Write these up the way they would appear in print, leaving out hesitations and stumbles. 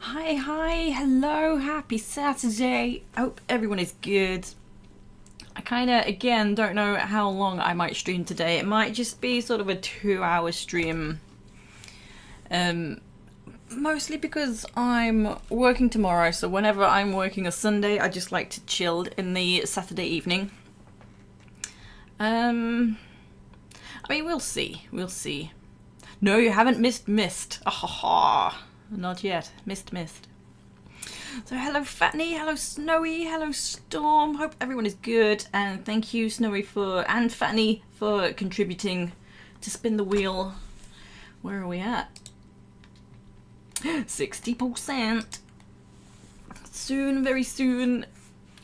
Hi, hello, happy Saturday. Hope everyone is good. I kinda, again, don't know how long I might stream today. It might just be sort of a 2-hour stream. Mostly because I'm working tomorrow, so whenever I'm working a Sunday, I just like to chill in the Saturday evening. I mean, we'll see. No, you haven't missed Myst. Ah, not yet. Missed. So hello Fatney, hello Snowy, hello Storm. Hope everyone is good, and thank you Snowy and Fatney for contributing to spin the wheel. Where are we at? 60%. Soon, very soon.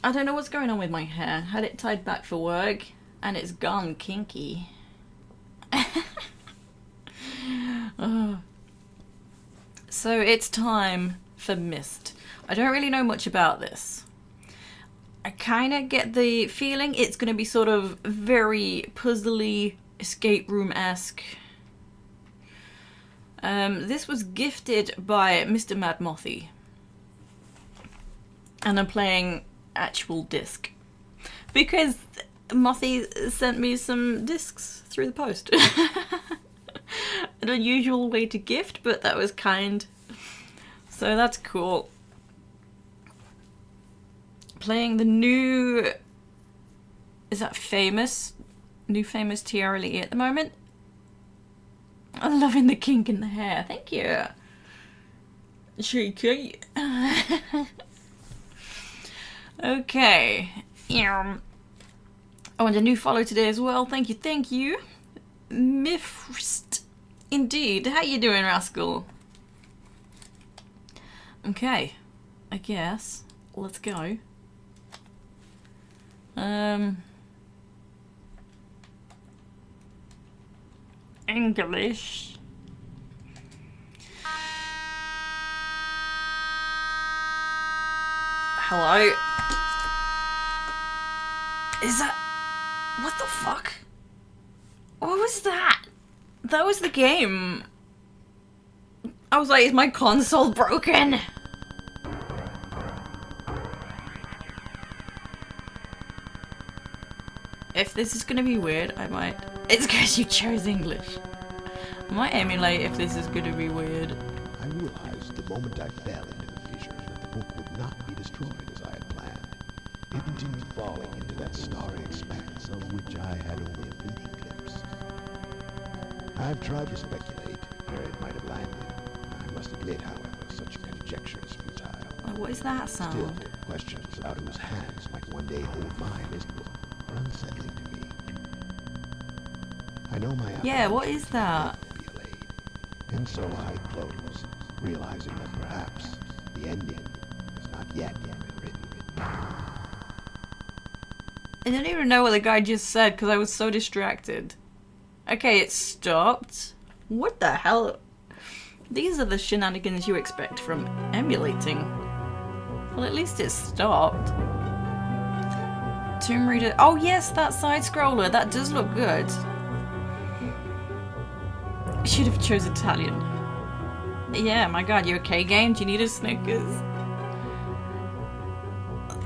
I don't know what's going on with my hair. Had it tied back for work, and it's gone kinky. So it's time for Myst. I don't really know much about this. I kind of get the feeling it's going to be sort of very puzzly, escape room-esque. This was gifted by Mr. Mad Mothy. And I'm playing actual disc. Because Mothy sent me some discs through the post. An unusual way to gift, but that was kind. So that's cool. Playing the new... Is that famous? New famous TRLE at the moment? I'm loving the kink in the hair. Thank you. Cheeky. Okay. Oh, and a new follow today as well. Thank you. Myst. Indeed. How you doing, Rascal? Okay. I guess. Let's go. English. Hello? Is that... What the fuck? What was that? That was the game. I was like, is my console broken? If this is gonna be weird, I might... It's because you chose English. I might emulate if this is gonna be weird. I realized the moment I fell into the fissure that the book would not be destroyed as I had planned. It continued falling into that starry expanse of which I had only a fleeting glimpse. I've tried to speculate where it might have landed. I must admit, however, such conjecture is futile. Oh, what is that sound? Still, questions about whose hands might one day hold my Myst book are unsettling to me. I know my Yeah, what is that? will be allayed, and so I close, realizing that perhaps the ending has not yet been written. I don't even know what the guy just said because I was so distracted. Okay, it stopped. What the hell? These are the shenanigans you expect from emulating. Well, at least it stopped. Tomb Raider. Oh yes, that side scroller. That does look good. I should have chose Italian. Yeah, my god, you okay, game? Do you need a Snickers?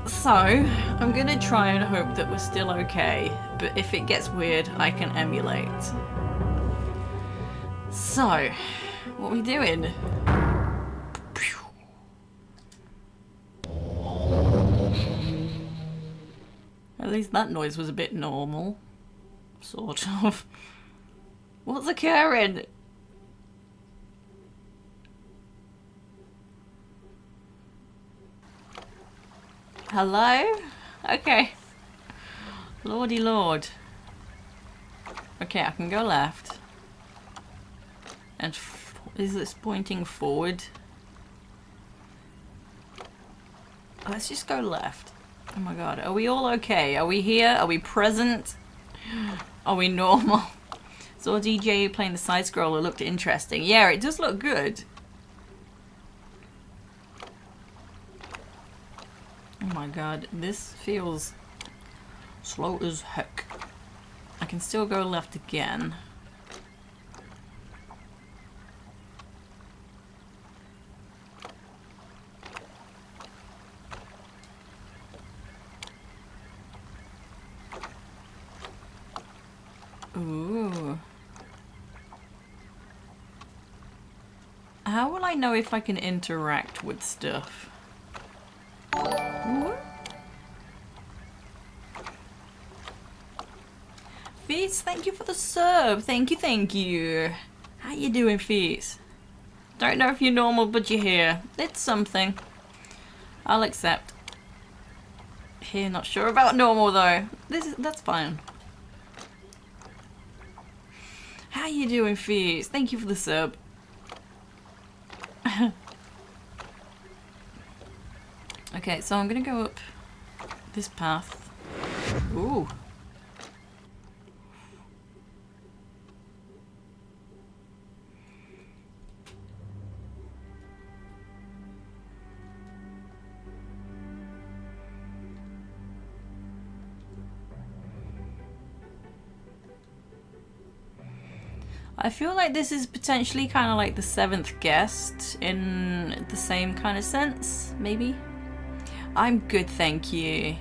So, I'm gonna try and hope that we're still okay, but if it gets weird, I can emulate. So, what are we doing? At least that noise was a bit normal. Sort of. What's occurring? Hello? Okay. Lordy lord. Okay, I can go left. And is this pointing forward? Let's just go left. Oh my god, are we all okay? Are we here? Are we present? Are we normal? So DJ playing the side scroller looked interesting. Yeah, it does look good. Oh my god, this feels slow as heck. I can still go left again. Ooh. How will I know if I can interact with stuff? What? Feats, thank you for the sub. Thank you, thank you. How you doing, Feats? Don't know if you're normal, but you're here. It's something. I'll accept. Here, not sure about normal though. That's fine. How you doing, Feats? Thank you for the sub. Okay, so I'm gonna go up this path. Ooh. I feel like this is potentially kind of like the 7th guest in the same kind of sense, maybe? I'm good, thank you.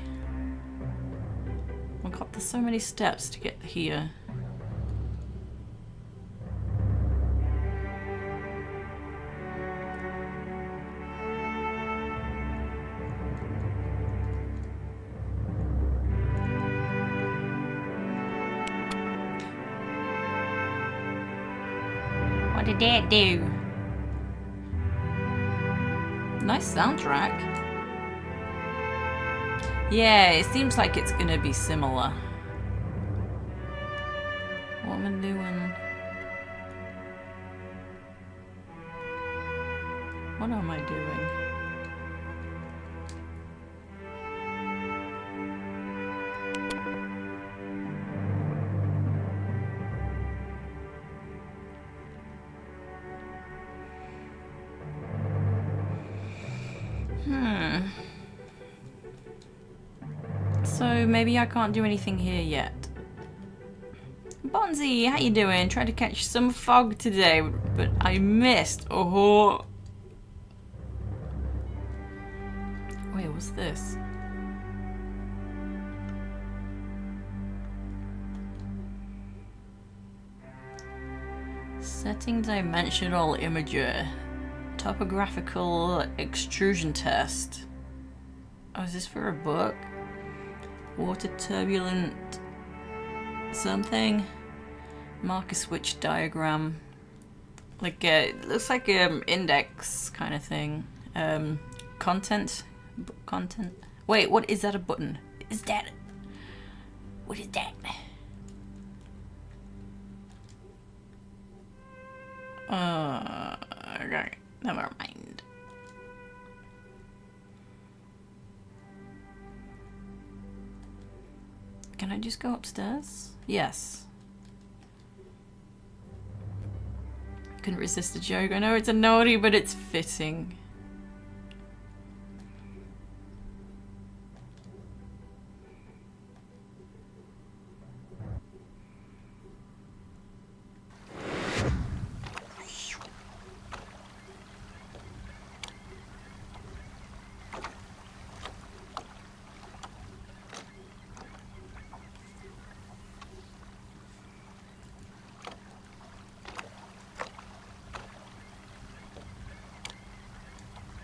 Oh god, there's so many steps to get here. What did that do? Nice soundtrack. Yeah, it seems like it's gonna be similar. What am I doing? What am I doing? So maybe I can't do anything here yet. Bonzi, how you doing? Tried to catch some fog today, but I missed. Oh. Wait, what's this? Setting dimensional imager. Topographical extrusion test. Oh, is this for a book? Water turbulent something. Marker switch diagram. Like it looks like index kind of thing. Content. Wait, what is that? A button? Is that? What is that? Okay, never mind. Can I just go upstairs? Yes. Couldn't resist a joke. I know it's a naughty, but it's fitting.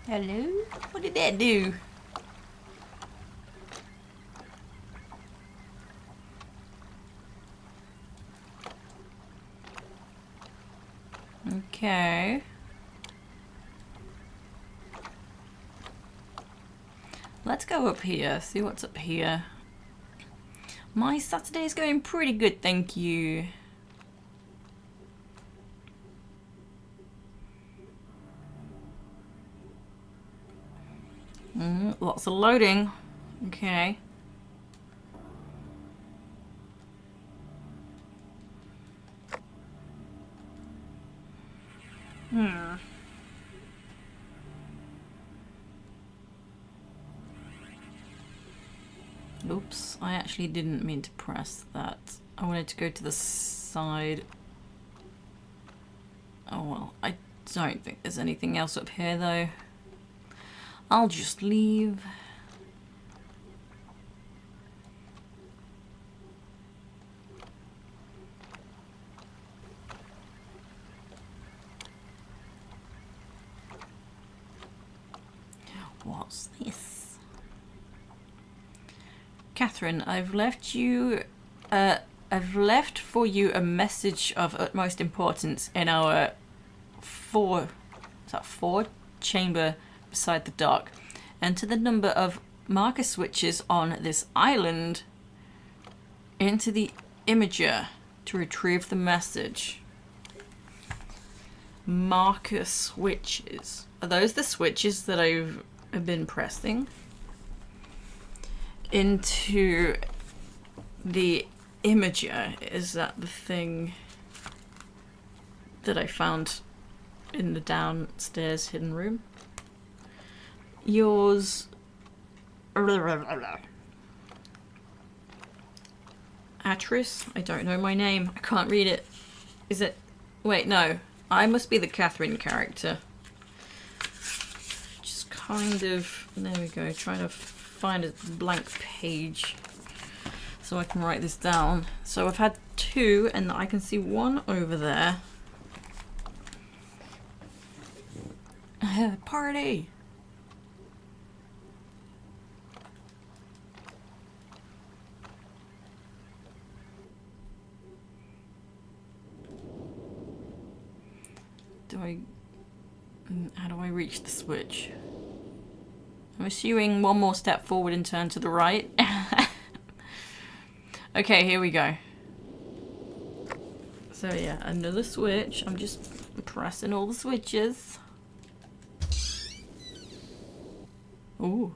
Hello? What did that do? Okay. Let's go up here, see what's up here. My Saturday's going pretty good, thank you. Lots of loading. Okay. Oops, I actually didn't mean to press that. I wanted to go to the side. Oh well, I don't think there's anything else up here though. I'll just leave. What's this? Catherine, I've left for you a message of utmost importance in our four chamber beside the dock. Enter the number of marker switches on this island into the imager to retrieve the message. Marker switches. Are those the switches that I've been pressing? Into the imager. Is that the thing that I found in the downstairs hidden room? Yours. Atris? I don't know my name. I can't read it. Is it? Wait, no. I must be the Catherine character. Just kind of. There we go. Trying to find a blank page so I can write this down. So I've had 2, and I can see 1 over there. Party! How do I reach the switch? I'm assuming 1 more step forward and turn to the right. Okay, here we go. So yeah, another switch. I'm just pressing all the switches. Ooh.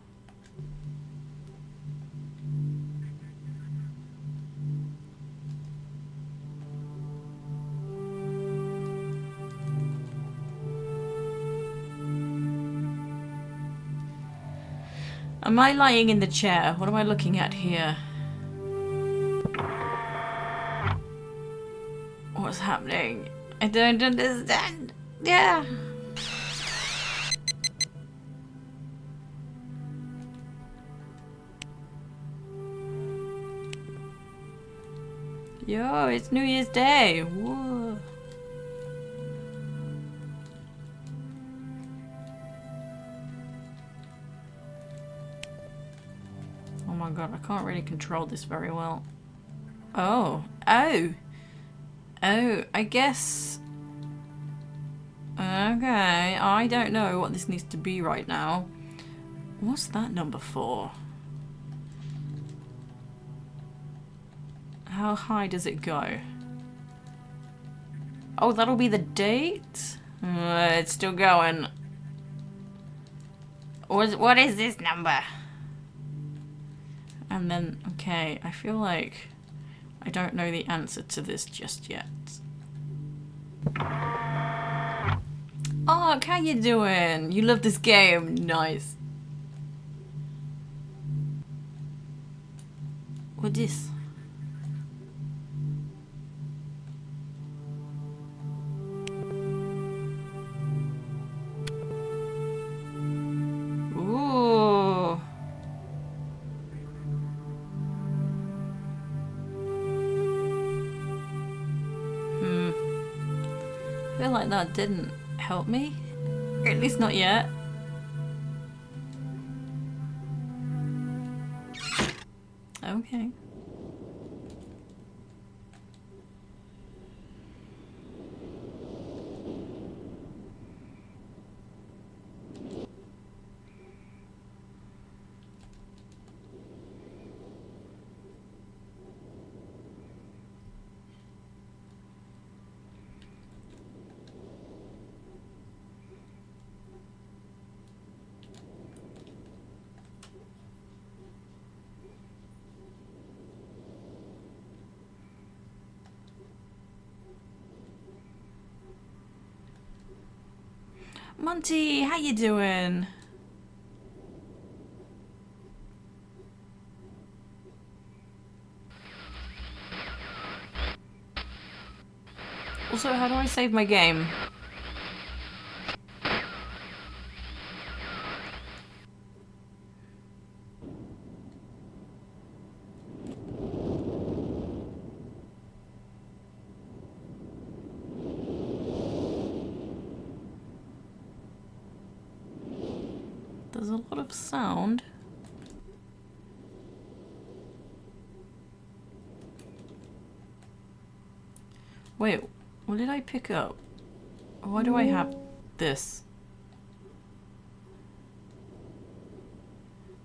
Am I lying in the chair? What am I looking at here? What's happening? I don't understand. Yeah. Yo, it's New Year's Day. Whoa. Oh my god, I can't really control this very well. Oh. Oh. Oh, I guess... Okay, I don't know what this needs to be right now. What's that number for? How high does it go? Oh, that'll be the date? It's still going. What is this number? And then, okay, I feel like I don't know the answer to this just yet. Oh, how you doing? You love this game. Nice. What this? Ooh. I feel like that didn't help me. Or at least not yet. Okay. Monty, how you doing? Also, how do I save my game? There's a lot of sound. Wait, what did I pick up? Why do I have this?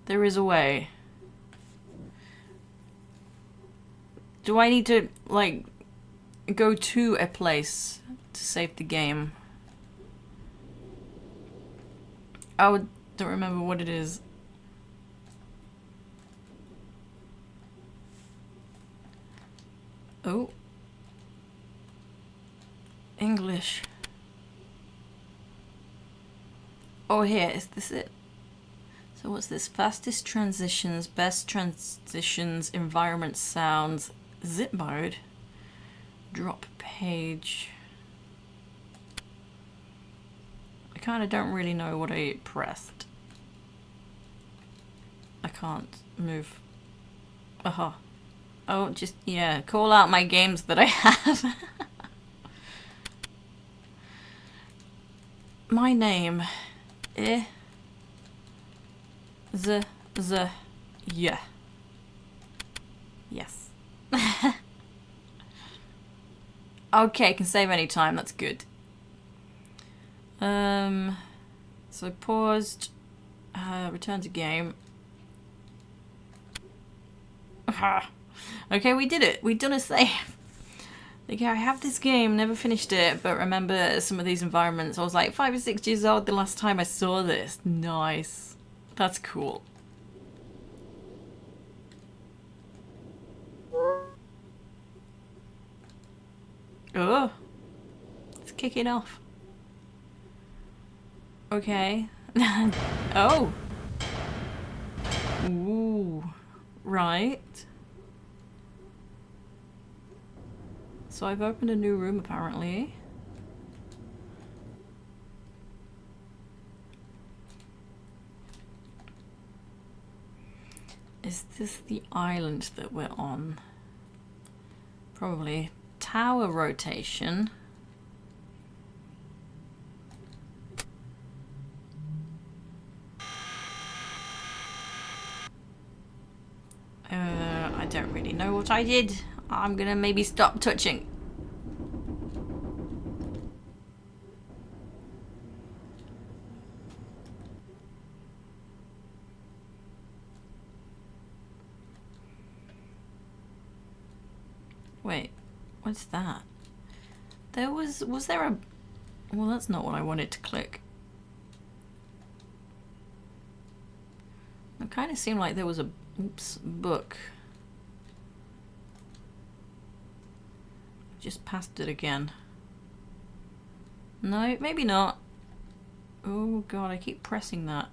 There is a way. Do I need to, like, go to a place to save the game? I don't remember what it is. Oh. English. Oh, here, is this it? So what's this? Fastest transitions, best transitions, environment sounds, zip mode, drop page. I kind of don't really know what I pressed. I can't move. Aha. Oh, just, yeah, call out my games that I have. My name. Yeah. Yes. Okay, can save any time, that's good. So paused, return to game. Okay, we did it. We've done a save. Okay, I have this game, never finished it, but remember some of these environments. I was like 5 or 6 years old the last time I saw this. Nice. That's cool. Oh, it's kicking off. Okay. Oh. Ooh. Right. So I've opened a new room apparently. Is this the island that we're on? Probably. Tower rotation. I don't really know what I did. I'm gonna maybe stop touching. Wait, what's that? Was there a... Well, that's not what I wanted to click. It kind of seemed like there was a... Oops, book. Just passed it again. No, maybe not. Oh god, I keep pressing that.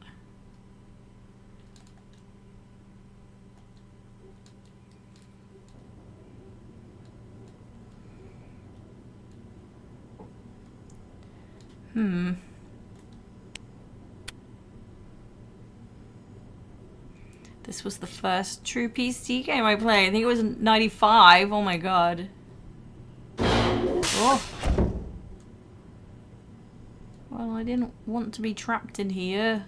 This was the first true PC game I played. I think it was 95. Oh my god. Oh. Well, I didn't want to be trapped in here.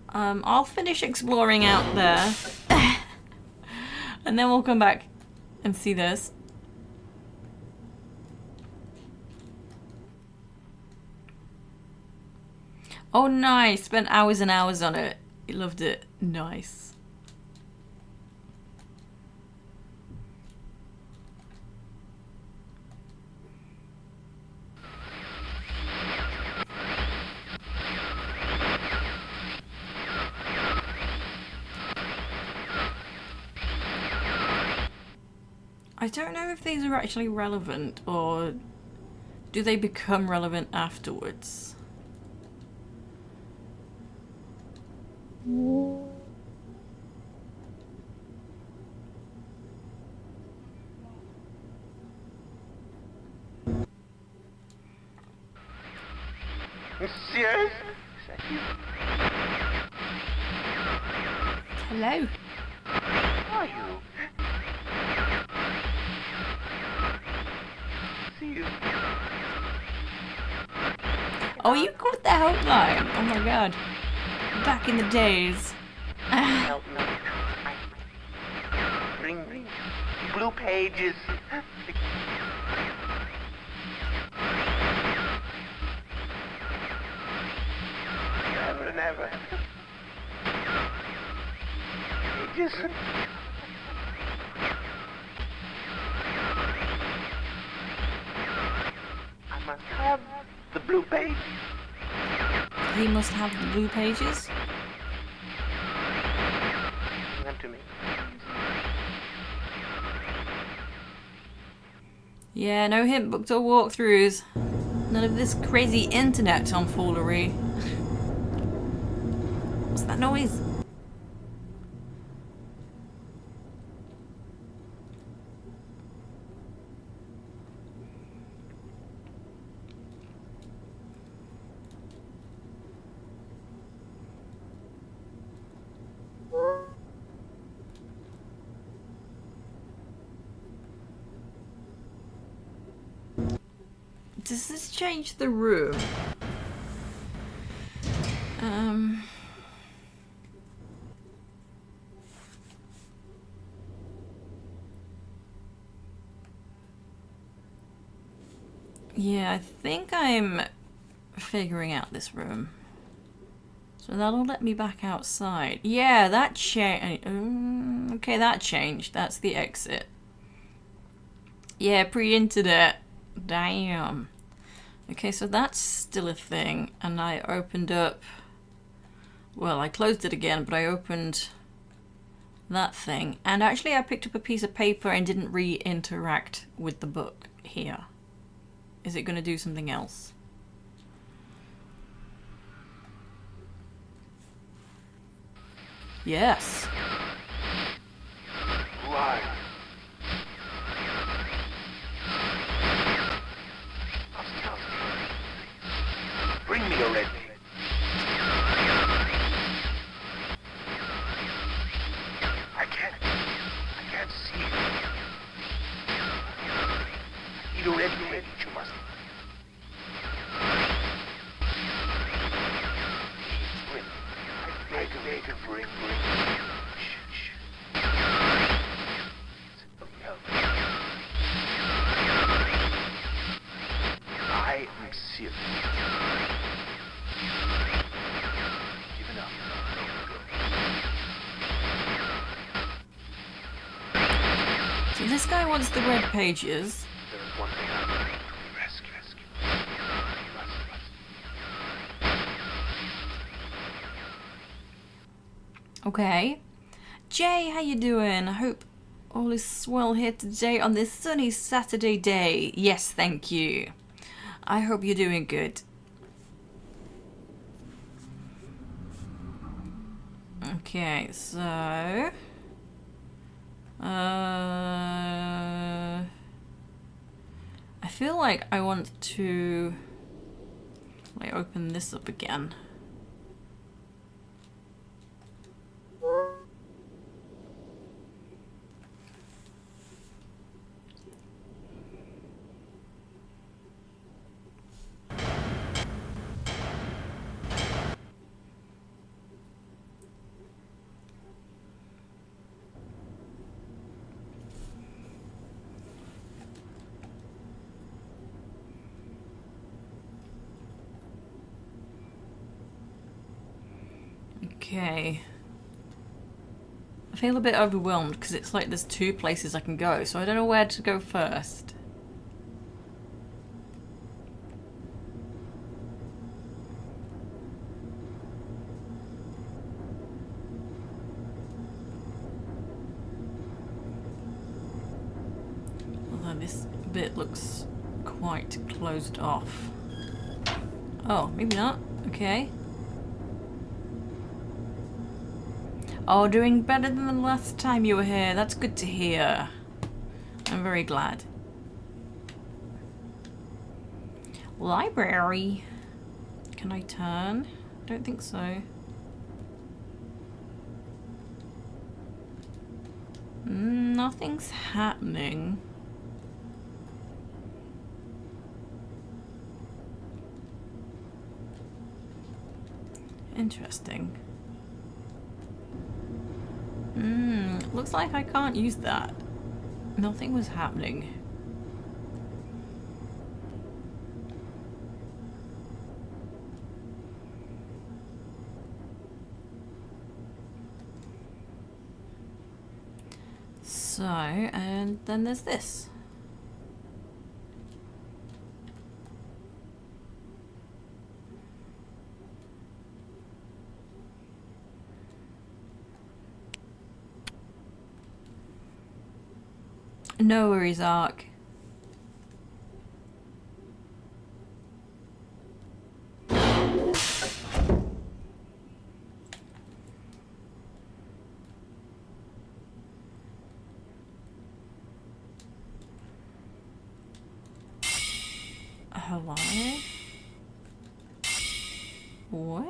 I'll finish exploring out there. And then we'll come back and see this. Oh, nice. Spent hours and hours on it. You loved it. Nice. I don't know if these are actually relevant, or do they become relevant afterwards? Monsieur? Is that you? Hello. Are you? See you. Oh, you got the outline. Oh my god. Back in the days. Help me. Bring blue pages. Never, never. Pages. I must have the blue page. He must have the blue pages. Bring them to me. Yeah, no hint books or walkthroughs. None of this crazy internet tomfoolery. What's that noise? Does this change the room? Yeah, I think I'm figuring out this room. So that'll let me back outside. Yeah, that changed. Okay, that changed. That's the exit. Yeah, pre-internet. Damn. Okay, so that's still a thing. And I opened up... Well, I closed it again, but I opened that thing. And actually I picked up a piece of paper and didn't re-interact with the book here. Is it going to do something else? Yes. Why? Bring me a red page. I can't see it. I need a red page, you must. Make it bring. Shh. I am serious. Give it up. So this guy wants the red pages. There is one thing I need to rescue. You must. Okay. Jay, how you doing? I hope all is well here today on this sunny Saturday day. Yes, thank you. I hope you're doing good. Okay, so... I feel like I want to... Like, open this up again. Okay. I feel a bit overwhelmed because it's like there's two places I can go, so I don't know where to go first. Although this bit looks quite closed off. Oh, maybe not. Okay. Oh, doing better than the last time you were here. That's good to hear. I'm very glad. Library. Can I turn? Don't think so. Nothing's happening. Interesting. Looks like I can't use that. Nothing was happening. So, and then there's this. No worries, Ark. Hello? What?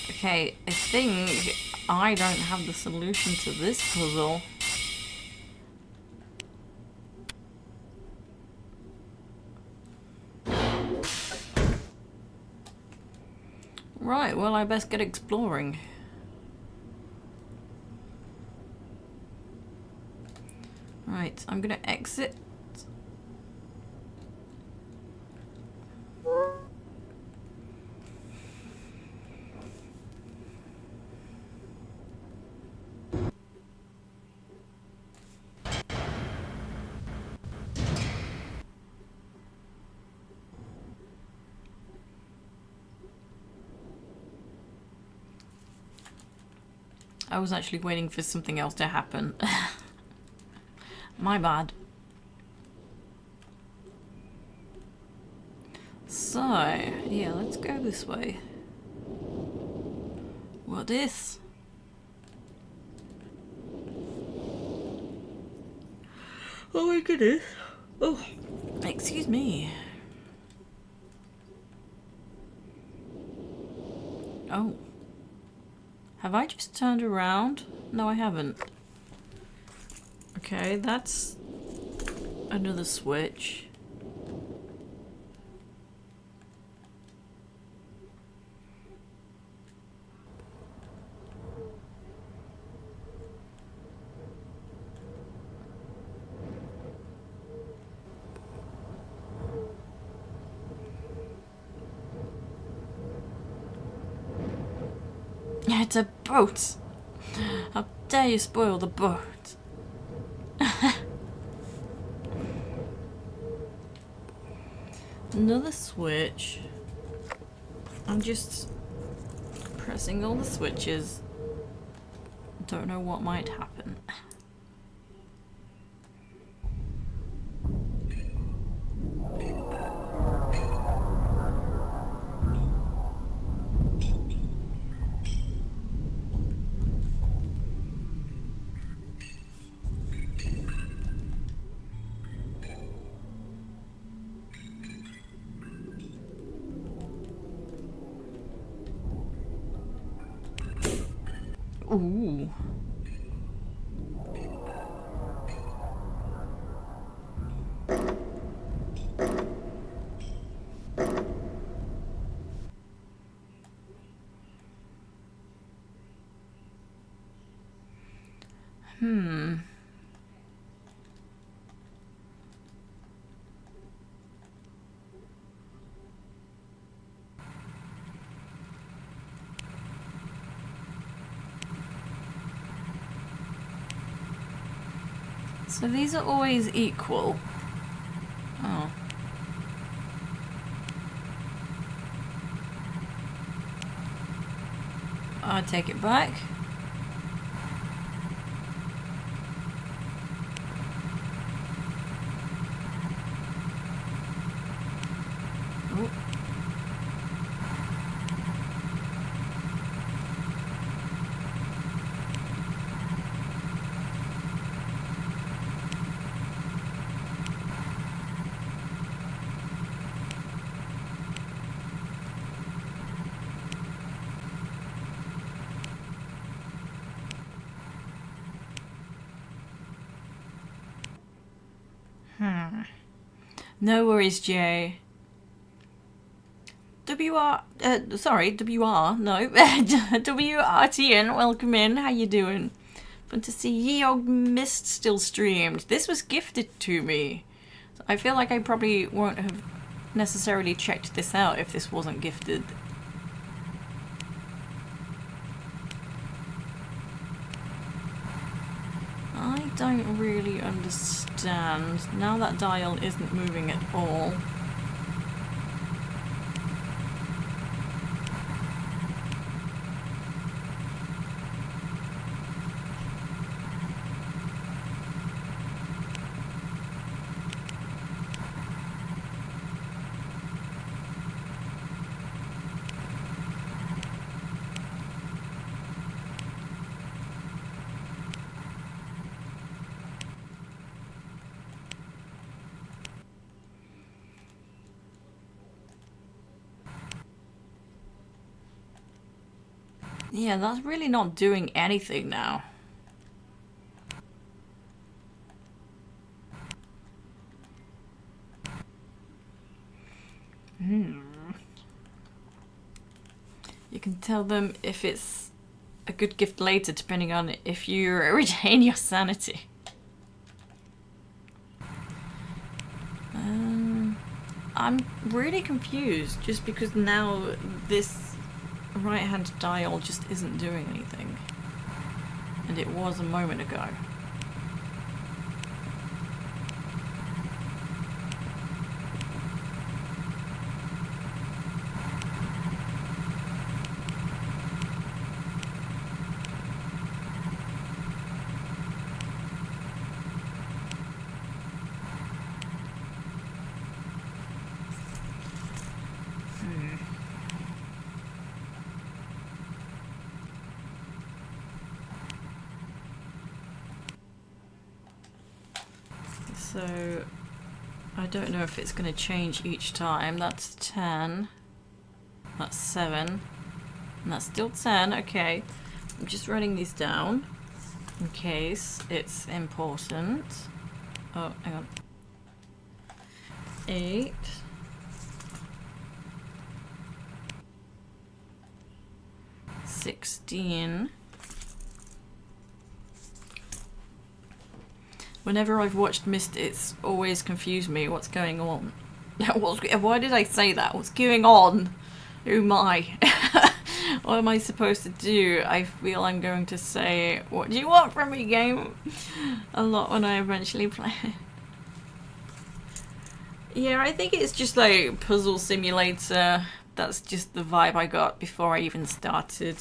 Okay, I think I don't have the solution to this puzzle. Right, well, I best get exploring. Right, I'm gonna exit. I was actually waiting for something else to happen. My bad. So, yeah, let's go this way. What is? Oh my goodness. Oh, excuse me. Oh. Have I just turned around? No, I haven't. Okay, that's another switch. It's a boat. How dare you spoil the boat? Another switch. I'm just pressing all the switches. Don't know what might happen. Ooh. So these are always equal. Oh. I take it back. Oh. No worries, Jay. Sorry, WR, no. WRTN, welcome in, how you doing? Fun to see ye old Myst still streamed. This was gifted to me. I feel like I probably won't have necessarily checked this out if this wasn't gifted. I don't really understand. Now that dial isn't moving at all. Yeah, that's really not doing anything now. You can tell them if it's a good gift later, depending on if you retain your sanity. I'm really confused, just because now this right-hand dial just isn't doing anything. And it was a moment ago. So, I don't know if it's going to change each time. That's 10. That's 7. And that's still 10. Okay. I'm just writing these down in case it's important. Oh, hang on. 8. 16. Whenever I've watched Myst, it's always confused me what's going on. Why did I say that? What's going on? Oh my. What am I supposed to do? I feel I'm going to say, what do you want from me, game? A lot when I eventually play it. Yeah, I think it's just like puzzle simulator. That's just the vibe I got before I even started.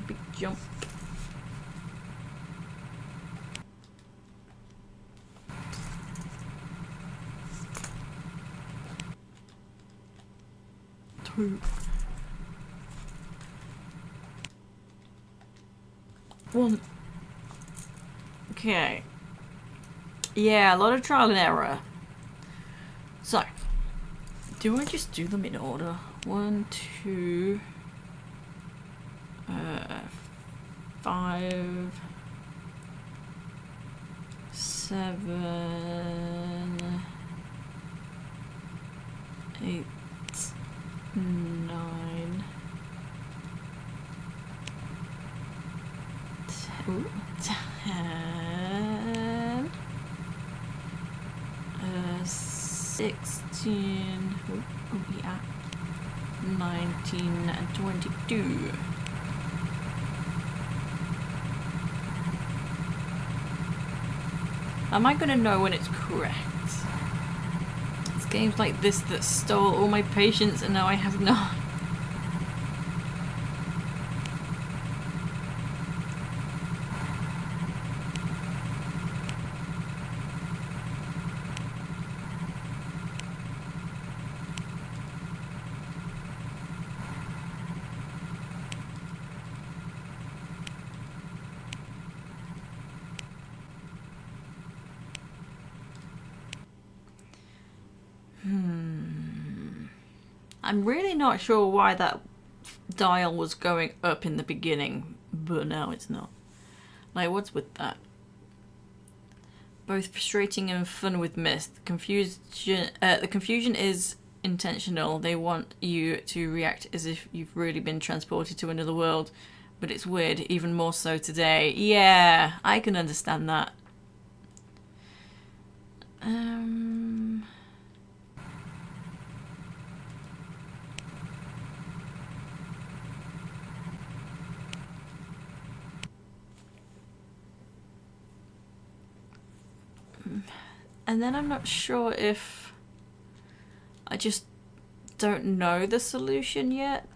Big jump. Two. 1. Okay. Yeah, a lot of trial and error. So, do I just do them in order? 1, 2... 5, 7, 8, 9, 10, 16, 19, and 22. Am I gonna know when it's correct? It's games like this that stole all my patience and now I have none. I'm really not sure why that dial was going up in the beginning, but now it's not. Like, what's with that? Both frustrating and fun with Myst. The confusion is intentional. They want you to react as if you've really been transported to another world. But it's weird, even more so today. Yeah, I can understand that. And then I'm not sure if I just don't know the solution yet.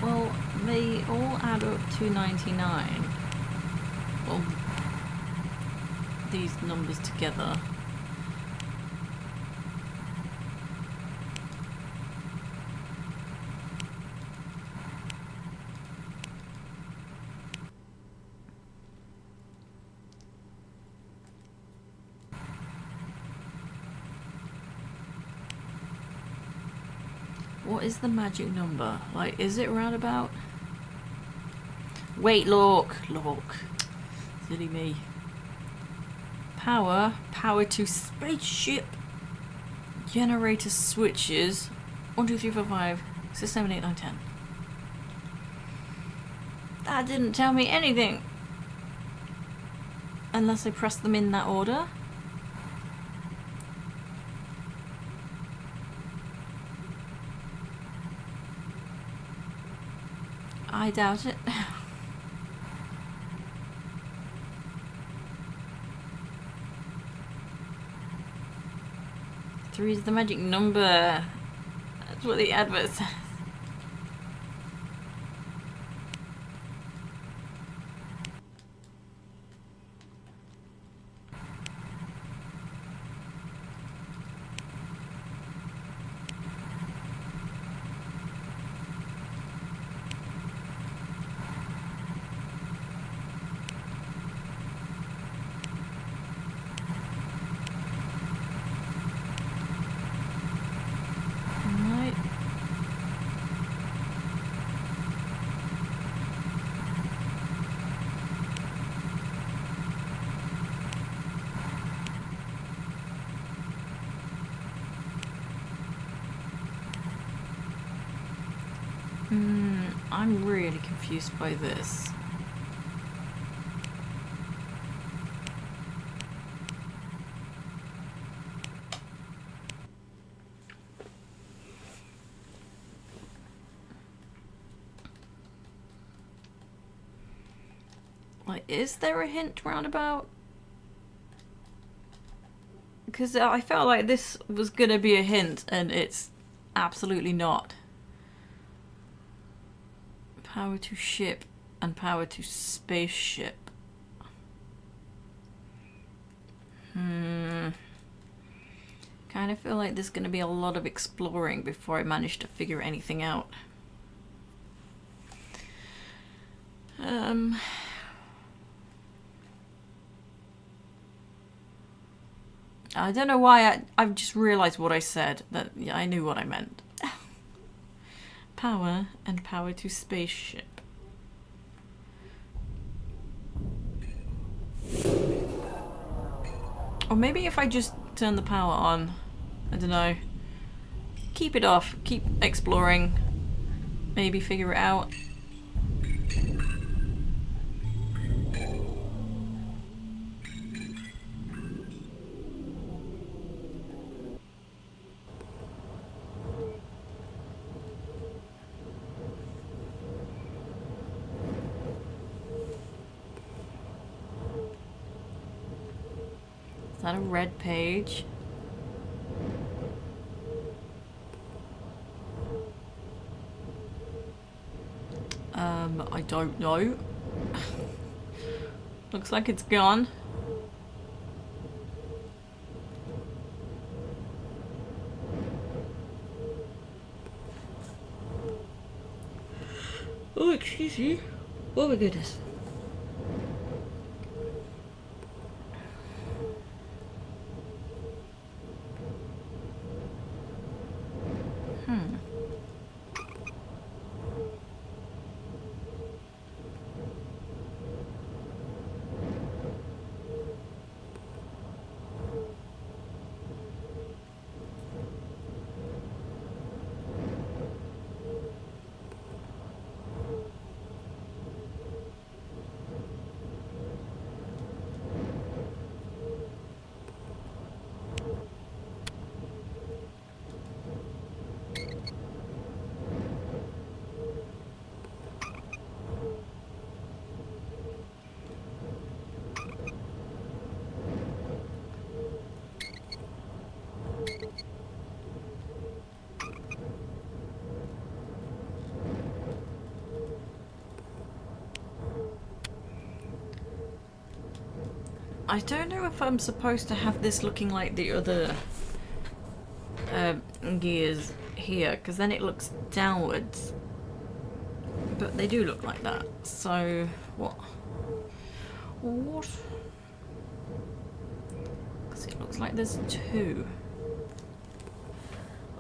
Well, they all add up to 99. Well, these numbers together. What is the magic number? Like, is it roundabout? Wait, look. Silly me. Power to spaceship. Generator switches. 1, 2, 3, 4, 5, 6, 7, 8, 9, 10. That didn't tell me anything. Unless I press them in that order. I doubt it. Three is the magic number. That's what the advert says. I'm really confused by this. Like, is there a hint roundabout? Because I felt like this was gonna be a hint, and it's absolutely not. Power to ship and power to spaceship. Kind of feel like there's going to be a lot of exploring before I manage to figure anything out. I don't know why I've just realized what I said. That yeah, I knew what I meant. Power and power to spaceship. Or maybe if I just turn the power on, I don't know. Keep it off, keep exploring, maybe figure it out. Is that a red page? I don't know. Looks like it's gone. Oh, excuse me. Oh my goodness. I don't know if I'm supposed to have this looking like the other gears here, because then it looks downwards. But they do look like that. So, what? What? Because it looks like there's two.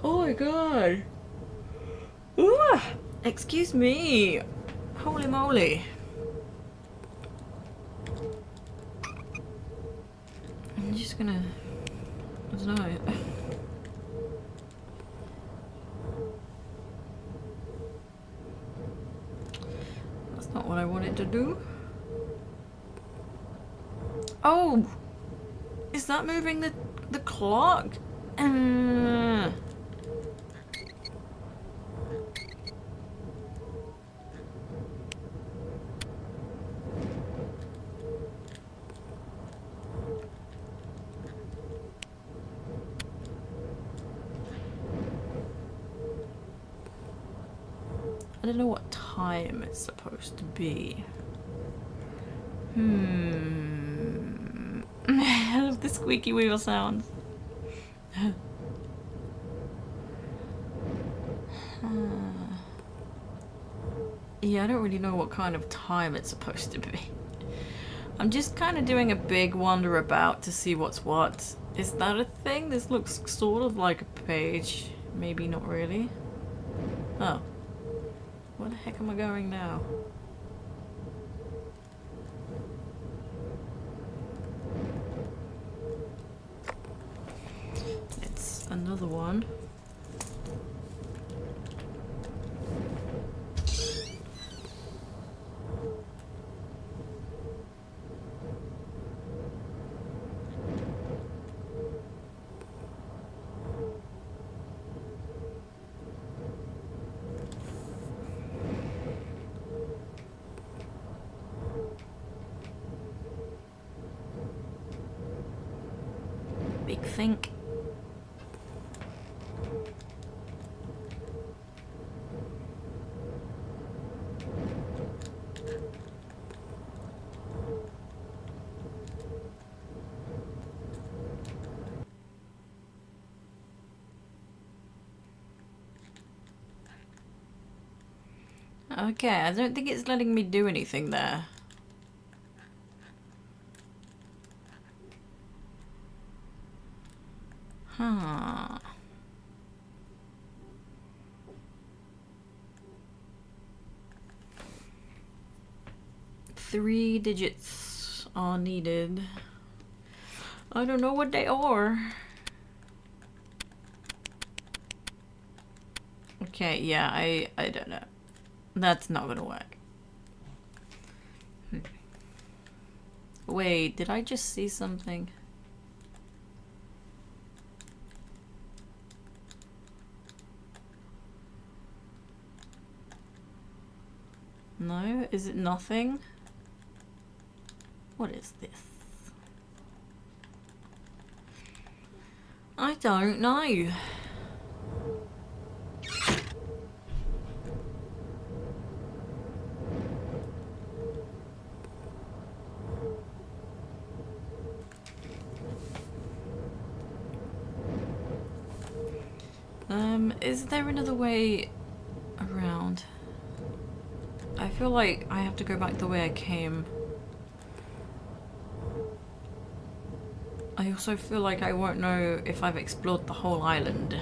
Oh my god! Ooh! Excuse me! Holy moly! I'm just gonna... I don't know. That's not what I wanted to do. Oh! Is that moving the clock? I don't know what time it's supposed to be. I love the squeaky wheel sounds. Yeah, I don't really know what kind of time it's supposed to be. I'm just kind of doing a big wander about to see what's what. Is that a thing? This looks sort of like a page. Maybe not really. Oh. Where the heck am I going now? It's another one. Big think. Okay, I don't think it's letting me do anything there. Huh. Three digits are needed. I don't know what they are. Okay, yeah, I don't know. That's not gonna work. Wait, did I just see something? No? Is it nothing? What is this? I don't know. Is there another way around? I feel like I have to go back the way I came. I also feel like I won't know if I've explored the whole island.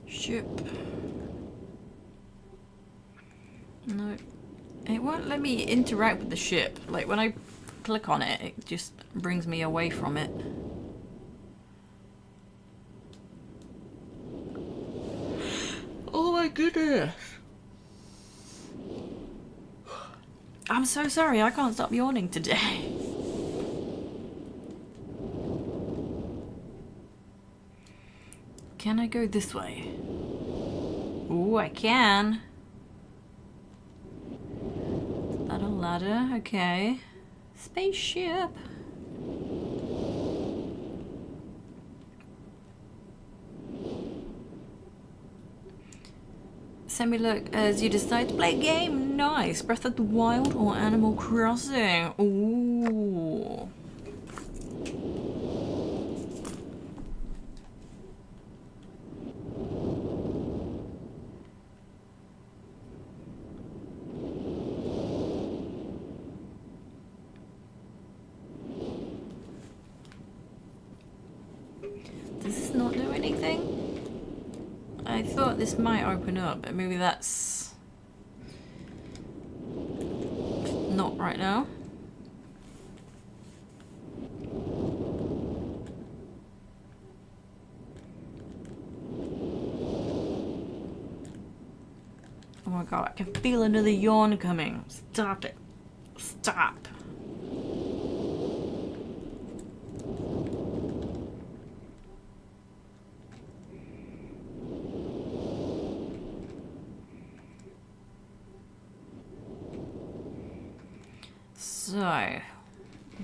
Ship. No. It won't let me interact with the ship. Like when I click on it, it just brings me away from it. Oh my goodness. I'm so sorry, I can't stop yawning today. Can I go this way? Ooh, I can. Is that a ladder? Okay. Spaceship. Send me look as you decide to play a game. Nice. Breath of the Wild or Animal Crossing. Ooh. Does this not do anything? I thought this might open up, but maybe that's not right now. Oh my god, I can feel another yawn coming. Stop it. Stop. So,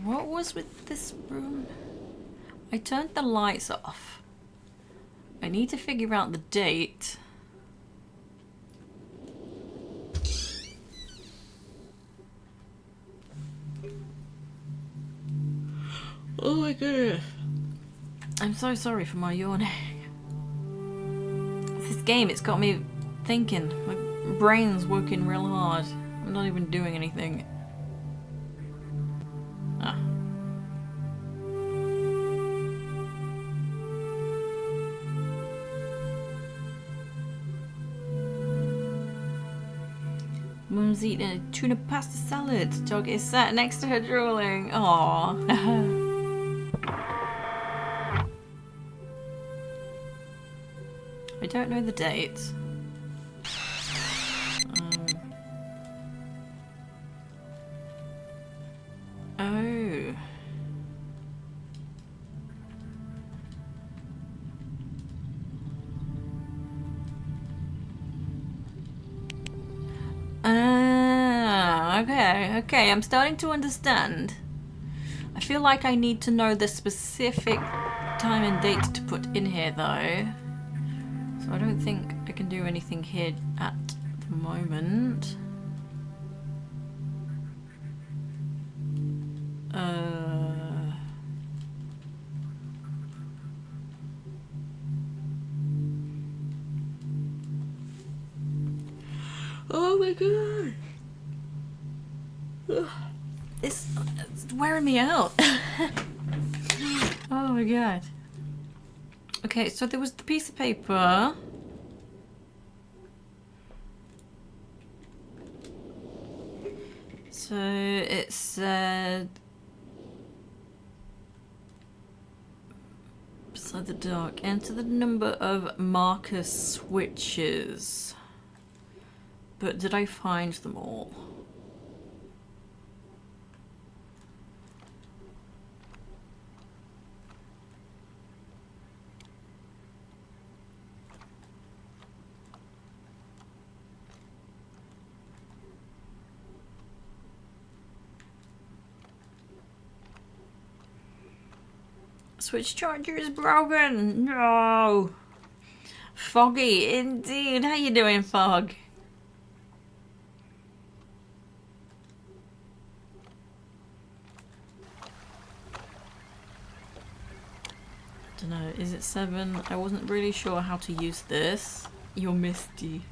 what was with this room? I turned the lights off. I need to figure out the date. Oh my goodness. I'm so sorry for my yawning. This game, it's got me thinking. My brain's working real hard. I'm not even doing anything. Ah. Mum's eating a tuna pasta salad. Dog is sat next to her drooling. Aww. I don't know the date. Oh. Ah, okay, I'm starting to understand. I feel like I need to know the specific time and date to put in here though. So I don't think I can do anything here at the moment. Oh my god! It's wearing me out. Oh my god. Okay, so there was the piece of paper. So it said beside the dock, enter the number of marker switches. But did I find them all? Switch charger is broken. No. Foggy, indeed. How you doing, Fog? I don't know. Is it 7? I wasn't really sure how to use this. You're misty.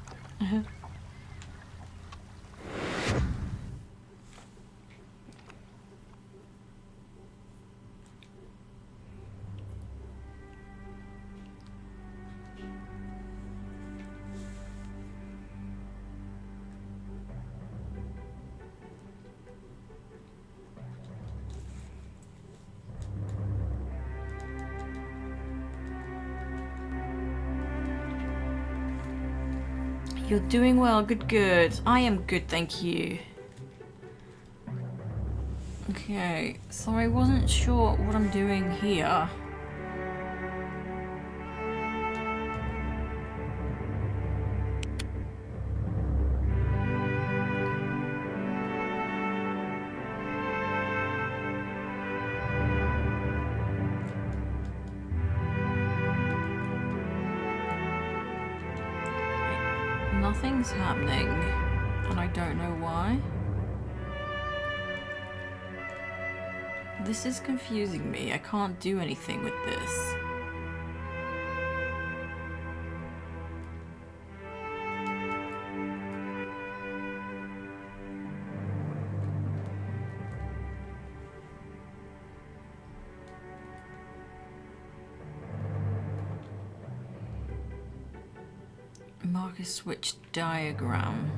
You're doing well, good, good. I am good, thank you. Okay, so I wasn't sure what I'm doing here. Nothing's happening, and I don't know why. This is confusing me. I can't do anything with this. Marker switch diagram.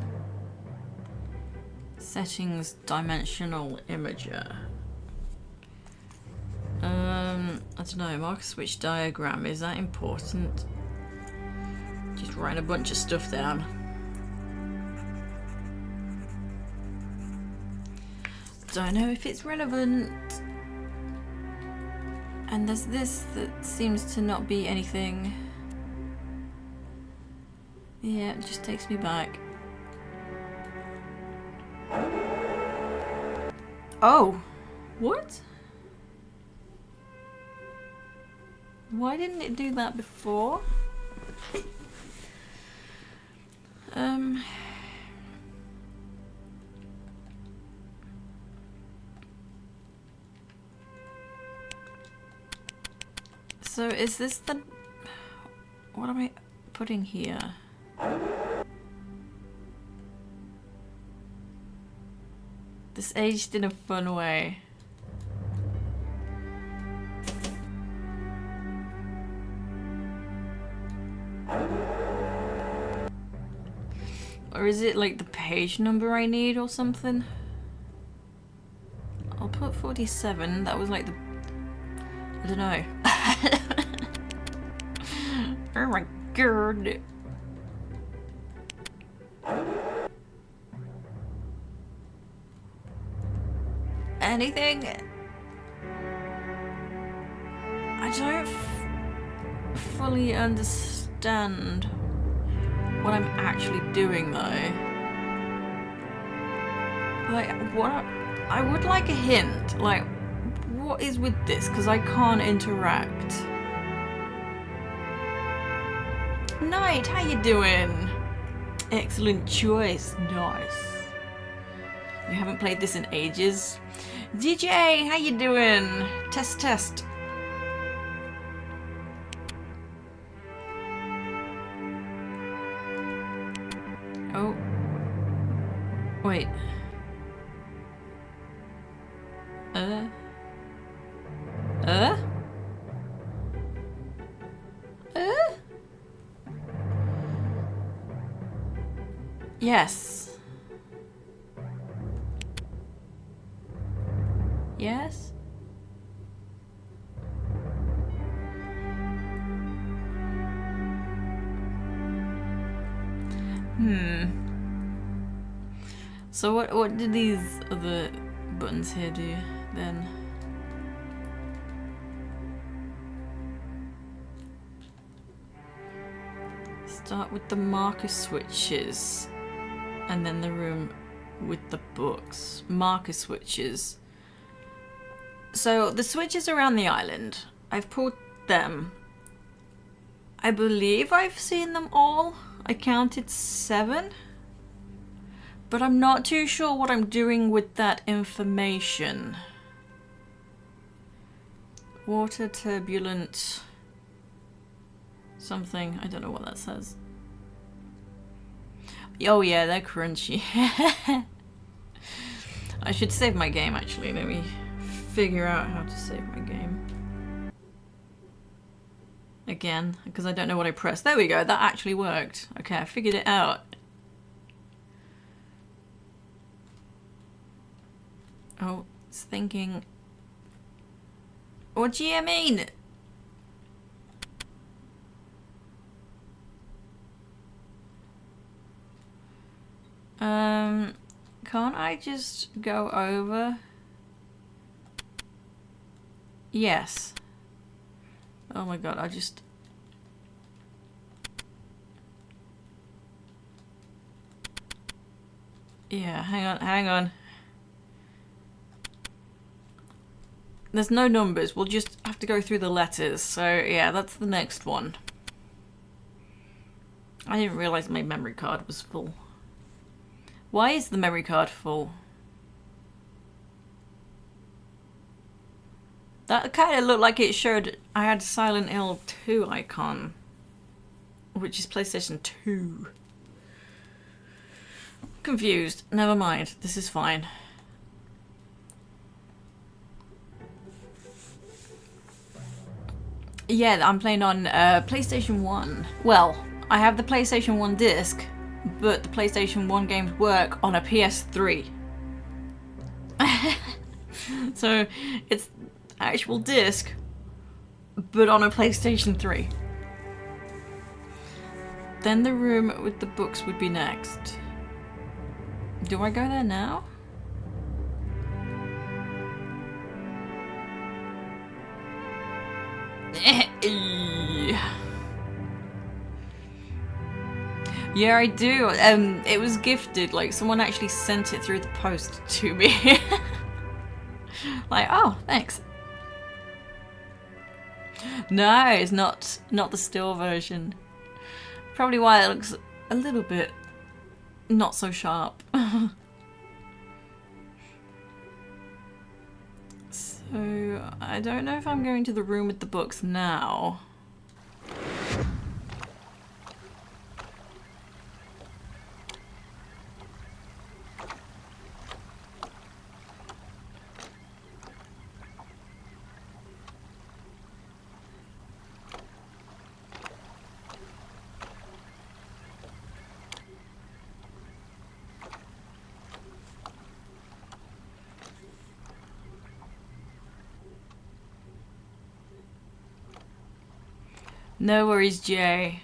Settings dimensional imager. I don't know, marker switch diagram, is that important? Just write a bunch of stuff down. Don't know if it's relevant. And there's this that seems to not be anything. Yeah, it just takes me back. Oh! What? Why didn't it do that before? So is this the... What am I putting here? This aged in a fun way. Or is it like the page number I need or something? I'll put 47. That was like the... I don't know. Oh my god. Anything? I don't fully understand what I'm actually doing though. Like, what? I would like a hint. Like, what is with this? Because I can't interact. Knight, how you doing? Excellent choice. Nice. You haven't played this in ages. DJ, how you doing? Test, test. Oh. Wait. Yes. Yes? So what do these other buttons here do then? Start with the marker switches and then the room with the books. Marker switches. So the switches around the island, I've pulled them. I believe I've seen them all. I counted 7. But I'm not too sure what I'm doing with that information. Water turbulent... something. I don't know what that says. Oh yeah, they're crunchy. I should save my game actually. Let me figure out how to save my game. Again, because I don't know what I pressed. There we go, that actually worked. Okay, I figured it out. Oh, it's thinking... What do you mean? Can't I just go over? Yes. Oh my god, I just... Yeah, hang on. There's no numbers, we'll just have to go through the letters. So yeah, that's the next one. I didn't realise my memory card was full. Why is the memory card full? That kind of looked like it showed I had Silent Hill 2 icon, which is PlayStation 2. Confused. Never mind. This is fine. Yeah, I'm playing on PlayStation 1. Well, I have the PlayStation 1 disc, but the PlayStation 1 games work on a PS3. So it's actual disc, but on a PlayStation 3. Then the room with the books would be next. Do I go there now? Yeah, I do. It was gifted. Like, someone actually sent it through the post to me. Like, oh, thanks. No, it's not the still version. Probably why it looks a little bit not so sharp. So, I don't know if I'm going to the room with the books now. No worries, Jay.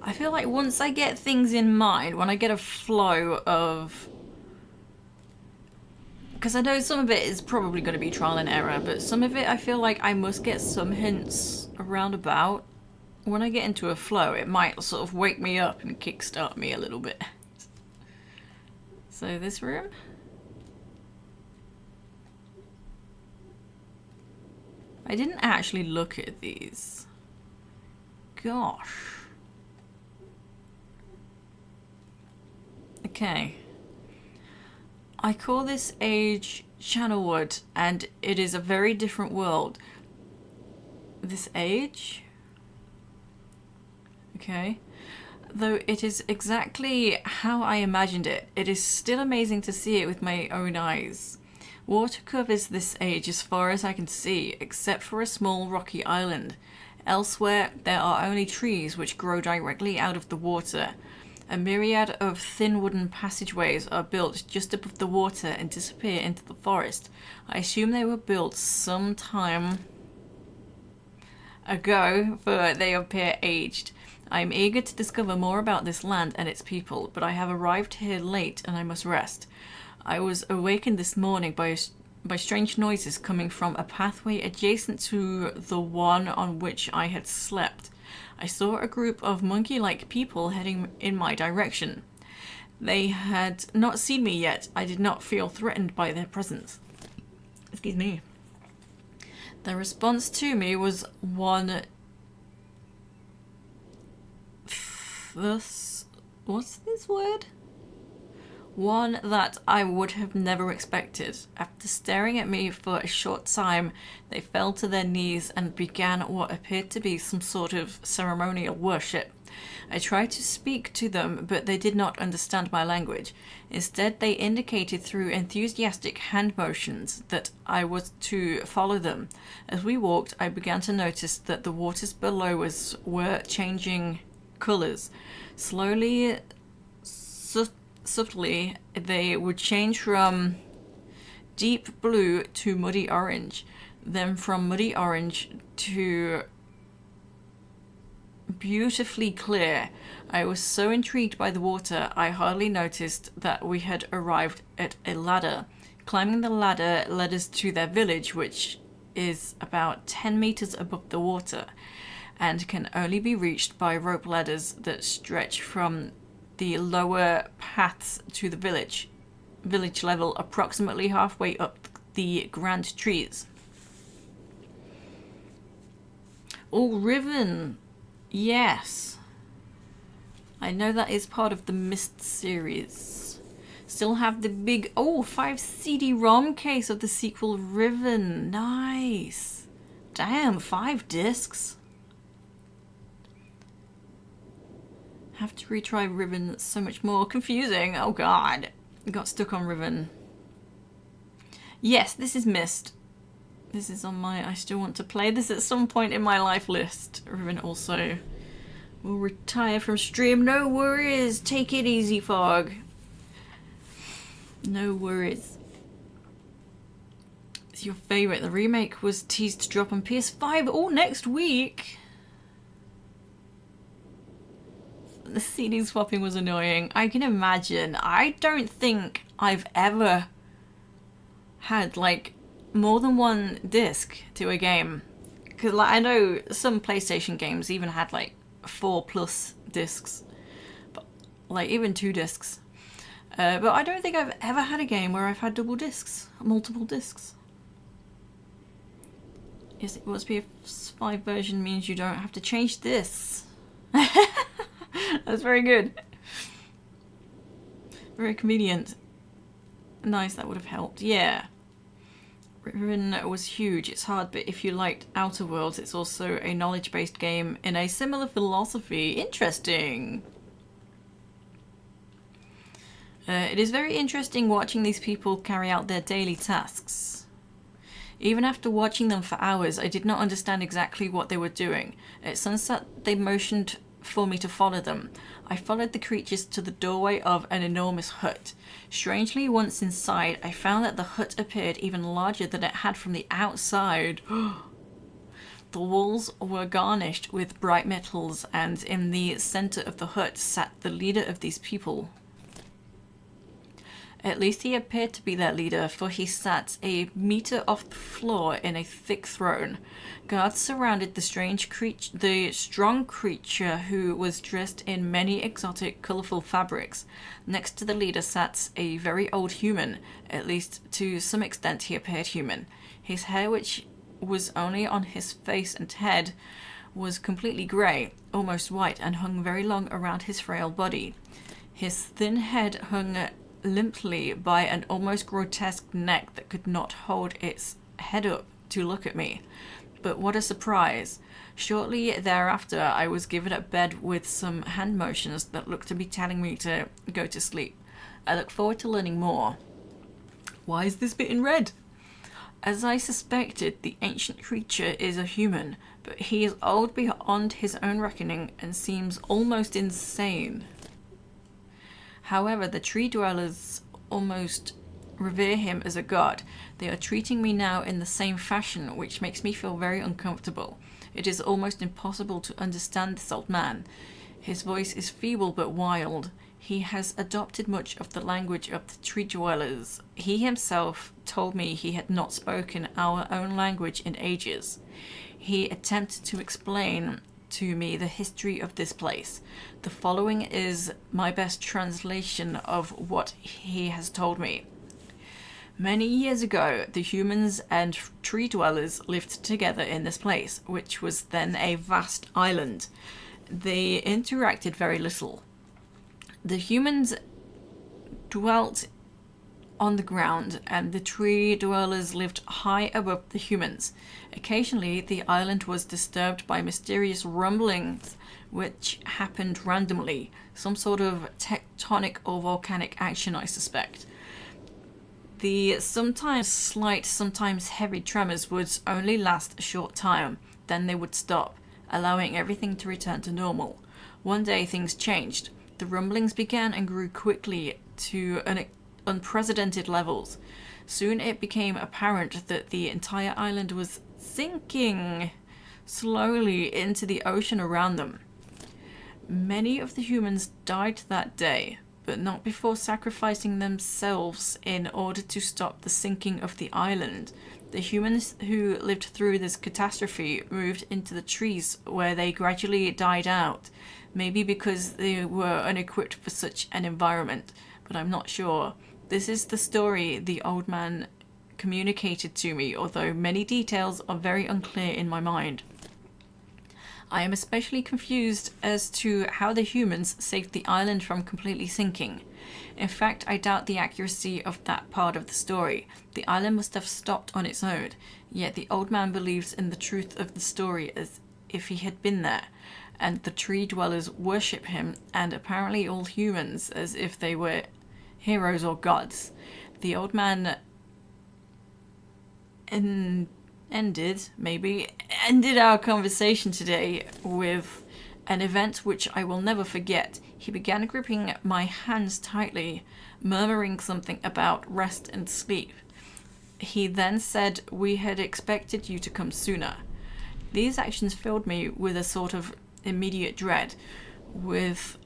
I feel like once I get things in mind, when I get a flow of... Because I know some of it is probably going to be trial and error, but some of it I feel like I must get some hints around about. When I get into a flow, it might sort of wake me up and kickstart me a little bit. So this room? I didn't actually look at these. Gosh. Okay. I call this age Channelwood, and it is a very different world. This age? Okay. Though it is exactly how I imagined it, it is still amazing to see it with my own eyes. Water covers this age as far as I can see, except for a small rocky island. Elsewhere, there are only trees which grow directly out of the water. A myriad of thin wooden passageways are built just above the water and disappear into the forest. I assume they were built some time ago, for they appear aged. I am eager to discover more about this land and its people, but I have arrived here late and I must rest. I was awakened this morning by strange noises coming from a pathway adjacent to the one on which I had slept. I saw a group of monkey-like people heading in my direction. They had not seen me yet. I did not feel threatened by their presence. Excuse me. Their response to me was one... What's this word? One that I would have never expected. After staring at me for a short time, they fell to their knees and began what appeared to be some sort of ceremonial worship. I tried to speak to them, but they did not understand my language. Instead, they indicated through enthusiastic hand motions that I was to follow them. As we walked, I began to notice that the waters below us were changing colours. Slowly, subtly, they would change from deep blue to muddy orange, then from muddy orange to beautifully clear. I was so intrigued by the water, I hardly noticed that we had arrived at a ladder. Climbing the ladder led us to their village, which is about 10 meters above the water, and can only be reached by rope ladders that stretch from the lower paths to the village level, approximately halfway up the grand trees. Oh, Riven! Yes. I know that is part of the Myst series. Still have the big 5 CD-ROM case of the sequel Riven. Nice. Damn, 5 discs. Have to retry Riven. That's so much more confusing. Oh god. Got stuck on Riven. Yes, this is Myst. This is on my I still want to play this at some point in my life list. Riven also will retire from stream. No worries. Take it easy, Fog. No worries. It's your favourite. The remake was teased to drop on PS5 all next week. The CD swapping was annoying. I can imagine. I don't think I've ever had like more than one disc to a game, because like, I know some PlayStation games even had like 4+ discs, but like even 2 discs. But I don't think I've ever had a game where I've had multiple discs. Yes, it was PS5 version means you don't have to change discs. That's very good. Very convenient. Nice, that would have helped. Yeah. Riven was huge. It's hard, but if you liked Outer Worlds, it's also a knowledge-based game in a similar philosophy. Interesting. It is very interesting watching these people carry out their daily tasks. Even after watching them for hours, I did not understand exactly what they were doing. At sunset, they motioned for me to follow them. I followed the creatures to the doorway of an enormous hut. Strangely, once inside, I found that the hut appeared even larger than it had from the outside. The walls were garnished with bright metals, and in the center of the hut sat the leader of these people. At least he appeared to be their leader, for he sat a meter off the floor in a thick throne. Guards surrounded the strong creature, who was dressed in many exotic, colourful fabrics. Next to the leader sat a very old human. At least to some extent he appeared human. His hair, which was only on his face and head, was completely grey, almost white, and hung very long around his frail body. His thin head hung limply by an almost grotesque neck that could not hold its head up to look at me. But what a surprise. Shortly thereafter, I was given a bed with some hand motions that looked to be telling me to go to sleep. I look forward to learning more. Why is this bit in red? As I suspected, the ancient creature is a human, but he is old beyond his own reckoning and seems almost insane. However, the tree dwellers almost revere him as a god. They are treating me now in the same fashion, which makes me feel very uncomfortable. It is almost impossible to understand this old man. His voice is feeble but wild. He has adopted much of the language of the tree dwellers. He himself told me he had not spoken our own language in ages. He attempted to explain to me the history of this place. The following is my best translation of what he has told me. Many years ago, the humans and tree dwellers lived together in this place, which was then a vast island. They interacted very little. The humans dwelt on the ground, and the tree dwellers lived high above the humans. Occasionally, the island was disturbed by mysterious rumblings which happened randomly, some sort of tectonic or volcanic action, I suspect. The sometimes slight, sometimes heavy tremors would only last a short time, then they would stop, allowing everything to return to normal. One day things changed. The rumblings began and grew quickly to unprecedented levels. Soon it became apparent that the entire island was sinking slowly into the ocean around them. Many of the humans died that day, but not before sacrificing themselves in order to stop the sinking of the island. The humans who lived through this catastrophe moved into the trees, where they gradually died out, maybe because they were unequipped for such an environment, but I'm not sure. This is the story the old man communicated to me, although many details are very unclear in my mind. I am especially confused as to how the humans saved the island from completely sinking. In fact, I doubt the accuracy of that part of the story. The island must have stopped on its own, yet the old man believes in the truth of the story as if he had been there, and the tree dwellers worship him, and apparently all humans as if they were heroes or gods. The old man ended our conversation today with an event which I will never forget. He began gripping my hands tightly, murmuring something about rest and sleep. He then said, "We had expected you to come sooner." These actions filled me with a sort of immediate dread. With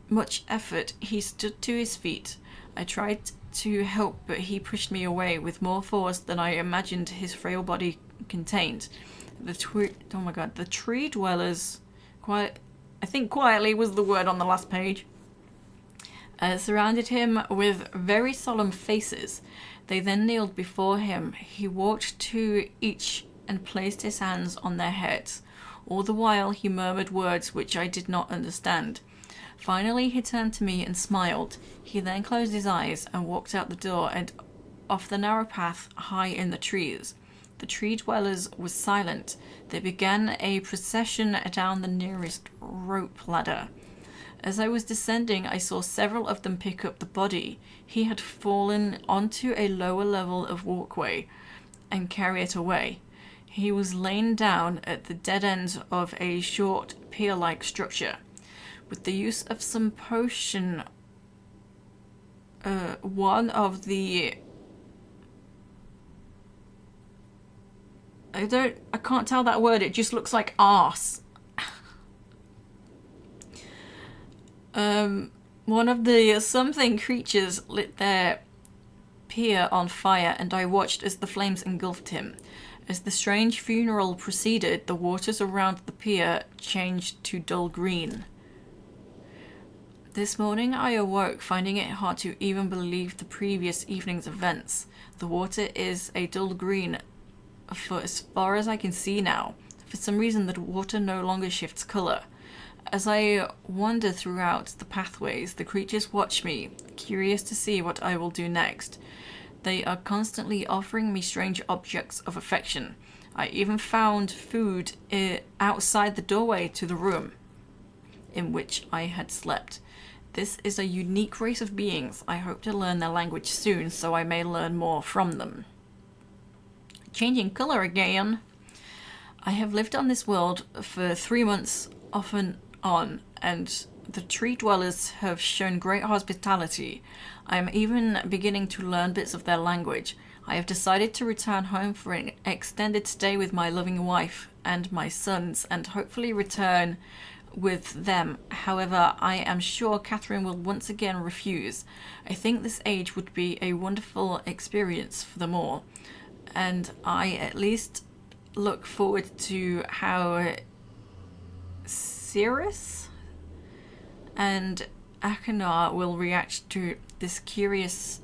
much effort, he stood to his feet. I tried to help, but he pushed me away with more force than I imagined his frail body contained. The tree dwellers, quietly was the word on the last page, surrounded him with very solemn faces. They then kneeled before him. He walked to each and placed his hands on their heads. All the while he murmured words which I did not understand. Finally he turned to me and smiled. He then closed his eyes and walked out the door and off the narrow path high in the trees. The tree dwellers were silent. They began a procession down the nearest rope ladder. As I was descending, I saw several of them pick up the body. He had fallen onto a lower level of walkway and carry it away. He was lain down at the dead end of a short pier-like structure. With the use of some potion, one of the... I can't tell that word, it just looks like arse. One of the something creatures lit their pier on fire, and I watched as the flames engulfed him. As the strange funeral proceeded, the waters around the pier changed to dull green. This morning I awoke, finding it hard to even believe the previous evening's events. The water is a dull green for as far as I can see now. For some reason the water no longer shifts colour. As I wander throughout the pathways, the creatures watch me, curious to see what I will do next. They are constantly offering me strange objects of affection. I even found food outside the doorway to the room in which I had slept. This is a unique race of beings. I hope to learn their language soon, so I may learn more from them. Changing colour again. I have lived on this world for 3 months off and on, and the tree dwellers have shown great hospitality. I am even beginning to learn bits of their language. I have decided to return home for an extended stay with my loving wife and my sons, and hopefully return with them. However, I am sure Catherine will once again refuse. I think this age would be a wonderful experience for them all, and I at least look forward to how Cirrus and Akanar will react to its curious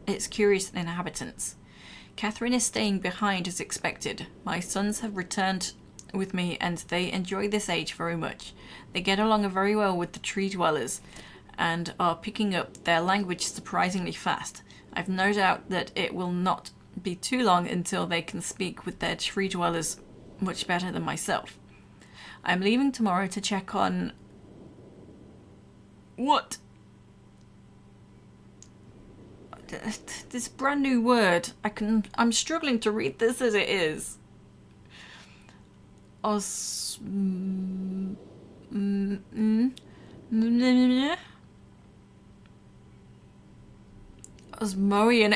inhabitants. Catherine is staying behind as expected. My sons have returned with me and they enjoy this age very much. They get along very well with the tree dwellers and are picking up their language surprisingly fast. I've no doubt that it will not be too long until they can speak with their tree dwellers much better than myself. I'm leaving tomorrow to check on... What? This brand new word. I'm struggling to read this as it is. Osmoian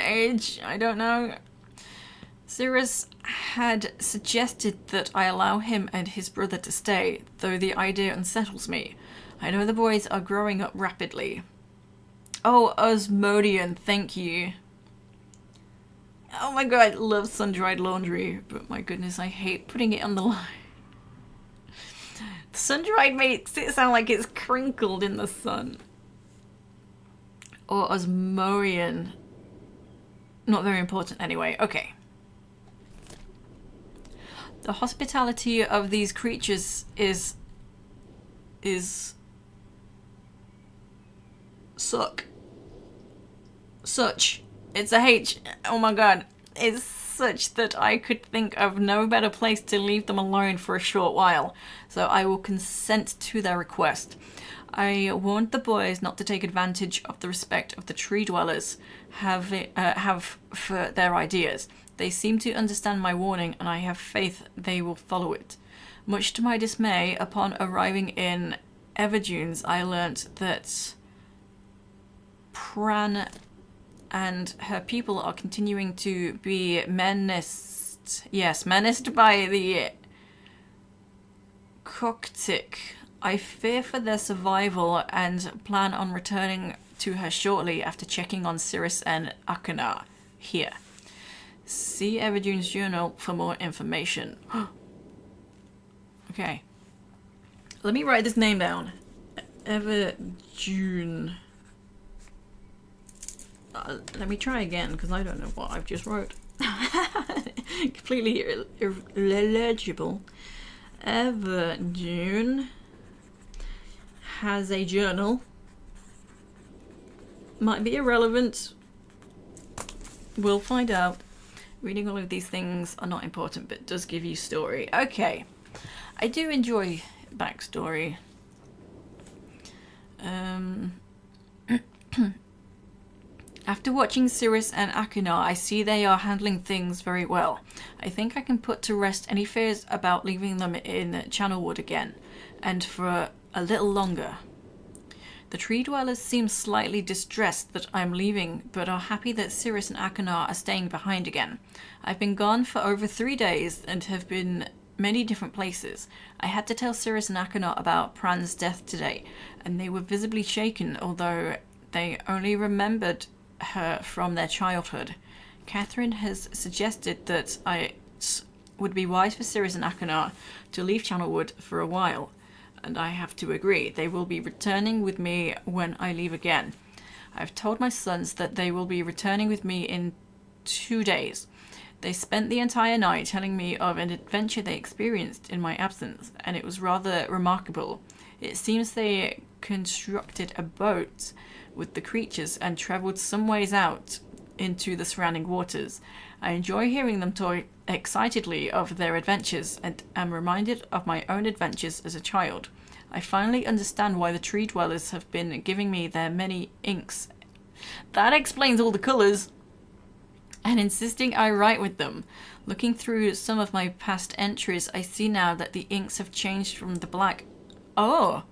age? I don't know. Cirrus had suggested that I allow him and his brother to stay, though the idea unsettles me. I know the boys are growing up rapidly. Oh, Osmodian, thank you. Oh my god, I love sun-dried laundry, but my goodness, I hate putting it on the line. Sun-dried makes it sound like it's crinkled in the sun. Or Osmodian. Not very important anyway. Okay. The hospitality of these creatures is such. It's a H. Oh my god. It's such that I could think of no better place to leave them alone for a short while. So I will consent to their request. I warned the boys not to take advantage of the respect of the tree dwellers have for their ideas. They seem to understand my warning, and I have faith they will follow it. Much to my dismay, upon arriving in Everdunes, I learnt that Pran and her people are continuing to be menaced by the Coctic. I fear for their survival and plan on returning to her shortly after checking on Cirrus and Akanar. Here. See Everdune's journal for more information. Okay. Let me write this name down. Everdune. Let me try again, because I don't know what I've just wrote. Completely illegible. Everdune has a journal. Might be irrelevant. We'll find out. Reading all of these things are not important, but does give you story. Okay. I do enjoy backstory. After watching Cirrus and Akanar, I see they are handling things very well. I think I can put to rest any fears about leaving them in Channelwood again, and for a little longer. The tree dwellers seem slightly distressed that I'm leaving, but are happy that Cirrus and Akanar are staying behind again. I've been gone for over 3 days and have been many different places. I had to tell Cirrus and Akanar about Pran's death today, and they were visibly shaken, although they only remembered her from their childhood. Catherine has suggested that it would be wise for Cirrus and Akanar to leave Channelwood for a while, and I have to agree. They will be returning with me when I leave again. I've told my sons that they will be returning with me in 2 days. They spent the entire night telling me of an adventure they experienced in my absence, and it was rather remarkable. It seems they constructed a boat with the creatures and travelled some ways out into the surrounding waters. I enjoy hearing them talk excitedly of their adventures and am reminded of my own adventures as a child. I finally understand why the tree dwellers have been giving me their many inks. That explains all the colours. And insisting I write with them. Looking through some of my past entries, I see now that the inks have changed from the black... Oh!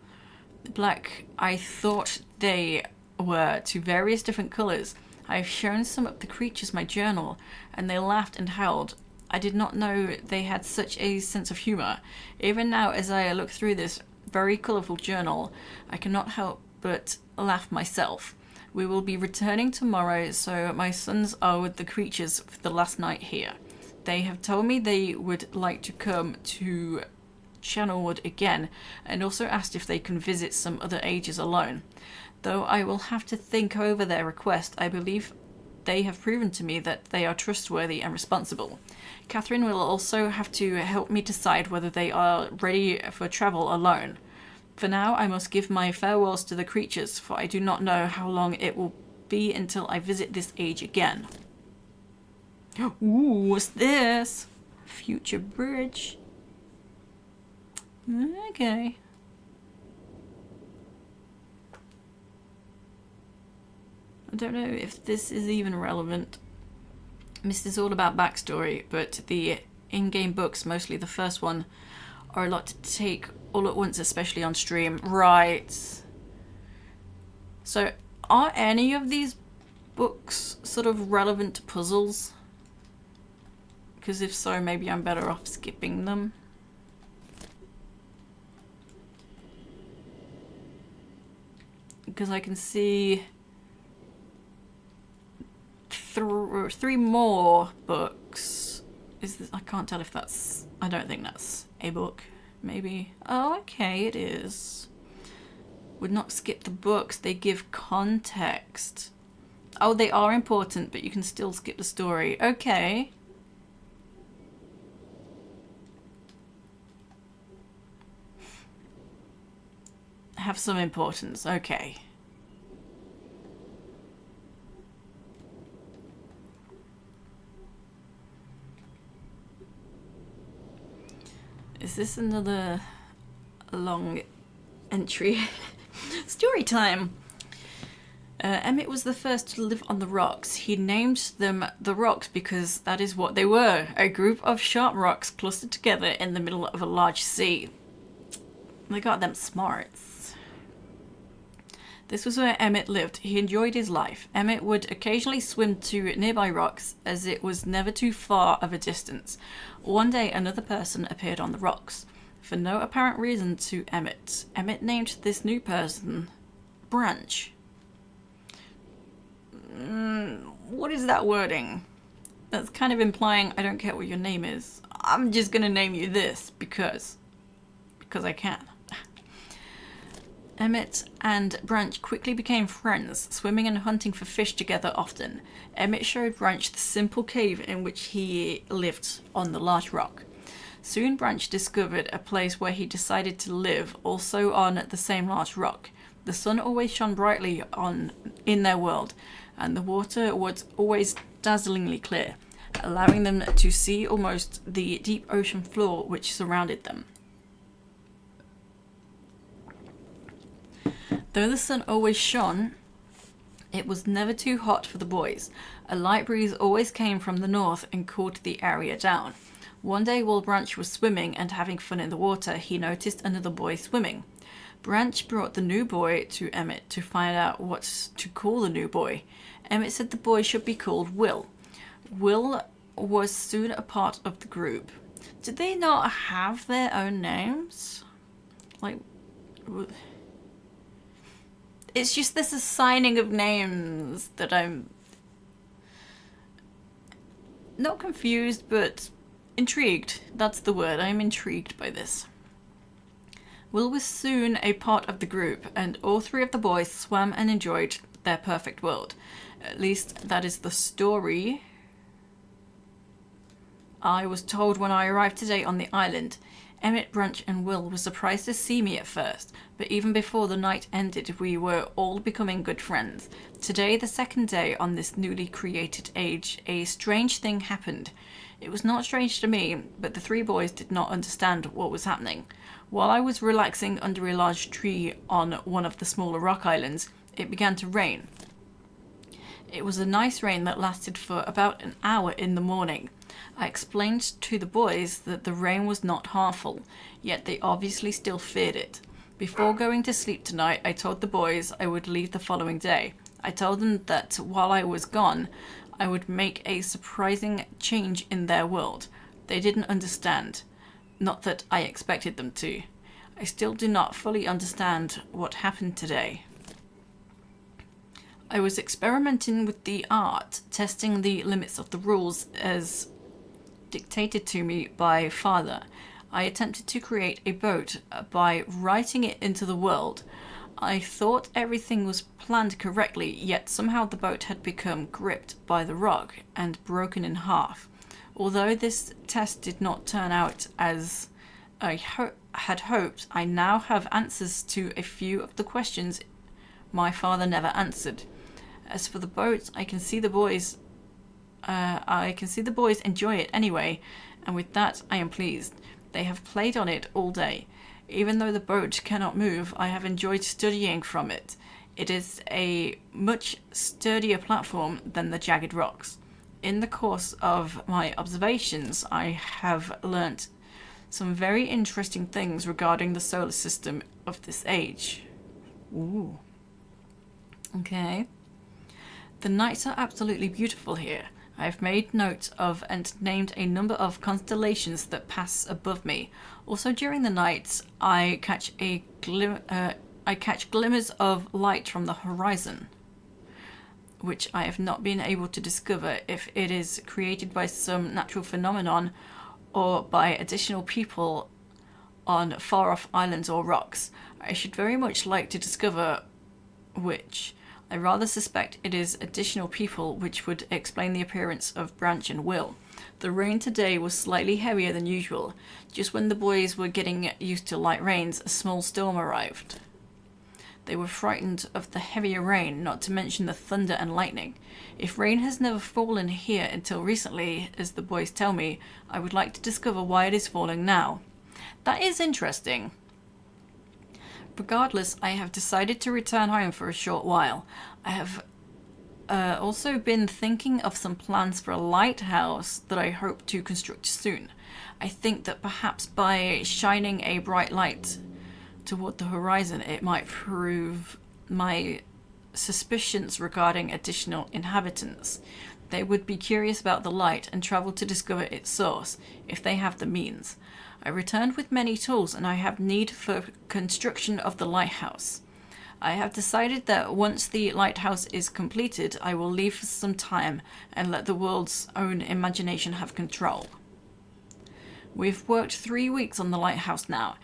The black I thought they were to various different colours. I've shown some of the creatures my journal, and they laughed and howled. I did not know they had such a sense of humour. Even now, as I look through this very colourful journal, I cannot help but laugh myself. We will be returning tomorrow, so my sons are with the creatures for the last night here. They have told me they would like to come to channelwood again, and also asked if they can visit some other ages alone. Though I will have to think over their request, I believe they have proven to me that they are trustworthy and responsible. Catherine will also have to help me decide whether they are ready for travel alone. For now, I must give my farewells to the creatures, for I do not know how long it will be until I visit this age again. Ooh, what's this? Future bridge. Okay. I don't know if this is even relevant. Myst is all about backstory, but the in-game books, mostly the first one, are a lot to take all at once, especially on stream. Right. So, are any of these books sort of relevant to puzzles? Because if so, maybe I'm better off skipping them. Because I can see three more books. Is this, I can't tell if that's... I don't think that's a book. Maybe. Oh, okay, it is. Would not skip the books. They give context. Oh, they are important, but you can still skip the story. Okay. Have some importance. Okay. Is this another long entry? Story time! Emmett was the first to live on the rocks. He named them the rocks because that is what they were, a group of sharp rocks clustered together in the middle of a large sea. They got them smarts. This was where Emmett lived. He enjoyed his life. Emmett would occasionally swim to nearby rocks, as it was never too far of a distance. One day, another person appeared on the rocks. For no apparent reason to Emmett, Emmett named this new person Branch. What is that wording? That's kind of implying I don't care what your name is. I'm just gonna name you this because I can. Emmett and Branch quickly became friends, swimming and hunting for fish together often. Emmett showed Branch the simple cave in which he lived on the large rock. Soon Branch discovered a place where he decided to live, also on the same large rock. The sun always shone brightly in their world, and the water was always dazzlingly clear, allowing them to see almost the deep ocean floor which surrounded them. Though the sun always shone, it was never too hot for the boys. A light breeze always came from the north and cooled the area down. One day while Branch was swimming and having fun in the water, he noticed another boy swimming. Branch brought the new boy to Emmett to find out what to call the new boy. Emmett said the boy should be called Will. Will was soon a part of the group. Did they not have their own names? Like... It's just this assigning of names that I'm not confused, but intrigued. That's the word. I'm intrigued by this. Will was soon a part of the group, and all three of the boys swam and enjoyed their perfect world. At least that is the story I was told when I arrived today on the island. Emmett, Branch and Will were surprised to see me at first, but even before the night ended we were all becoming good friends. Today, the second day on this newly created age, a strange thing happened. It was not strange to me, but the three boys did not understand what was happening. While I was relaxing under a large tree on one of the smaller rock islands, it began to rain. It was a nice rain that lasted for about an hour in the morning. I explained to the boys that the rain was not harmful, yet they obviously still feared it. Before going to sleep tonight, I told the boys I would leave the following day. I told them that while I was gone, I would make a surprising change in their world. They didn't understand. Not that I expected them to. I still do not fully understand what happened today. I was experimenting with the art, testing the limits of the rules as dictated to me by Father. I attempted to create a boat by writing it into the world. I thought everything was planned correctly, yet somehow the boat had become gripped by the rock and broken in half. Although this test did not turn out as I had hoped, I now have answers to a few of the questions my father never answered. As for the boat, I can see the boys enjoy it anyway, and with that I am pleased. They have played on it all day. Even though the boat cannot move, I have enjoyed studying from it. It is a much sturdier platform than the jagged rocks. In the course of my observations, I have learnt some very interesting things regarding the solar system of this age. Ooh. Okay. The nights are absolutely beautiful here. I have made note of and named a number of constellations that pass above me. Also during the nights, I catch glimmers of light from the horizon, which I have not been able to discover if it is created by some natural phenomenon or by additional people on far-off islands or rocks. I should very much like to discover which. I rather suspect it is additional people, which would explain the appearance of Branch and Will. The rain today was slightly heavier than usual. Just when the boys were getting used to light rains, a small storm arrived. They were frightened of the heavier rain, not to mention the thunder and lightning. If rain has never fallen here until recently, as the boys tell me, I would like to discover why it is falling now. That is interesting. Regardless, I have decided to return home for a short while. I have also been thinking of some plans for a lighthouse that I hope to construct soon. I think that perhaps by shining a bright light toward the horizon, it might prove my suspicions regarding additional inhabitants. They would be curious about the light and travel to discover its source, if they have the means. I returned with many tools, and I have need for construction of the lighthouse. I have decided that once the lighthouse is completed, I will leave for some time and let the world's own imagination have control. We've worked 3 weeks on the lighthouse now,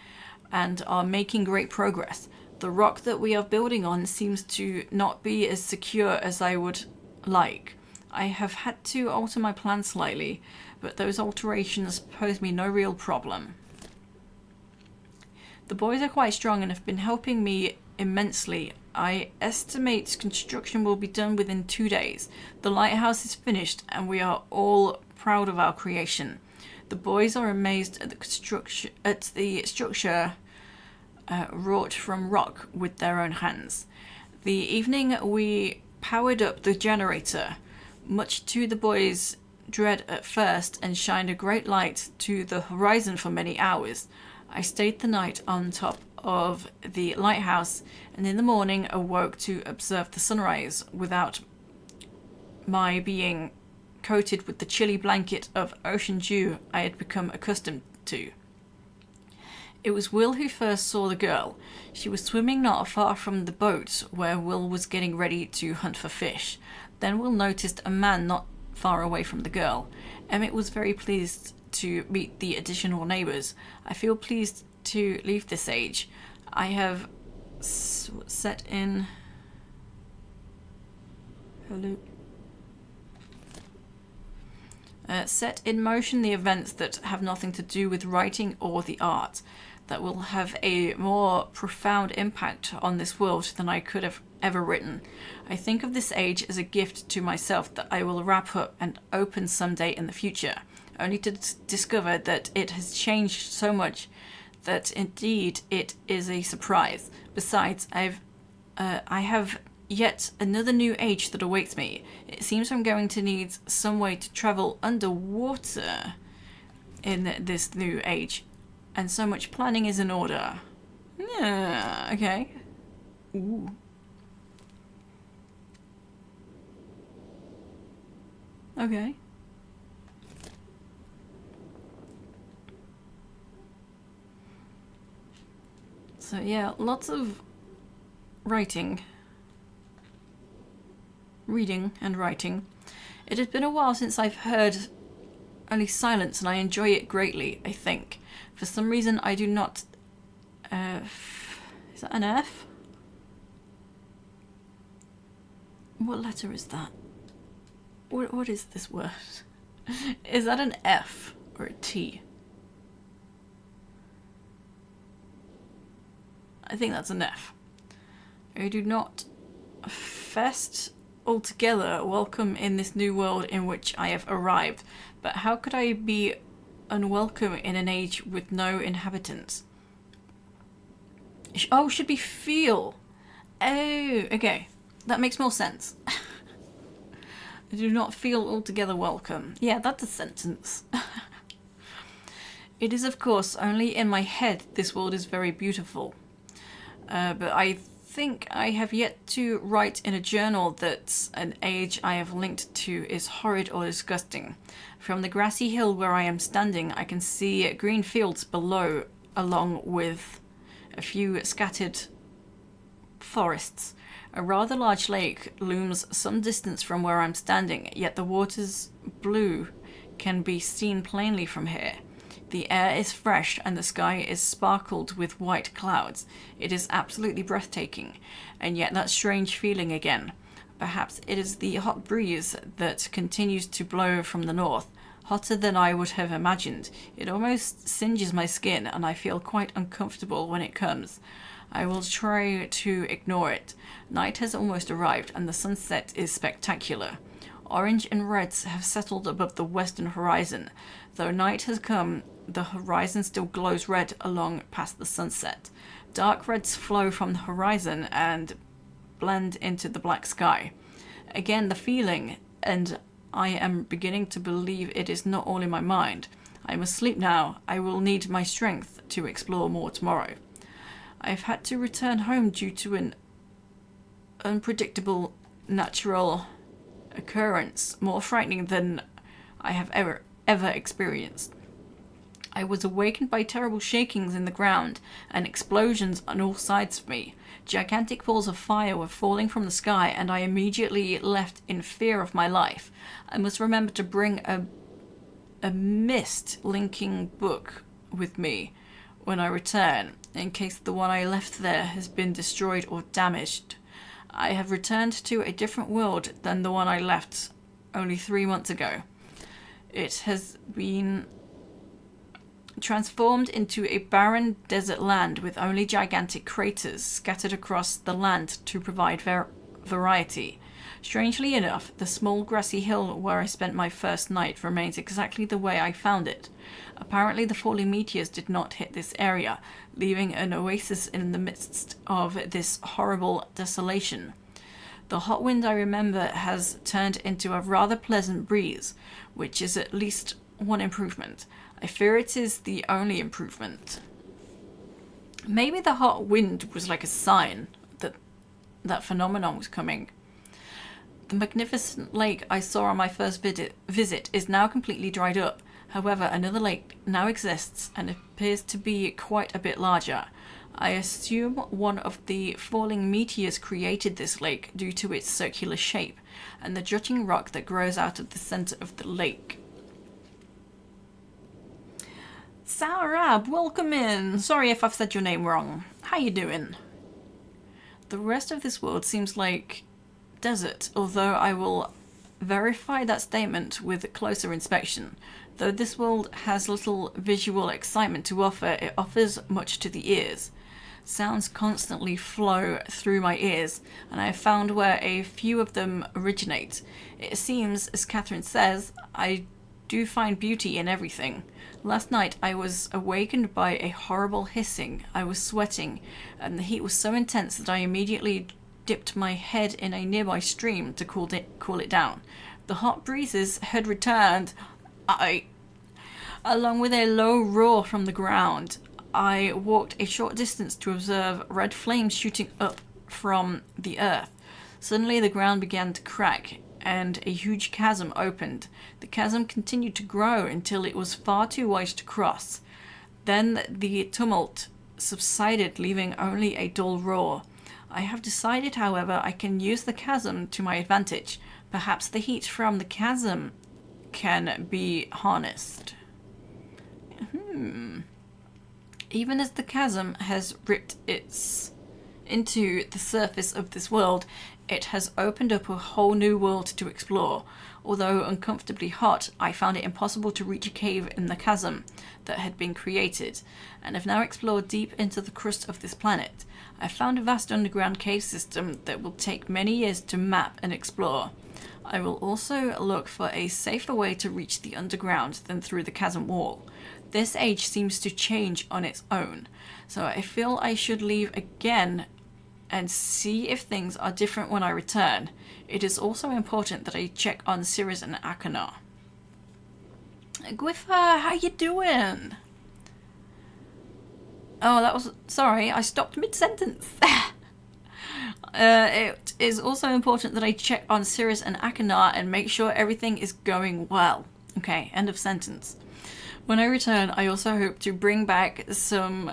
and are making great progress. The rock that we are building on seems to not be as secure as I would like. I have had to alter my plan slightly, but those alterations pose me no real problem. The boys are quite strong and have been helping me immensely. I estimate construction will be done within 2 days. The lighthouse is finished and we are all proud of our creation. The boys are amazed at the structure wrought from rock with their own hands. The evening we powered up the generator, much to the boys' dread at first, and shined a great light to the horizon for many hours. I stayed the night on top of the lighthouse, and in the morning awoke to observe the sunrise without my being coated with the chilly blanket of ocean dew I had become accustomed to. It was Will who first saw the girl. She was swimming not far from the boat where Will was getting ready to hunt for fish. Then Will noticed a man not far away from the girl. Emmett was very pleased to meet the additional neighbours. I feel pleased to leave this age. I have set in... Hello? Set in motion the events that have nothing to do with writing or the art, that will have a more profound impact on this world than I could have ever written. I think of this age as a gift to myself that I will wrap up and open someday in the future, only to discover that it has changed so much that indeed it is a surprise. Besides, I have yet another new age that awaits me. It seems I'm going to need some way to travel underwater in this new age, and so much planning is in order. Yeah, okay. Ooh. Okay. So yeah, lots of writing. Reading and writing. It has been a while since I've heard only silence, and I enjoy it greatly, I think. For some reason, I do not... is that an F? What letter is that? What is this word? Is that an F or a T? I think that's an F. I do not fest altogether welcome in this new world in which I have arrived. But how could I be unwelcome in an age with no inhabitants? Oh, should be feel. Oh, okay. That makes more sense. I do not feel altogether welcome. Yeah, that's a sentence. It is, of course, only in my head this world is very beautiful. But I think I have yet to write in a journal that an age I have linked to is horrid or disgusting. From the grassy hill where I am standing, I can see green fields below, along with a few scattered forests. A rather large lake looms some distance from where I'm standing, yet the water's blue can be seen plainly from here. The air is fresh and the sky is sparkled with white clouds. It is absolutely breathtaking, and yet that strange feeling again. Perhaps it is the hot breeze that continues to blow from the north, hotter than I would have imagined. It almost singes my skin, and I feel quite uncomfortable when it comes. I will try to ignore it. Night has almost arrived, and the sunset is spectacular. Orange and reds have settled above the western horizon. Though night has come, the horizon still glows red along past the sunset. Dark reds flow from the horizon and blend into the black sky. Again, the feeling, and I am beginning to believe it is not all in my mind. I must sleep now. I will need my strength to explore more tomorrow. I have had to return home due to an unpredictable natural occurrence, more frightening than I have ever experienced. I was awakened by terrible shakings in the ground and explosions on all sides of me. Gigantic balls of fire were falling from the sky, and I immediately left in fear of my life. I must remember to bring a Myst linking book with me when I return, in case the one I left there has been destroyed or damaged. I have returned to a different world than the one I left only 3 months ago. It has been transformed into a barren desert land with only gigantic craters scattered across the land to provide variety. Strangely enough, the small grassy hill where I spent my first night remains exactly the way I found it. Apparently the falling meteors did not hit this area, leaving an oasis in the midst of this horrible desolation. The hot wind I remember has turned into a rather pleasant breeze, which is at least one improvement. I fear it is the only improvement. Maybe the hot wind was like a sign that that phenomenon was coming. The magnificent lake I saw on my first visit is now completely dried up. However, another lake now exists and appears to be quite a bit larger. I assume one of the falling meteors created this lake due to its circular shape and the jutting rock that grows out of the center of the lake. Saurab, welcome in. Sorry if I've said your name wrong. How you doing? The rest of this world seems like desert, although I will verify that statement with closer inspection. Though this world has little visual excitement to offer, it offers much to the ears. Sounds constantly flow through my ears, and I have found where a few of them originate. It seems, as Catherine says, I do find beauty in everything. Last night I was awakened by a horrible hissing. I was sweating, and the heat was so intense that I immediately dipped my head in a nearby stream to cool it down. The hot breezes had returned. Along with a low roar from the ground, I walked a short distance to observe red flames shooting up from the earth. Suddenly the ground began to crack, and a huge chasm opened. The chasm continued to grow until it was far too wide to cross. Then the tumult subsided, leaving only a dull roar. I have decided, however, I can use the chasm to my advantage. Perhaps the heat from the chasm can be harnessed. Even as the chasm has ripped into the surface of this world, it has opened up a whole new world to explore. Although uncomfortably hot, I found it impossible to reach a cave in the chasm that had been created, and have now explored deep into the crust of this planet. I found a vast underground cave system that will take many years to map and explore. I will also look for a safer way to reach the underground than through the chasm wall. This age seems to change on its own, so I feel I should leave again and see if things are different when I return. It is also important that I check on Cirrus and Achenar. Gwiffer, how you doing? Oh, that was... Sorry, I stopped mid-sentence. It is also important that I check on Cirrus and Achenar and make sure everything is going well. Okay, end of sentence. When I return, I also hope to bring back some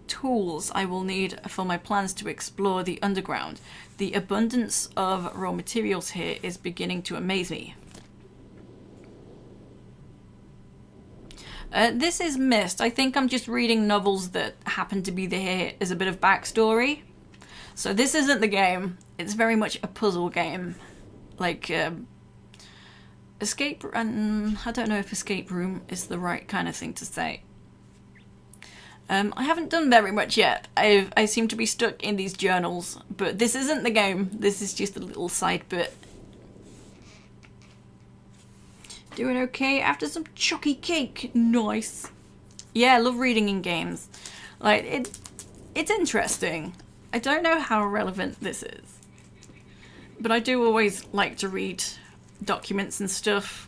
tools I will need for my plans to explore the underground. The abundance of raw materials here is beginning to amaze me. This is Myst. I think I'm just reading novels that happen to be there as a bit of backstory. So this isn't the game. It's very much a puzzle game. Like, escape... I don't know if escape room is the right kind of thing to say. I haven't done very much yet. I seem to be stuck in these journals, but this isn't the game. This is just a little side bit. Doing okay after some chalky cake. Nice. Yeah, I love reading in games. Like, it's interesting. I don't know how relevant this is, but I do always like to read documents and stuff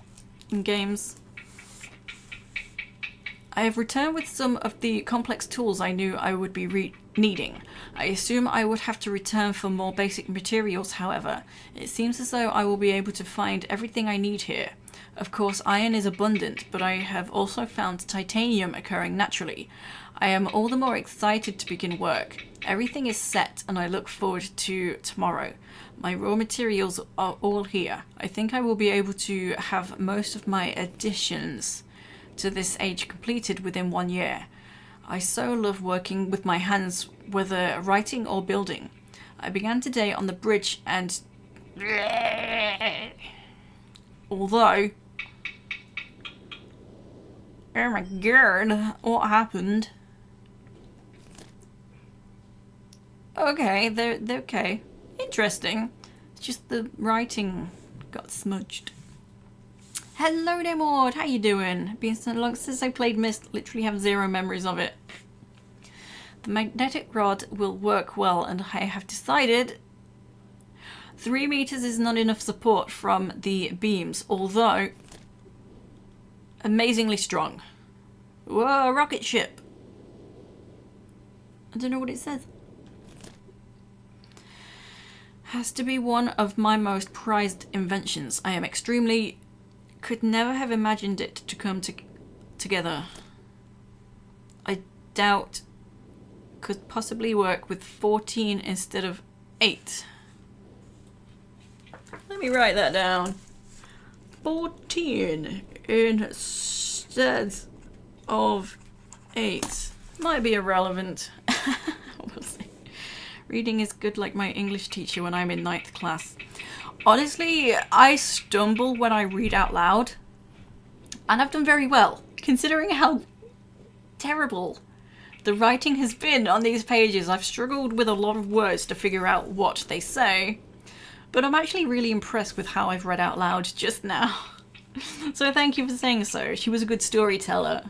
in games. I have returned with some of the complex tools I knew I would be needing. I assume I would have to return for more basic materials, however. It seems as though I will be able to find everything I need here. Of course, iron is abundant, but I have also found titanium occurring naturally. I am all the more excited to begin work. Everything is set, and I look forward to tomorrow. My raw materials are all here. I think I will be able to have most of my additions to this age completed within 1 year. I so love working with my hands, whether writing or building. I began today on the bridge and... although... oh my god, what happened? Okay, they're okay. Interesting. It's just the writing got smudged. Hello there, Maud. How you doing? Been so long since I played Myst. Literally have zero memories of it. The magnetic rod will work well, and I have decided 3 meters is not enough support from the beams, although amazingly strong. Whoa, rocket ship. I don't know what it says. Has to be one of my most prized inventions. I am extremely... could never have imagined it to come together. I doubt could possibly work with 14 instead of 8. Let me write that down. 14 instead of 8. Might be irrelevant. We'll see. Reading is good like my English teacher when I'm in 9th class. Honestly, I stumble when I read out loud. And I've done very well, considering how terrible the writing has been on these pages. I've struggled with a lot of words to figure out what they say. But I'm actually really impressed with how I've read out loud just now. So thank you for saying so. She was a good storyteller.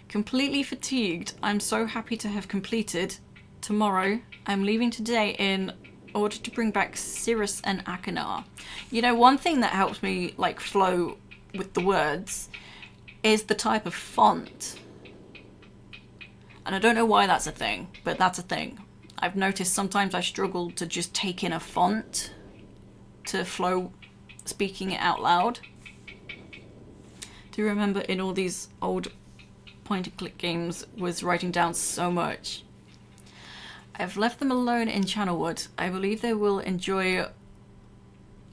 Completely fatigued. I'm so happy to have completed. Tomorrow, I'm leaving today in order to bring back Cirrus and Achenar. You know, one thing that helps me like flow with the words is the type of font. And I don't know why that's a thing, but that's a thing. I've noticed sometimes I struggle to just take in a font to flow speaking it out loud. Do you remember in all these old point and click games was writing down so much? I've left them alone in Channelwood. I believe they will enjoy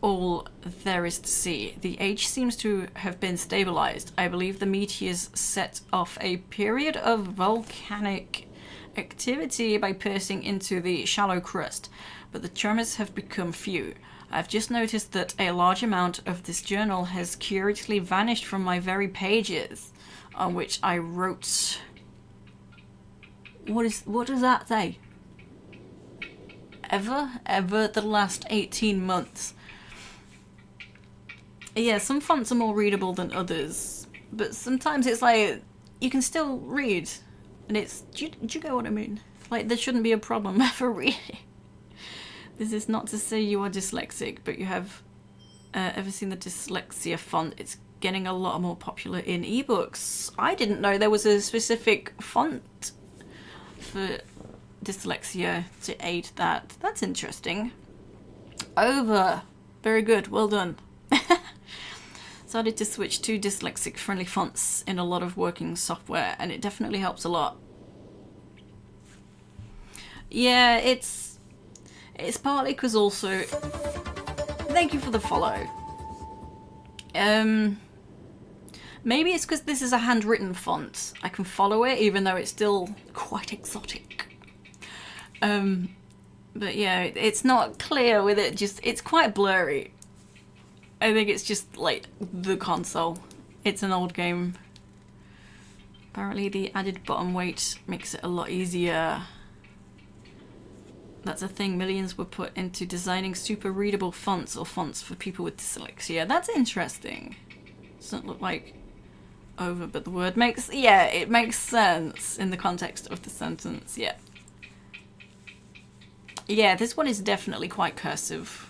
all there is to see. The age seems to have been stabilized. I believe the meteors set off a period of volcanic activity by piercing into the shallow crust, but the tremors have become few. I've just noticed that a large amount of this journal has curiously vanished from my very pages on which I wrote. What does that say? Ever the last 18 months. Yeah, some fonts are more readable than others, but sometimes it's like you can still read, and it's, do you get what I mean? Like, there shouldn't be a problem for reading. This is not to say you are dyslexic, but you have ever seen the dyslexia font? It's getting a lot more popular in ebooks. I didn't know there was a specific font for dyslexia to aid that. That's interesting. Over. Very good. Well done. Started to switch to dyslexic friendly fonts in a lot of working software, and it definitely helps a lot. Yeah, it's partly because also, thank you for the follow. Maybe it's because this is a handwritten font. I can follow it even though it's still quite exotic. But yeah, it's not clear with it, just, it's quite blurry. I think it's just like the console. It's an old game. Apparently the added bottom weight makes it a lot easier. That's a thing, millions were put into designing super readable fonts or fonts for people with dyslexia. That's interesting. Doesn't look like over, but the word makes, yeah, it makes sense in the context of the sentence, yeah. Yeah, this one is definitely quite cursive.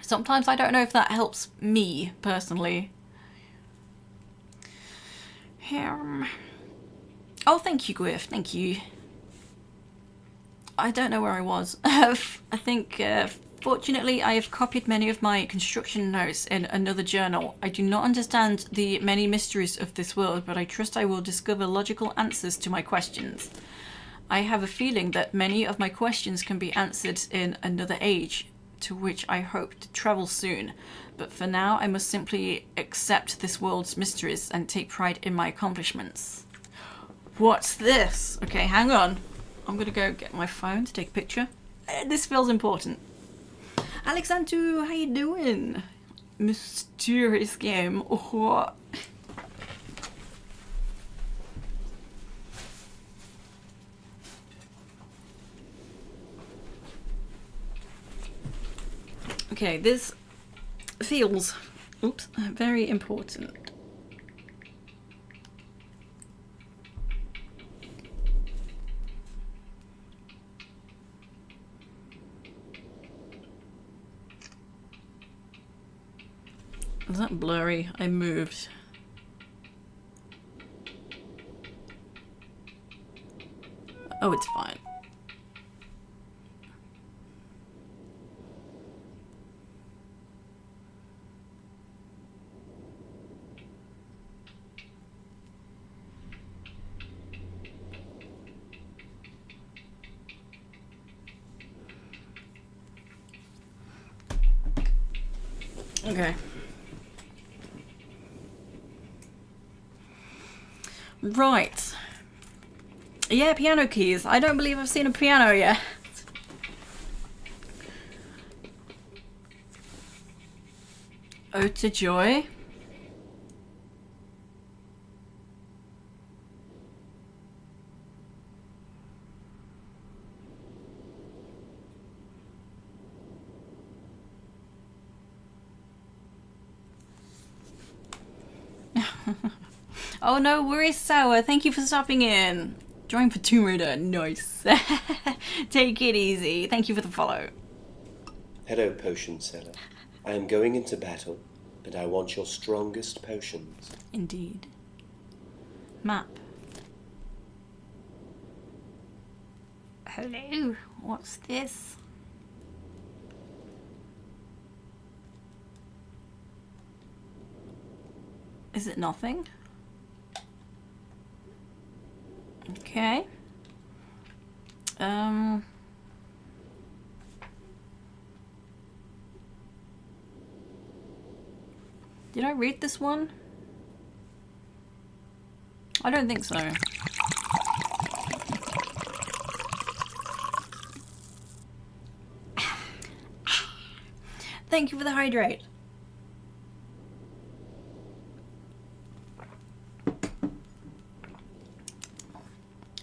Sometimes I don't know if that helps me personally. Oh, thank you, Griff. Thank you. I don't know where I was. I think, fortunately, I have copied many of my construction notes in another journal. I do not understand the many mysteries of this world, but I trust I will discover logical answers to my questions. I have a feeling that many of my questions can be answered in another age, to which I hope to travel soon. But for now, I must simply accept this world's mysteries and take pride in my accomplishments. What's this? Okay, hang on. I'm gonna go get my phone to take a picture. This feels important. Alexandru, how you doing? Mysterious game. Oh. Okay, this feels, oops, very important. Is that blurry? I moved. Oh, it's fine. Okay. Right. Yeah, piano keys. I don't believe I've seen a piano yet. Ode to Joy. Oh no worries, Sour. Thank you for stopping in. Drawing for Tomb Raider. Nice. Take it easy. Thank you for the follow. Hello, potion seller. I am going into battle, and I want your strongest potions. Indeed. Map. Hello. What's this? Is it nothing? Okay. Did I read this one? I don't think so. Thank you for the hydrate.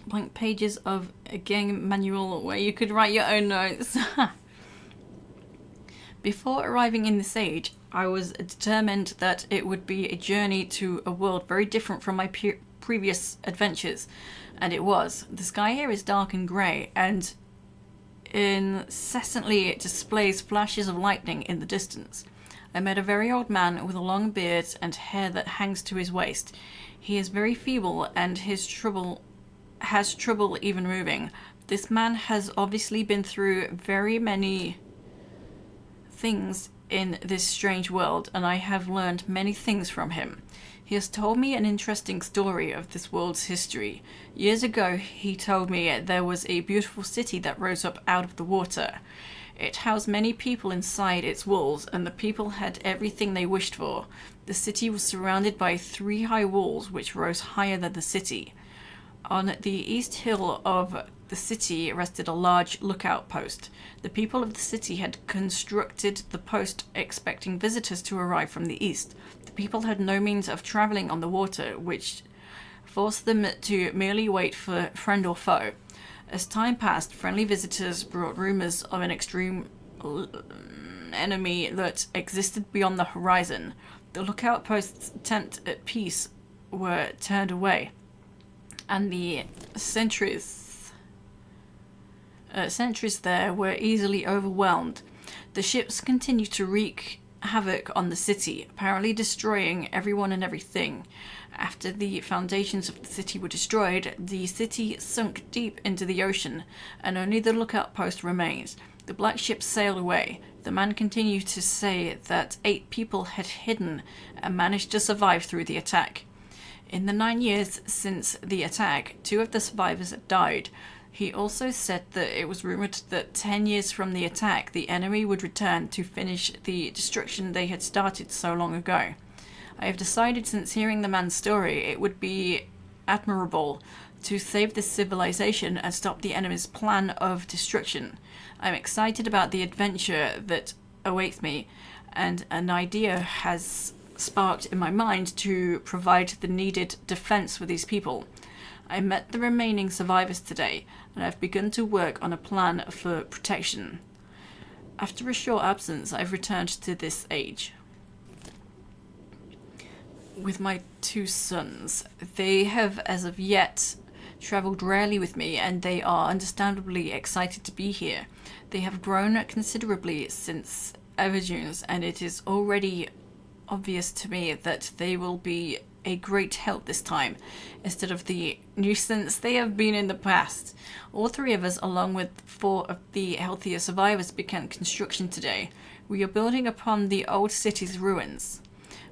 Blank pages of a game manual where you could write your own notes. Before arriving in this age, I was determined that it would be a journey to a world very different from my previous adventures, and it was. The sky here is dark and grey, and incessantly it displays flashes of lightning in the distance. I met a very old man with a long beard and hair that hangs to his waist. He is very feeble and has trouble even moving. This man has obviously been through very many things in this strange world, and I have learned many things from him. He has told me an interesting story of this world's history. Years ago, he told me there was a beautiful city that rose up out of the water. It housed many people inside its walls, and the people had everything they wished for. The city was surrounded by 3 high walls which rose higher than the city. On the east hill of the city rested a large lookout post. The people of the city had constructed the post expecting visitors to arrive from the east. The people had no means of travelling on the water, which forced them to merely wait for friend or foe. As time passed, friendly visitors brought rumours of an extreme enemy that existed beyond the horizon. The lookout post's attempts at peace were turned away, and the sentries there were easily overwhelmed. The ships continued to wreak havoc on the city, apparently destroying everyone and everything. After the foundations of the city were destroyed, the city sunk deep into the ocean, and only the lookout post remains. The black ships sailed away. The man continued to say that 8 people had hidden and managed to survive through the attack. In the 9 years since the attack, 2 of the survivors had died. He also said that it was rumoured that 10 years from the attack, the enemy would return to finish the destruction they had started so long ago. I have decided, since hearing the man's story, it would be admirable to save this civilization and stop the enemy's plan of destruction. I'm excited about the adventure that awaits me, and an idea has sparked in my mind to provide the needed defense for these people. I met the remaining survivors today, and I've begun to work on a plan for protection. After a short absence, I've returned to this age with my 2 sons. They have, as of yet, travelled rarely with me, and they are understandably excited to be here. They have grown considerably since Everjune's, and it is already obvious to me that they will be a great help this time, instead of the nuisance they have been in the past. All 3 of us, along with 4 of the healthier survivors, began construction today. We are building upon the old city's ruins,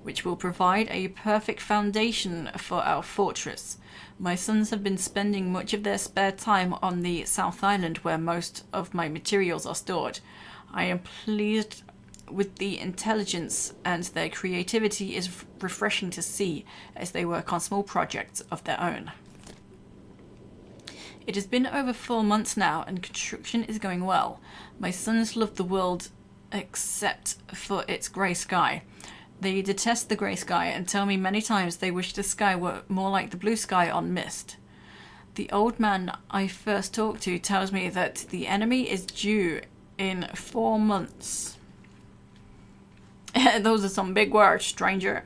which will provide a perfect foundation for our fortress. My sons have been spending much of their spare time on the South Island, where most of my materials are stored. I am pleased with the intelligence, and their creativity is refreshing to see as they work on small projects of their own. It has been over 4 months now, and construction is going well. My sons love the world except for its grey sky. They detest the grey sky and tell me many times they wish the sky were more like the blue sky on Myst. The old man I first talked to tells me that the enemy is due in 4 months. Those are some big words, stranger.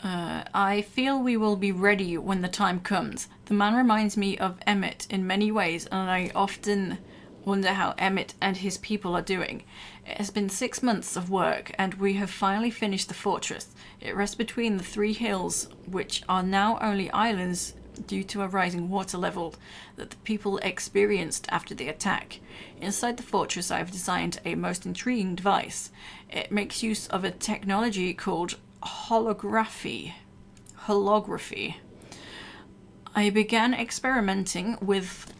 I feel we will be ready when the time comes. The man reminds me of Emmett in many ways, and I often wonder how Emmett and his people are doing. It has been 6 months of work, and we have finally finished the fortress. It rests between the 3 hills, which are now only islands due to a rising water level that the people experienced after the attack. Inside the fortress, I have designed a most intriguing device. It makes use of a technology called holography. I began experimenting with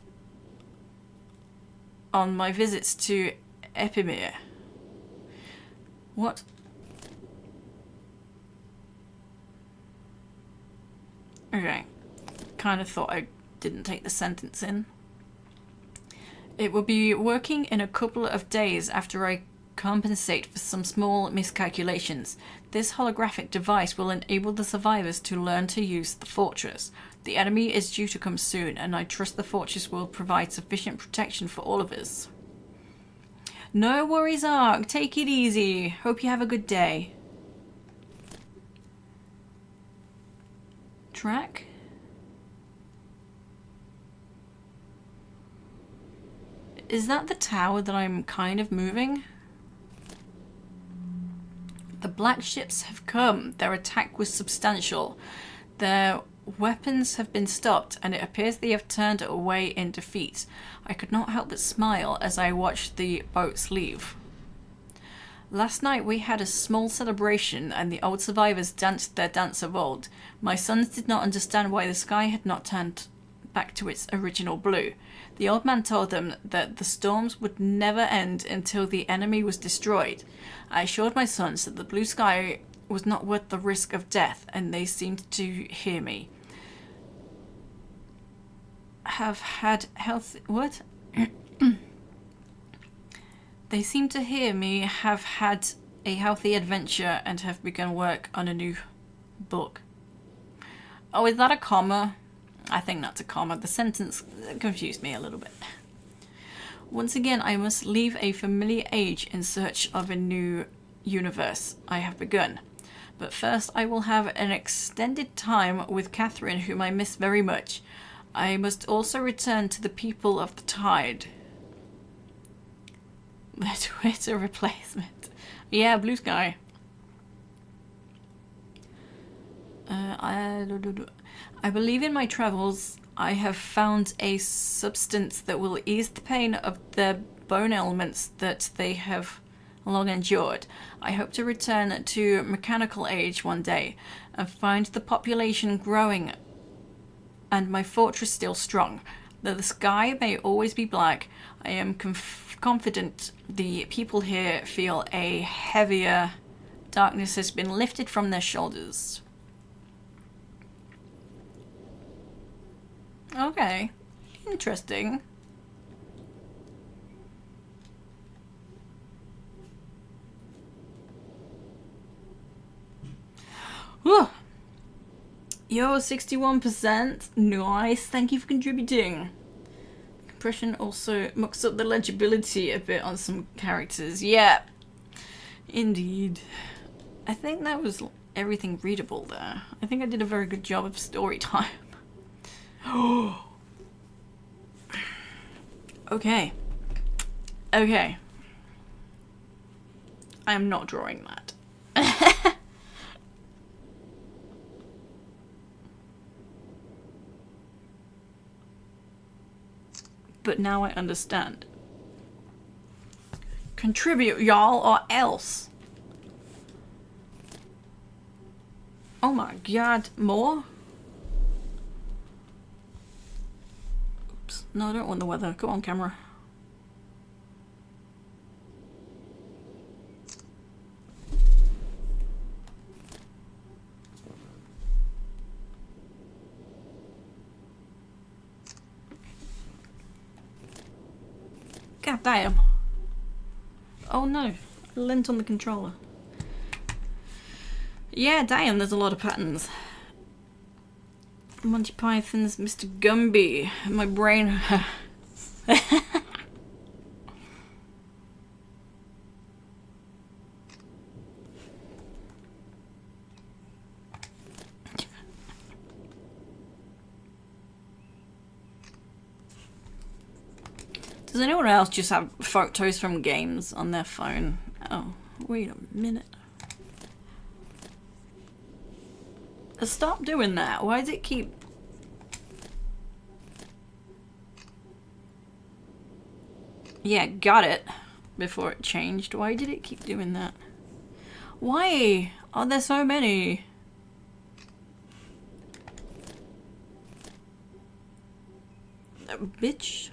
on my visits to Epimere. What Okay. Kind of thought I didn't take the sentence in. It will be working in a couple of days after I compensate for some small miscalculations. This holographic device will enable the survivors to learn to use the fortress. The enemy is due to come soon, and I trust the fortress will provide sufficient protection for all of us. No worries, Ark. Take it easy. Hope you have a good day. Track? Is that the tower that I'm kind of moving? The black ships have come. Their attack was substantial. Their weapons have been stopped, and it appears they have turned away in defeat. I could not help but smile as I watched the boats leave. Last night we had a small celebration, and the old survivors danced their dance of old. My sons did not understand why the sky had not turned back to its original blue. The old man told them that the storms would never end until the enemy was destroyed. I assured my sons that the blue sky was not worth the risk of death, and they seemed to hear me. Have had healthy... What? They seem to hear me have had a healthy adventure and have begun work on a new book. Oh, is that a comma? I think that's a comma. The sentence confused me a little bit. Once again, I must leave a familiar age in search of a new universe I have begun. But first, I will have an extended time with Catherine, whom I miss very much. I must also return to the people of the tide. The Twitter replacement. Yeah, blue sky. I believe in my travels I have found a substance that will ease the pain of the bone ailments that they have long endured. I hope to return to mechanical age one day and find the population growing and my fortress still strong. Though the sky may always be black, I am confident the people here feel a heavier darkness has been lifted from their shoulders. Okay, interesting. Whew. Yo, 61%. Nice. Thank you for contributing. Compression also mucks up the legibility a bit on some characters. Yeah, indeed. I think that was everything readable there. I think I did a very good job of story time. Okay. Okay. I am not drawing that. But now I understand. Contribute, y'all, or else. Oh my god, more? Oops. No, I don't want the weather. Come on, camera. God damn. Oh no, I lent on the controller. Yeah, damn, there's a lot of patterns. Monty Python's Mr. Gumby. My brain... Does anyone else just have photos from games on their phone? Oh, wait a minute. Stop doing that. Why does it keep... Yeah, got it. Before it changed. Why did it keep doing that? Why are there so many? Bitch.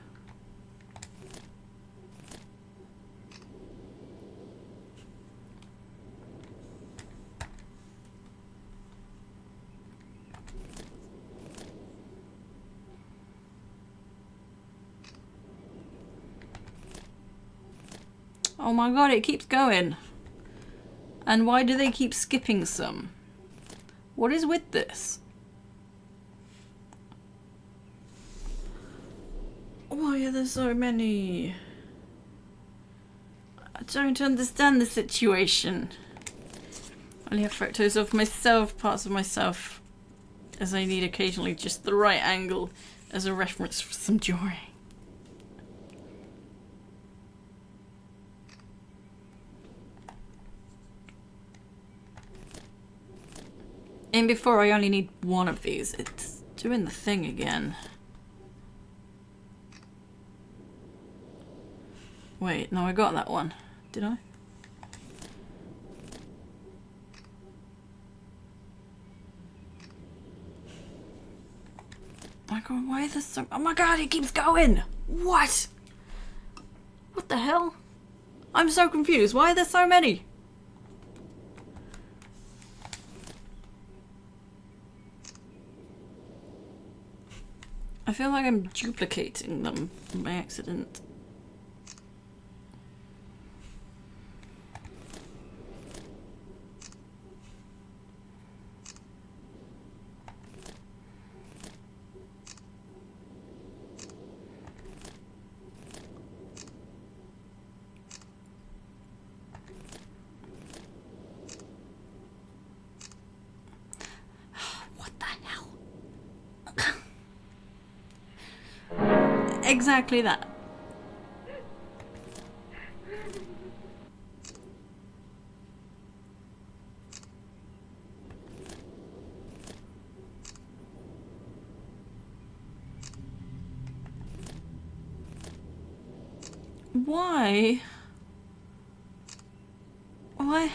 Oh my god, it keeps going. And why do they keep skipping some? What is with this? Why are there so many? I don't understand the situation. I only have photos of myself, parts of myself, as I need occasionally just the right angle as a reference for some joy. And before I only need one of these, it's doing the thing again. Wait, no, I got that one. Did I? Oh my god, why is this so... Oh my god, it keeps going! What? What the hell? I'm so confused. Why are there so many? I feel like I'm duplicating them by accident. Exactly that. Why? Why?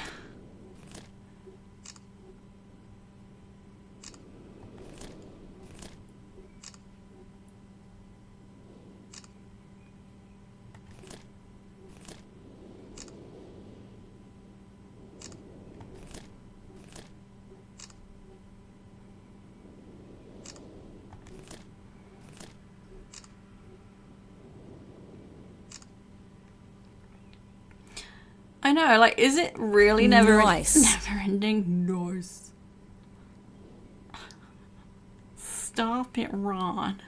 I know, like, is it really never ending? Nice. Stop it, Ron.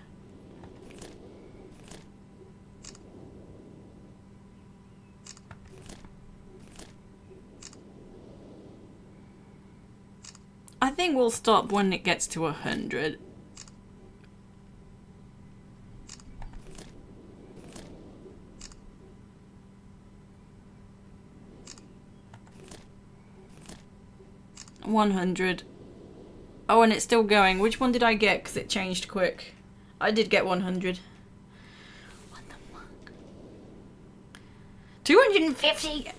I think we'll stop when it gets to 100. $100. Oh, and it's still going. Which one did I get? Because it changed quick. I did get 100. What the fuck? 250!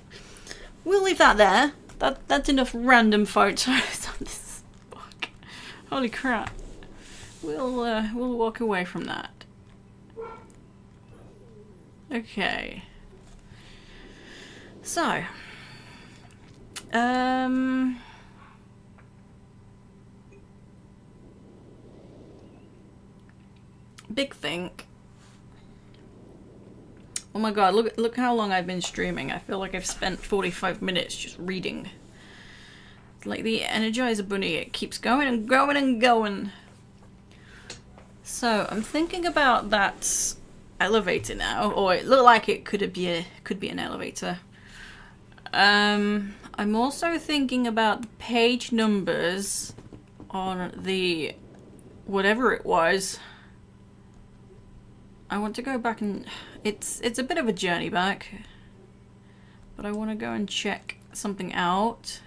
We'll leave that there. That's enough random photos on this book. Holy crap. We'll walk away from that. Okay. So. Big think. Oh my god, look how long I've been streaming. I feel like I've spent 45 minutes just reading. It's like the Energizer Bunny, it keeps going and going and going. So, I'm thinking about that elevator now, or it looked like it could be an elevator. I'm also thinking about the page numbers on the whatever it was. I want to go back and it's a bit of a journey back, but I want to go and check something out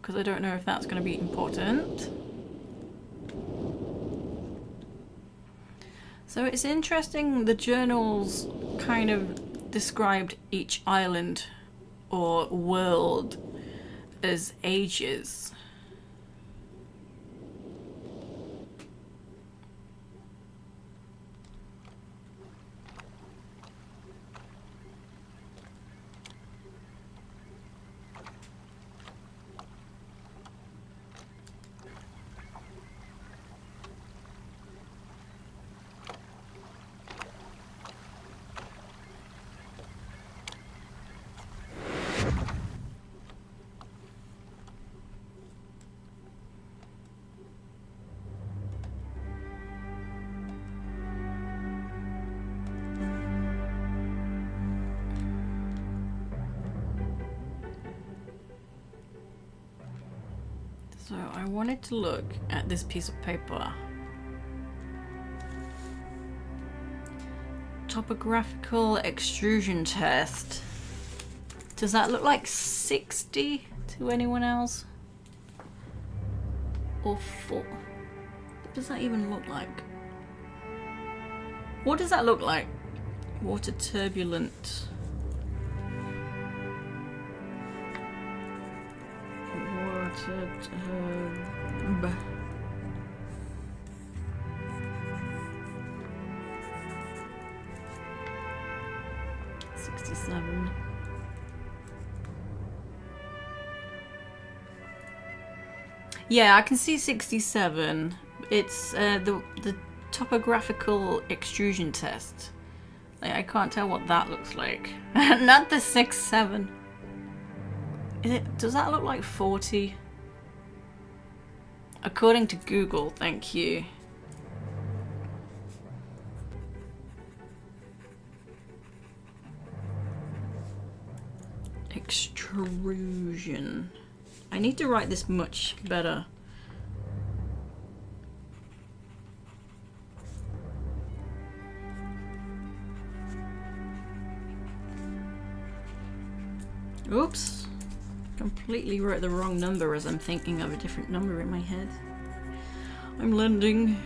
because I don't know if that's going to be important. So it's interesting, the journals kind of described each island or world as ages. So I wanted to look at this piece of paper. Topographical extrusion test. Does that look like 60 to anyone else? Or 4? What does that even look like? What does that look like? Water turbulent. Water turb. 67. Yeah, I can see 67. It's the topographical extrusion test. I can't tell what that looks like. Not the 6-7. Does that look like 40? According to Google, thank you. Extrusion. I need to write this much better. Oops. Completely wrote the wrong number as I'm thinking of a different number in my head. I'm lending.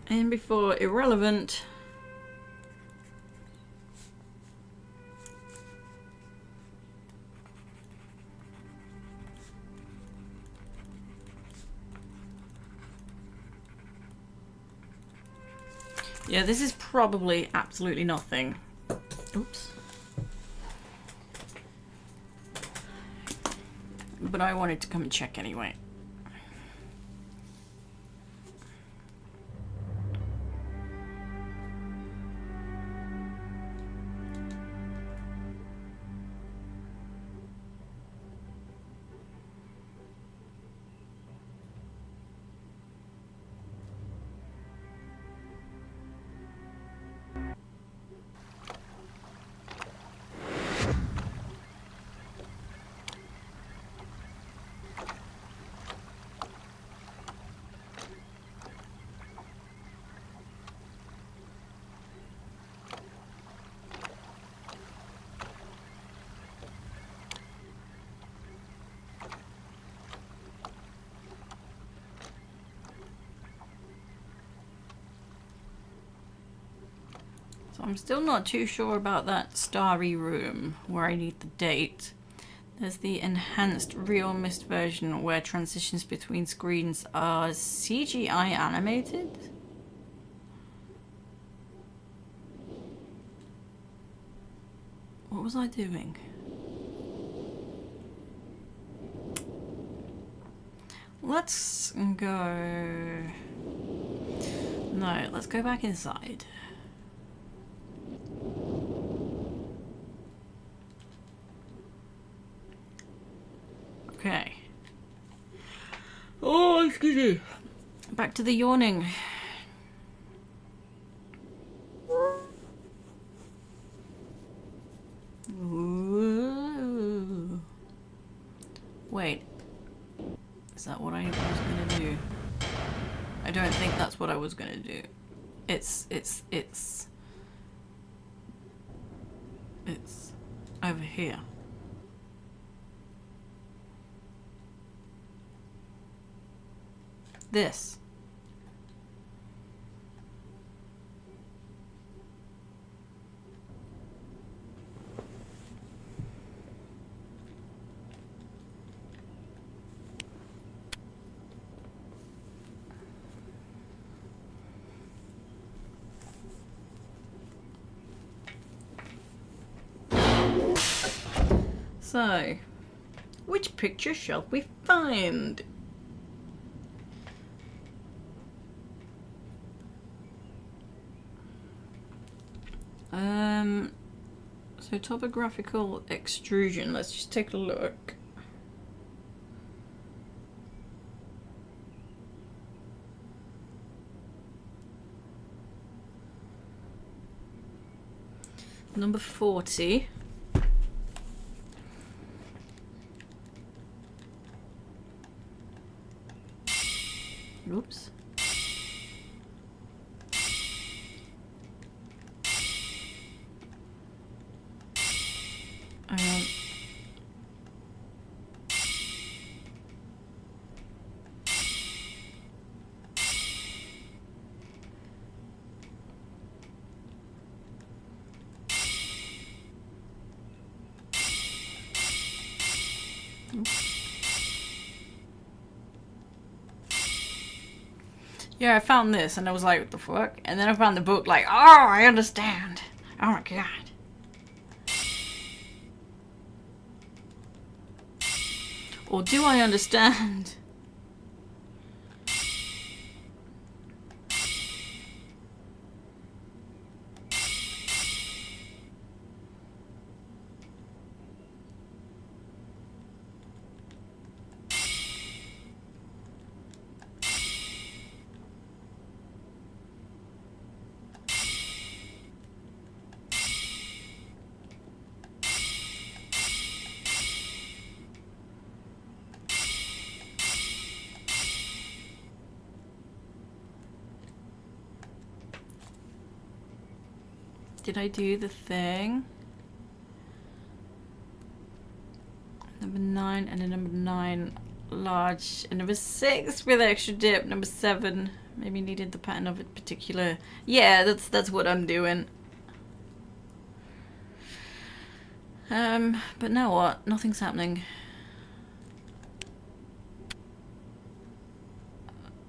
And before irrelevant. Yeah, this is probably absolutely nothing. Oops. But I wanted to come and check anyway. I'm still not too sure about that starry room where I need the date. There's the enhanced real Myst version where transitions between screens are CGI animated. What was I doing? Let's go... No, let's go back inside. Okay. Oh, excuse me. Back to the yawning. Ooh. Wait. Is that what I was gonna do? I don't think that's what I was gonna do. It's over here. This. So, which picture shall we find? So topographical extrusion, let's just take a look. Number 40. Oops. Yeah, I found this and I was like, what the fuck? And then I found the book like, oh, I understand. Oh my god. Or do I understand? Did I do the thing? Number 9 and then number 9 large and number 6 with extra dip. Number 7 maybe needed the pattern of a particular. Yeah, that's what I'm doing. But now what? Nothing's happening.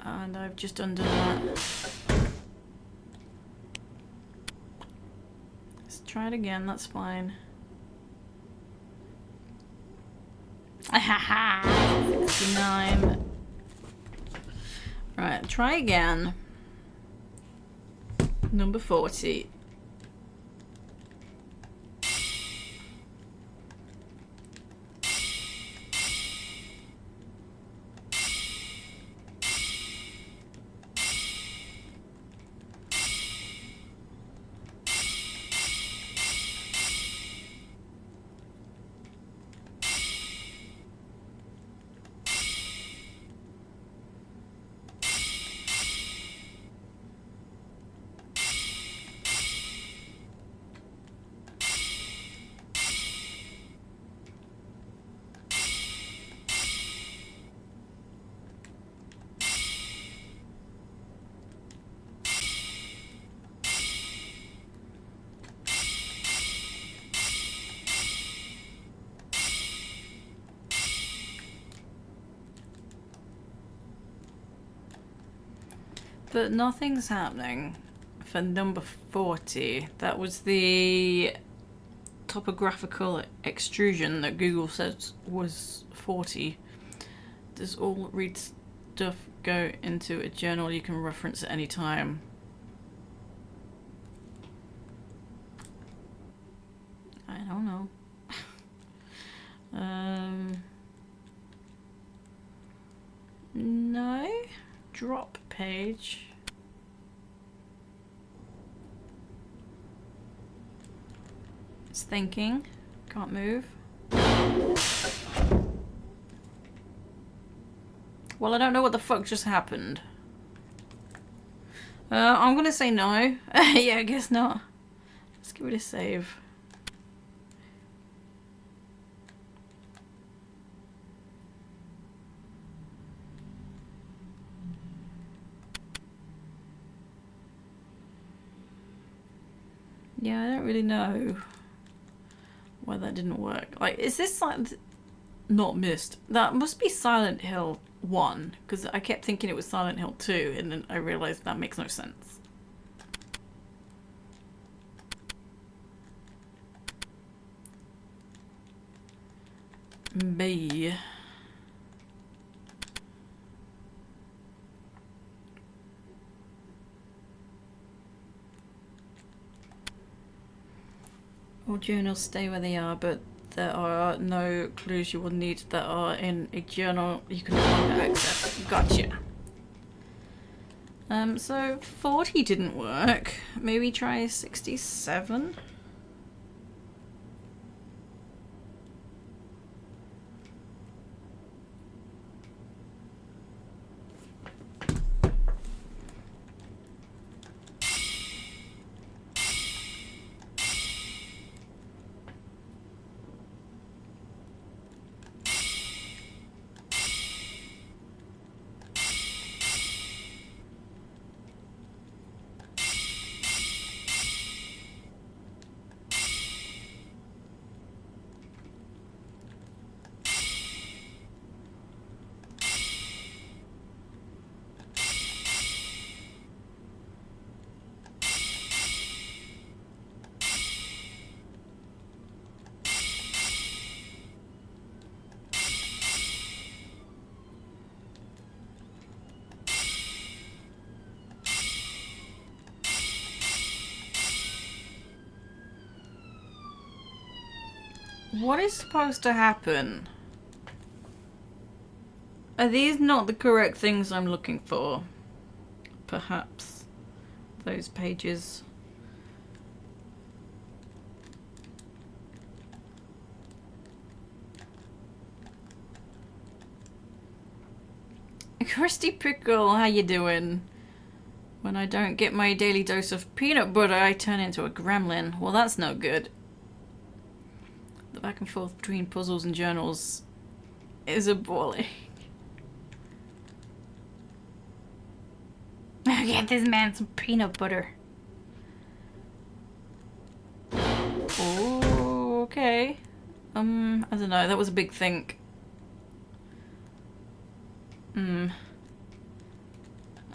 And I've just undone that. Try it again, that's fine. Ahaha! 69. Right, try again. Number 40. But nothing's happening for number 40. That was the topographical extrusion that Google said was 40. Does all read stuff go into a journal you can reference at any time? I don't know. No. Drop page. It's thinking. Can't move. Well, I don't know what the fuck just happened. I'm gonna say no. Yeah, I guess not. Let's give it a save. Yeah, I don't really know why that didn't work. Like, is this like not Myst? That must be Silent Hill 1, because I kept thinking it was Silent Hill 2, and then I realized that makes no sense. B. All journals stay where they are, but there are no clues you will need that are in a journal you can no longer access. Gotcha. So 40 didn't work. Maybe try 67? What is supposed to happen? Are these not the correct things I'm looking for? Perhaps those pages. Christy Pickle, how you doing? When I don't get my daily dose of peanut butter, I turn into a gremlin. Well, that's no good. The back and forth between puzzles and journals is appalling. Get this man some peanut butter. Oh, okay. I don't know. That was a big think.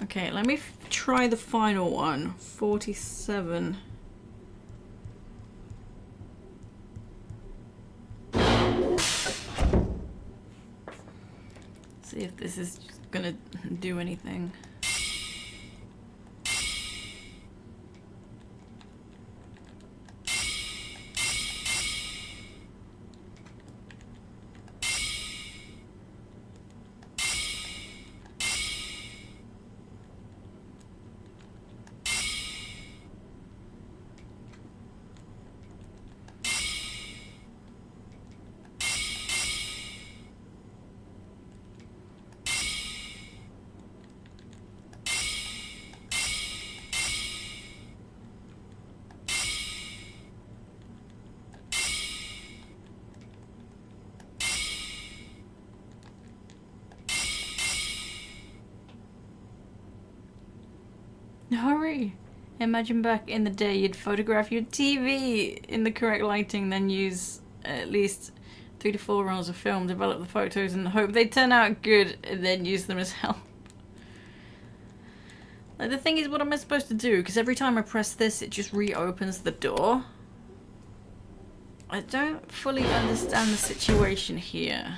Okay, let me try the final one. 47. See if this is just gonna do anything. Hurry! Imagine back in the day you'd photograph your TV in the correct lighting, then use at least 3 to 4 rolls of film, develop the photos and hope they turn out good, and then use them as help. Like, the thing is, what am I supposed to do? Because every time I press this, it just reopens the door. I don't fully understand the situation here.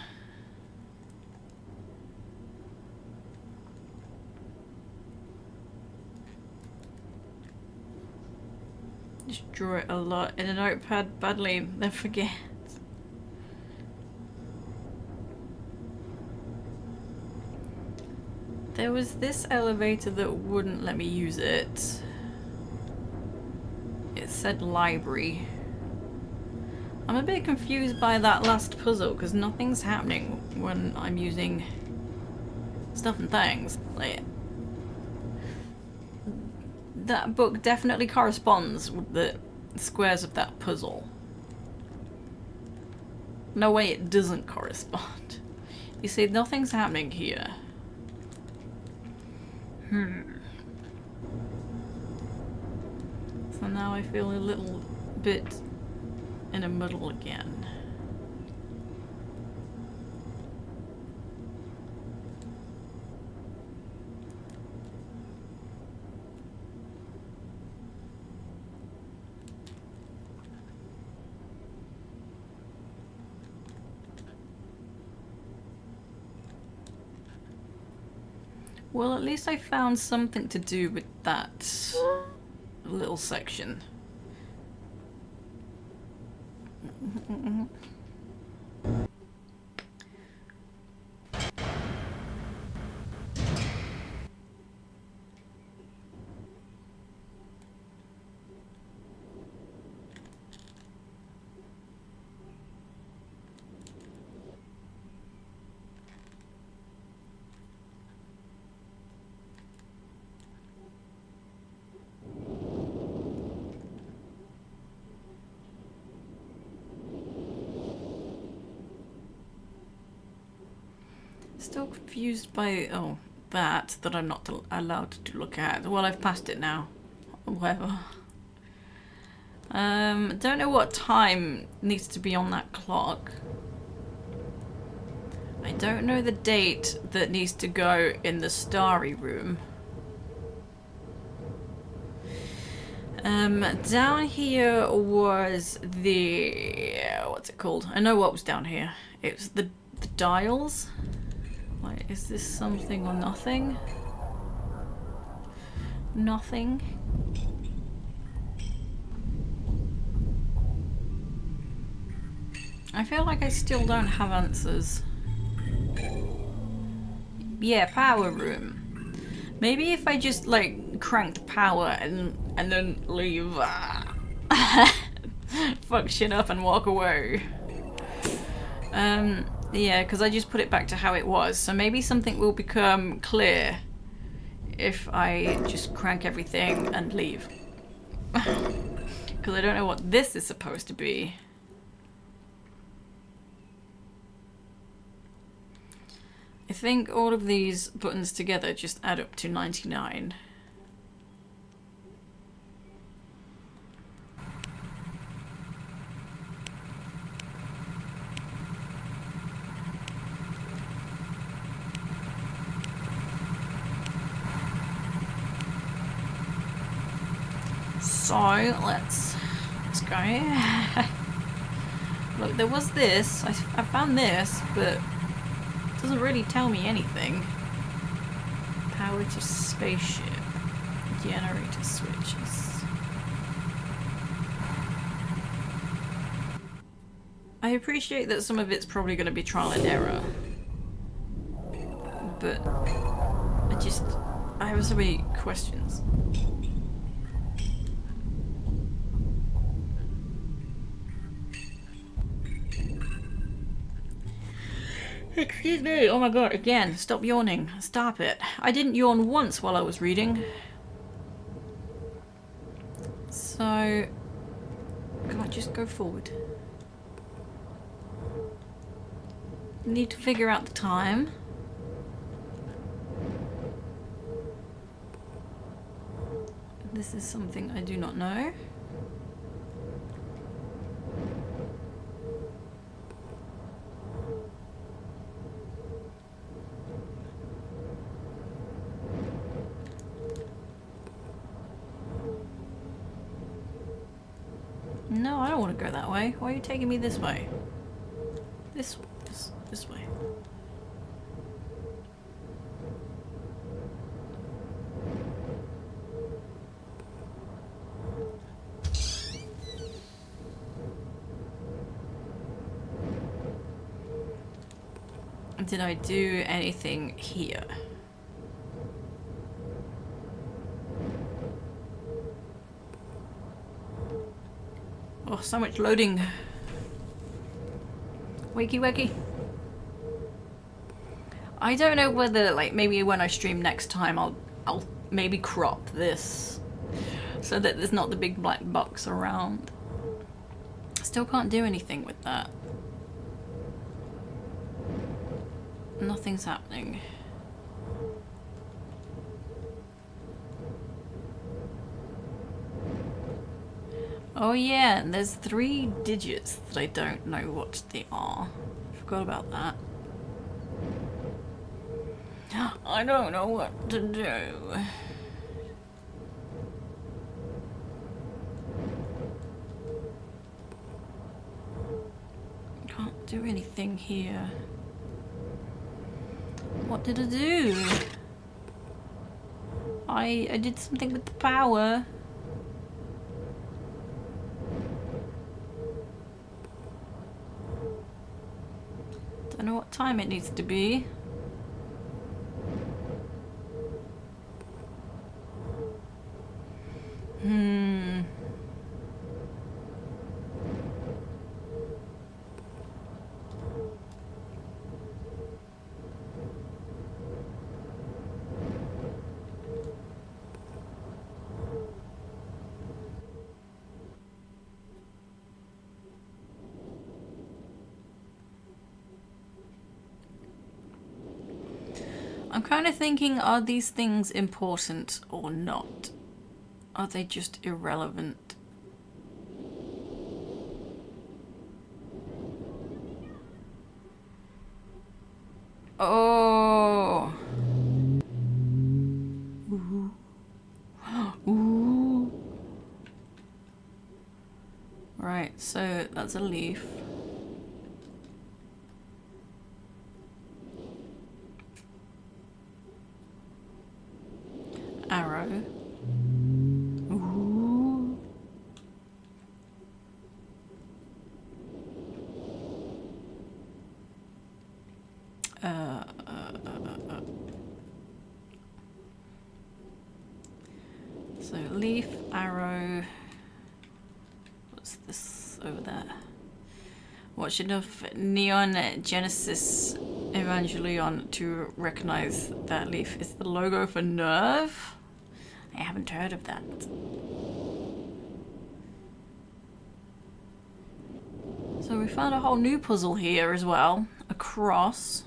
Just draw it a lot in a notepad badly, then forget. There was this elevator that wouldn't let me use it. It said library. I'm a bit confused by that last puzzle because nothing's happening when I'm using stuff and things. Like, that book definitely corresponds with the squares of that puzzle. No way it doesn't correspond. You see, nothing's happening here. So now I feel a little bit in a muddle again. Well, at least I found something to do with that little section. Still confused by, that I'm not allowed to look at. Well, I've passed it now. Whatever. Don't know what time needs to be on that clock. I don't know the date that needs to go in the starry room. Down here was the... what's it called? I know what was down here. It was the dials. Like, is this something or nothing? Nothing. I feel like I still don't have answers. Yeah, power room. Maybe if I just like crank the power and then leave, fuck shit up and walk away. Yeah, because I just put it back to how it was. So maybe something will become clear if I just crank everything and leave. Because I don't know what this is supposed to be. I think all of these buttons together just add up to 99. So let's go. Look, there was this. I found this, but it doesn't really tell me anything. Power to spaceship. Generator switches. I appreciate that some of it's probably going to be trial and error, but I have so many questions. Excuse me, oh my god, again, stop yawning, stop it. I didn't yawn once while I was reading. So, can I just go forward? Need to figure out the time. This is something I do not know. No, I don't want to go that way. Why are you taking me this way? This way. Did I do anything here? Oh, so much loading. Wakey wakey. I don't know whether, like, maybe when I stream next time I'll maybe crop this so that there's not the big black box around. Still can't do anything with that. Nothing's happening. Oh yeah, and there's 3 digits that I don't know what they are. Forgot about that. I don't know what to do. Can't do anything here. What did I do? I did something with the power. Don't know what time it needs to be. I'm kind of thinking, are these things important or not? Are they just irrelevant? Oh. Ooh. Ooh. Right, so that's a leaf. Arrow. Ooh. So leaf, arrow. What's this over there? Watch enough Neon Genesis Evangelion to recognize that leaf is the logo for Nerve. I haven't heard of that. So we found a whole new puzzle here as well. A cross.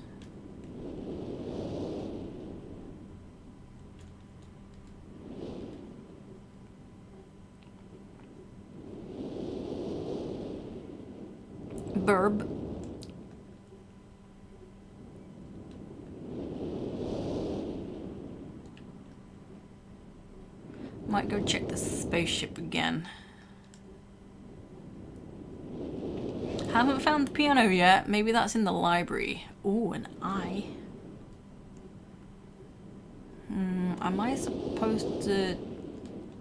Burb. Might go check the spaceship again. Haven't found the piano yet. Maybe that's in the library. Ooh, an eye. Am I supposed to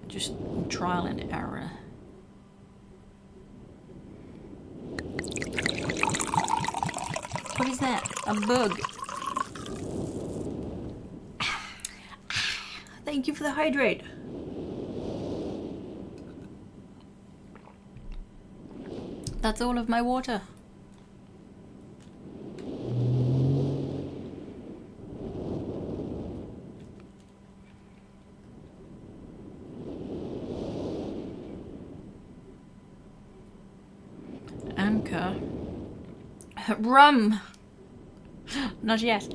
just trial and error? What is that? A bug. Thank you for the hydrate. That's all of my water. Anchor. Rum! Not yet.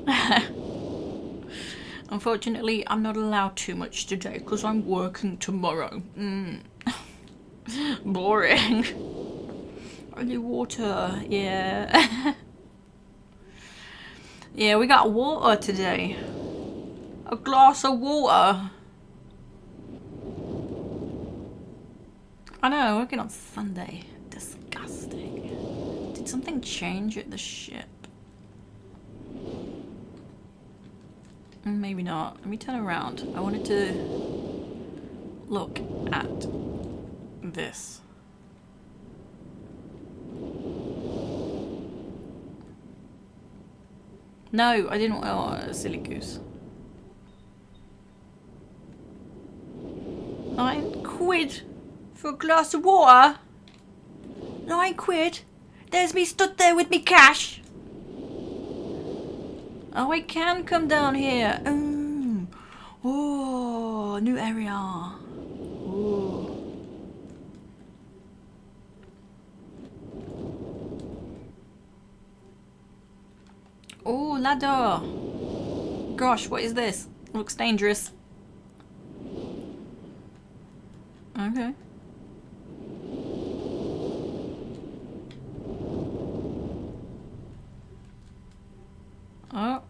Unfortunately, I'm not allowed too much today because I'm working tomorrow. Boring. Only water, yeah. Yeah, we got water today. A glass of water. I know, working on Sunday. Disgusting. Did something change at the ship? Maybe not. Let me turn around. I wanted to look at this. No, I didn't. Oh, silly goose. £9 for a glass of water? £9? There's me stood there with me cash. Oh, I can come down here. Oh, new area. Ooh. Oh, ladder. Gosh, what is this? Looks dangerous. Okay. Oh.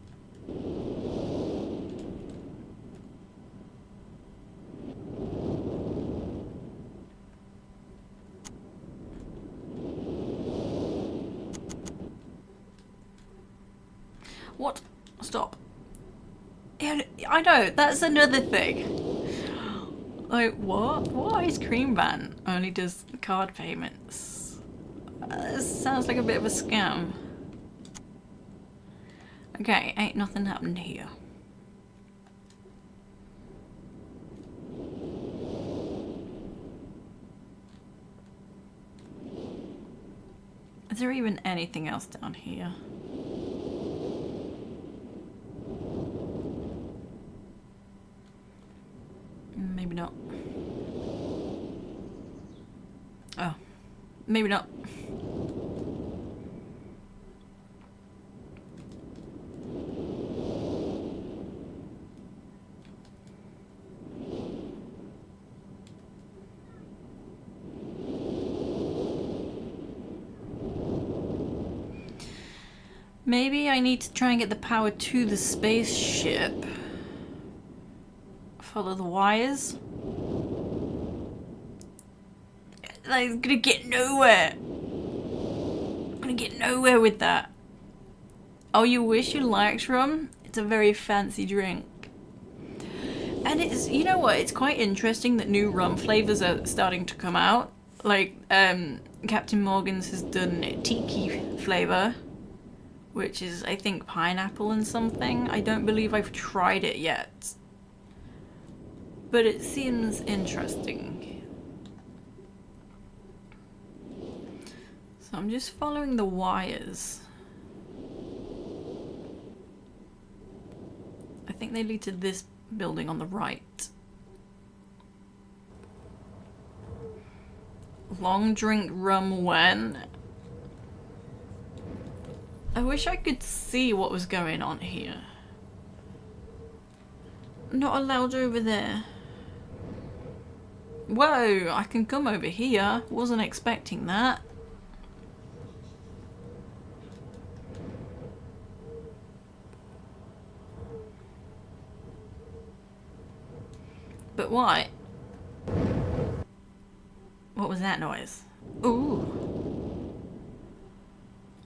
What? Stop. Yeah, I know, that's another thing. Like, what? What ice cream van only does card payments? This sounds like a bit of a scam. Okay, ain't nothing happened here. Is there even anything else down here? Maybe not. Oh, maybe not. Maybe I need to try and get the power to the spaceship. Follow the wires. I'm gonna get nowhere. I'm gonna get nowhere with that. Oh, you wish you liked rum? It's a very fancy drink. And it's, you know what, it's quite interesting that new rum flavors are starting to come out. Like, Captain Morgan's has done tiki flavor, which is, I think, pineapple and something. I don't believe I've tried it yet, but it seems interesting. So I'm just following the wires. I think they lead to this building on the right. Long drink rum when? I wish I could see what was going on here. Not allowed over there. Whoa, I can come over here. Wasn't expecting that. But why? What was that noise? Ooh.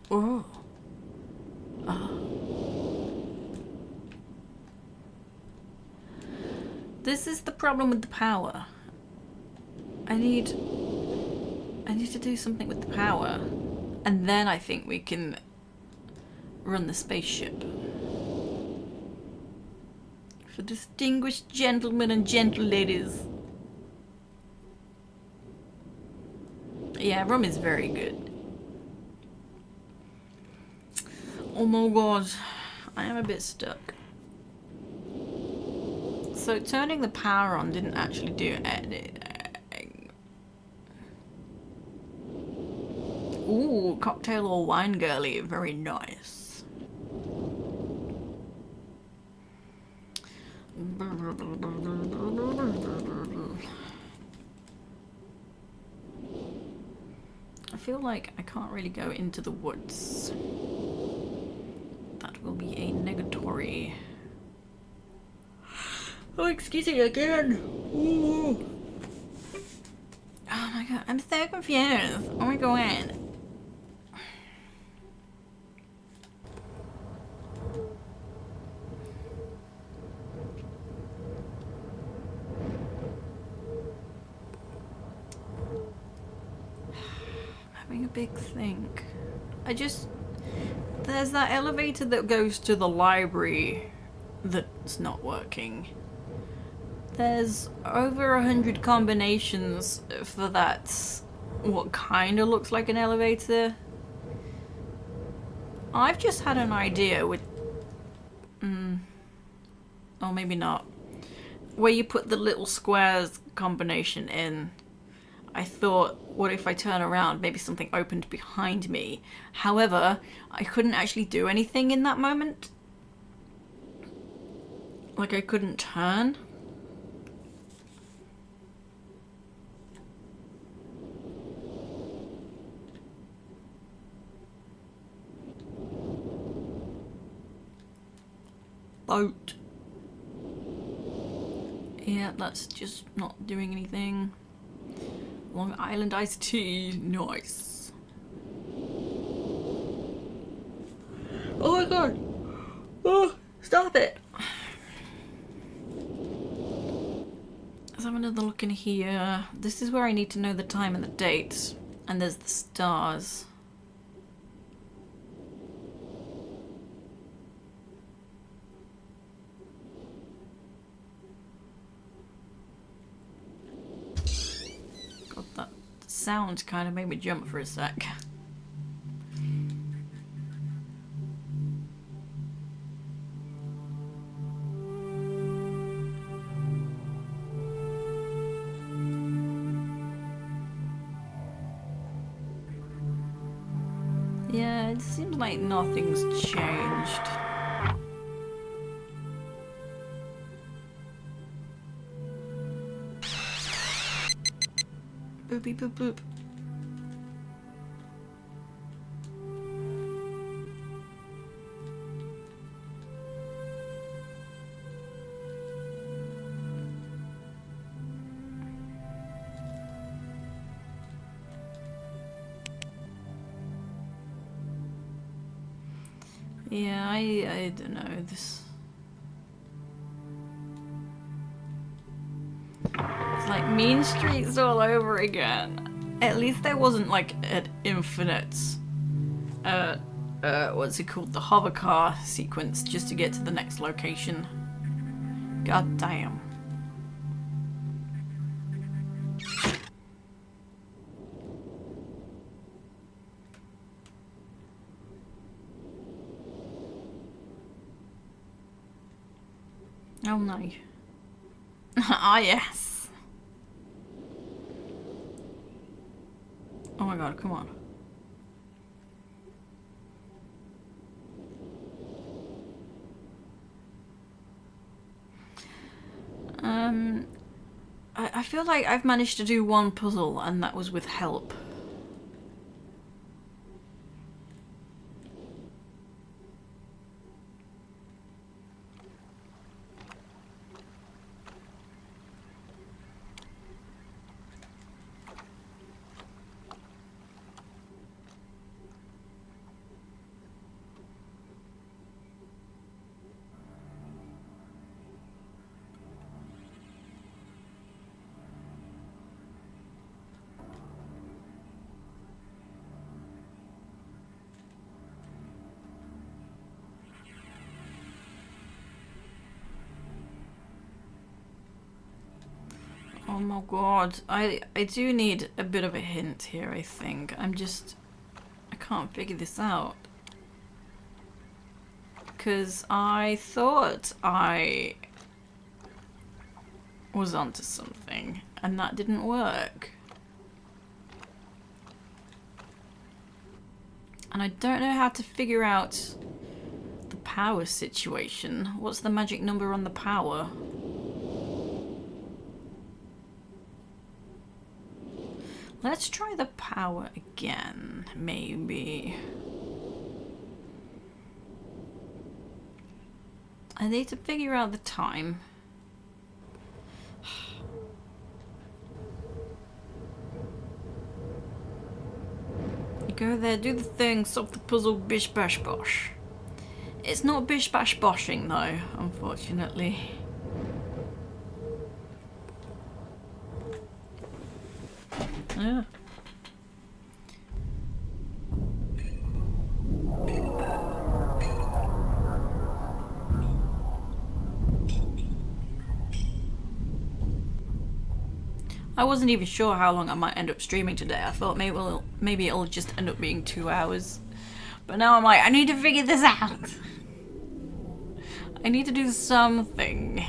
Ooh. This is the problem with the power. I need to do something with the power, and then I think we can run the spaceship. For distinguished gentlemen and gentle ladies. Yeah, rum is very good. Oh my god, I am a bit stuck. So turning the power on didn't actually do anything. Ooh, cocktail or wine girly, very nice. I feel like I can't really go into the woods. That will be a negatory. Oh, excuse me again. Ooh. Oh my god, I'm so confused. Oh my god. Having a big think. There's that elevator that goes to the library that's not working. There's over 100 combinations for that, what kind of looks like an elevator. I've just had an idea with... or maybe not. Where you put the little squares combination in. I thought, what if I turn around, maybe something opened behind me. However, I couldn't actually do anything in that moment. Like I couldn't turn. Boat. Yeah, that's just not doing anything. Long Island iced tea, nice. Oh my god! Oh, stop it! Let's have another look in here. This is where I need to know the time and the date. And there's the stars. Sound kind of made me jump for a sec. Yeah, it seems like nothing's changed. Boopy boop boop. Yeah, I don't know, this... It's like Mean Streets all over again. At least there wasn't like an infinite what's it called? The hover car sequence just to get to the next location. God damn. Oh no. Ah yes. Oh my god, come on. I feel like I've managed to do one puzzle and that was with help. Oh my god, I do need a bit of a hint here, I think. I can't figure this out. Because I thought I was onto something, and that didn't work. And I don't know how to figure out the power situation. What's the magic number on the power? Let's try the power again, maybe. I need to figure out the time. You go there, do the thing, solve the puzzle, bish bash bosh. It's not bish bash boshing though, unfortunately. Yeah. I wasn't even sure how long I might end up streaming today. I thought maybe it'll just end up being 2 hours. But now I'm like, I need to figure this out. I need to do something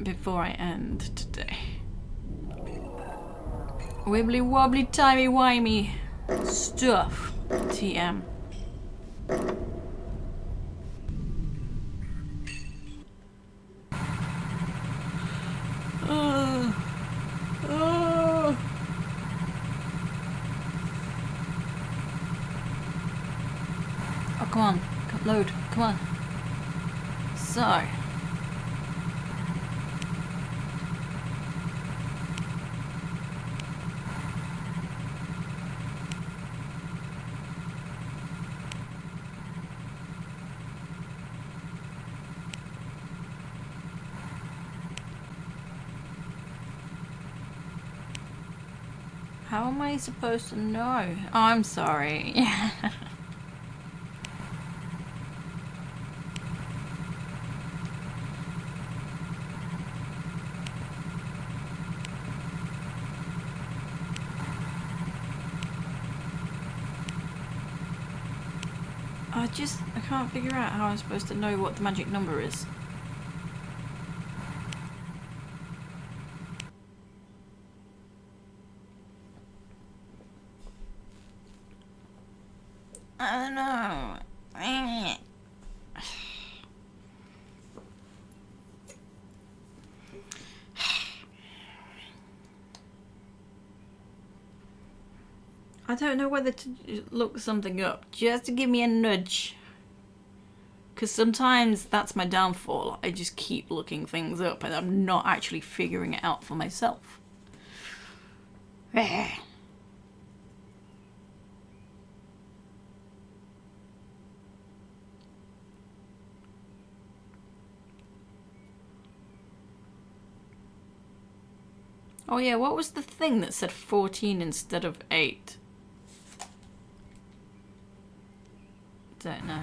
before I end today. Wibbly wobbly timey wimey stuff. TM. Oh, come on. Load. Come on. So. How am I supposed to know? Oh, I'm sorry. I can't figure out how I'm supposed to know what the magic number is. I don't know. I don't know whether to look something up just to give me a nudge. Because sometimes that's my downfall. I just keep looking things up and I'm not actually figuring it out for myself. Oh yeah, what was the thing that said 14 instead of 8? don't know.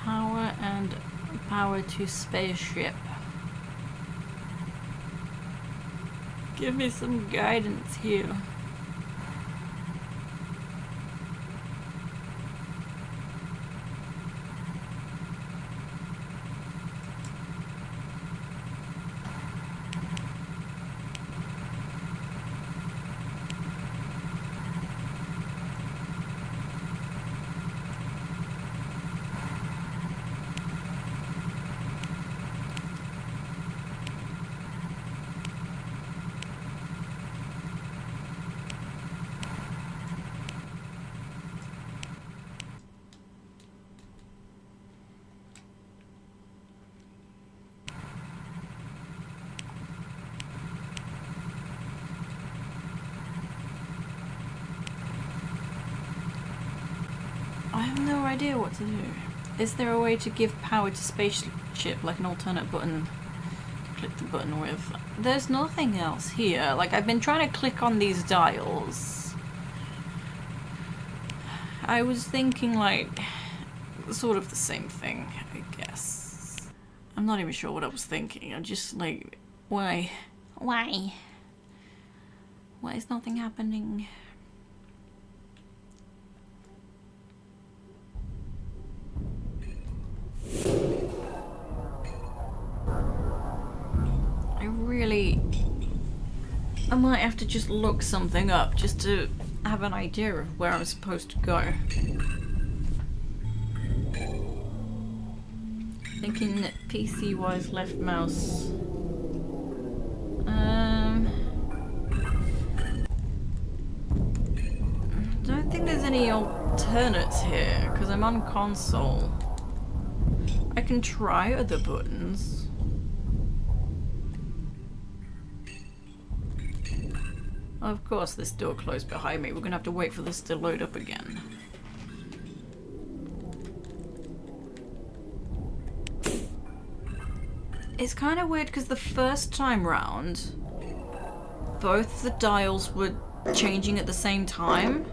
Power and power to spaceship. Give me some guidance here. I have no idea what to do. Is there a way to give power to spaceship, like an alternate button to click the button with? There's nothing else here. Like, I've been trying to click on these dials. I was thinking, like, sort of the same thing, I guess. I'm not even sure what I was thinking. I'm just like, why? Why? Why is nothing happening? I might have to just look something up just to have an idea of where I'm supposed to go. Thinking PC-wise, left mouse. Don't think there's any alternates here because I'm on console. I can try other buttons. Of course, this door closed behind me. We're gonna have to wait for this to load up again. It's kind of weird because the first time round, both the dials were changing at the same time.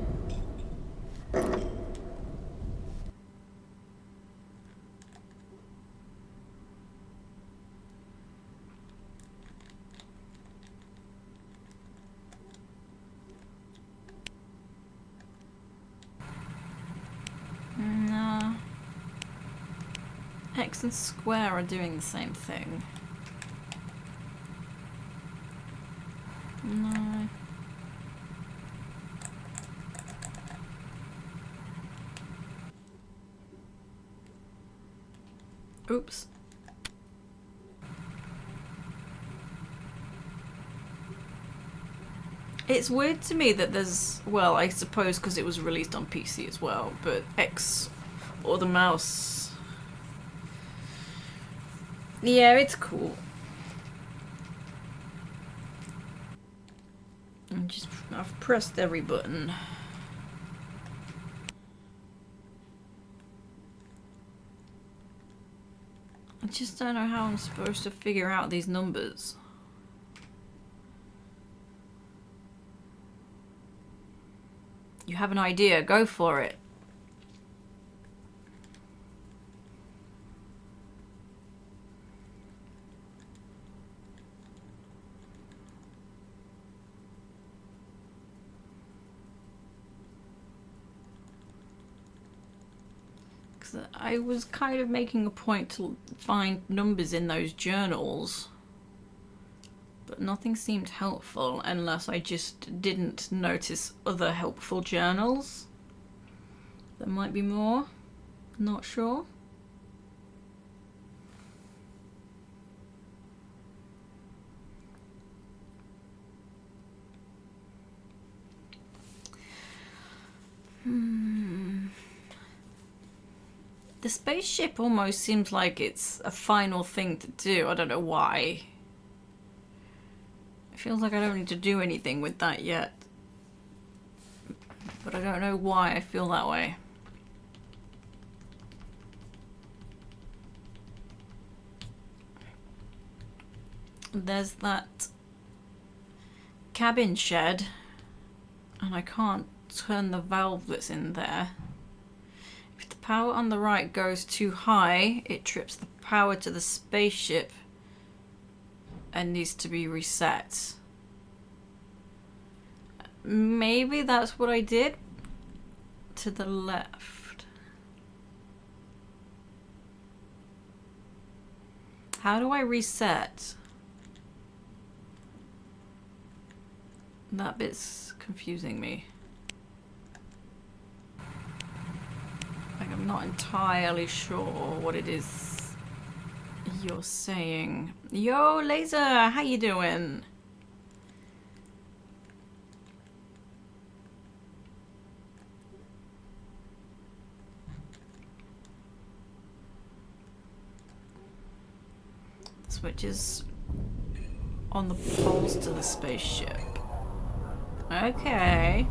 No. X and square are doing the same thing. No. Oops. It's weird to me that there's, well, I suppose because it was released on PC as well, but X or the mouse. Yeah, it's cool. I've pressed every button. I just don't know how I'm supposed to figure out these numbers. You have an idea, go for it. Because I was kind of making a point to find numbers in those journals. But nothing seemed helpful unless I just didn't notice other helpful journals. There might be more. Not sure. The spaceship almost seems like it's a final thing to do. I don't know why. It feels like I don't need to do anything with that yet. But I don't know why I feel that way. There's that cabin shed, and I can't turn the valve that's in there. If the power on the right goes too high, it trips the power to the spaceship and needs to be reset. Maybe that's what I did. To the left. How do I reset? That bit's confusing me. Like, I'm not entirely sure what it is you're saying. Yo, Laser, how you doing? The switch is on the poles to the spaceship. Okay.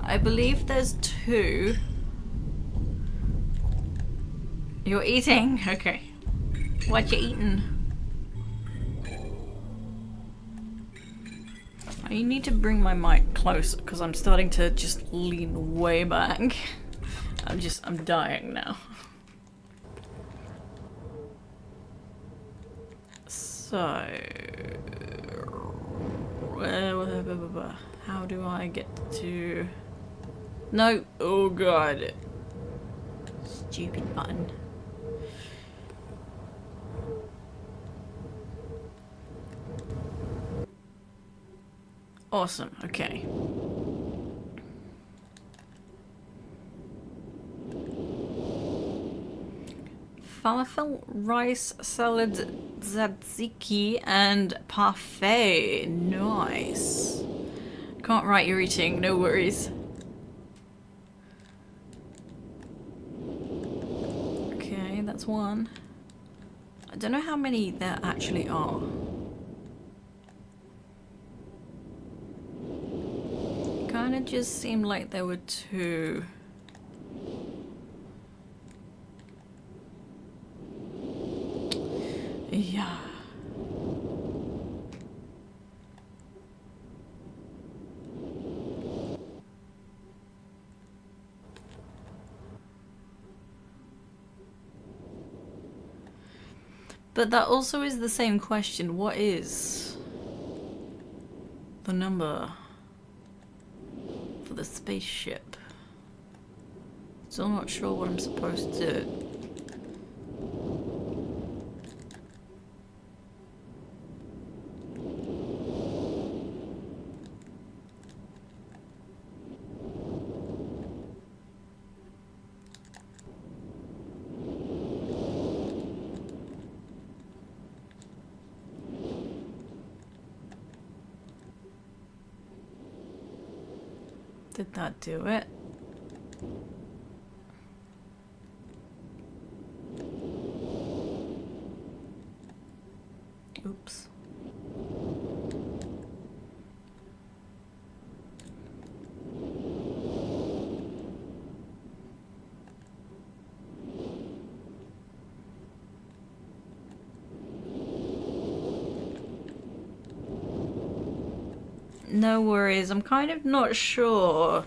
I believe there's two. You're eating? Okay. What you eating? I need to bring my mic closer because I'm starting to just lean way back. I'm dying now. So... how do I get to... No! Oh god. Stupid button. Awesome, okay. Falafel, rice, salad, tzatziki, and parfait. Nice. Can't write you're eating, no worries. Okay, that's one. I don't know how many there actually are. Kinda just seemed like there were two. Yeah. But that also is the same question. What is the number for the spaceship? Still not sure what I'm supposed to... Did that do it? Oops. No worries, I'm kind of not sure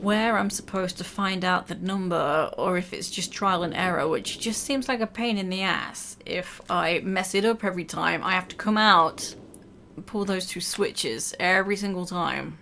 where I'm supposed to find out the number or if it's just trial and error, which just seems like a pain in the ass. If I mess it up every time, I have to come out and pull those two switches every single time.